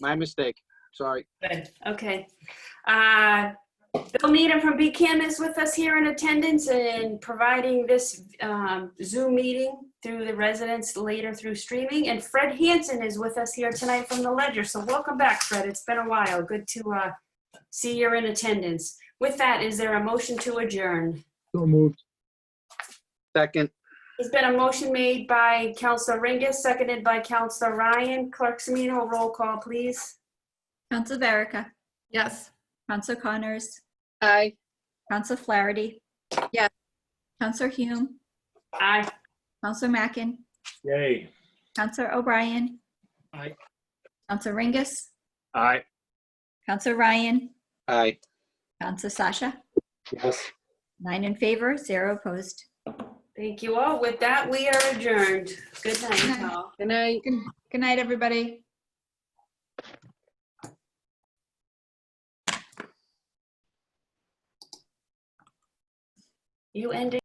My mistake. Sorry. Good, okay. Bill Needham from BCAM is with us here in attendance and providing this Zoom meeting through the residents later through streaming. And Fred Hansen is with us here tonight from the Ledger. So welcome back, Fred. It's been a while. Good to see you're in attendance. With that, is there a motion to adjourn? So moved. Second. There's been a motion made by Councilor Ringus, seconded by Councilor Ryan. Clerk Semino, roll call, please. Counselor Verica, Yes. Counselor Connors, Aye. Counselor Flaherty. Yes. Counselor Hume, Aye. Counselor Mackin, Yay. Counselor O'Brien. Aye. Counselor Ringus, Aye. Counselor Ryan, Aye. Counselor Sasha. Yes. 9 in favor, 0 opposed. Thank you all. With that, we are adjourned. Good night, all. Good night. Good night, everybody. You ended.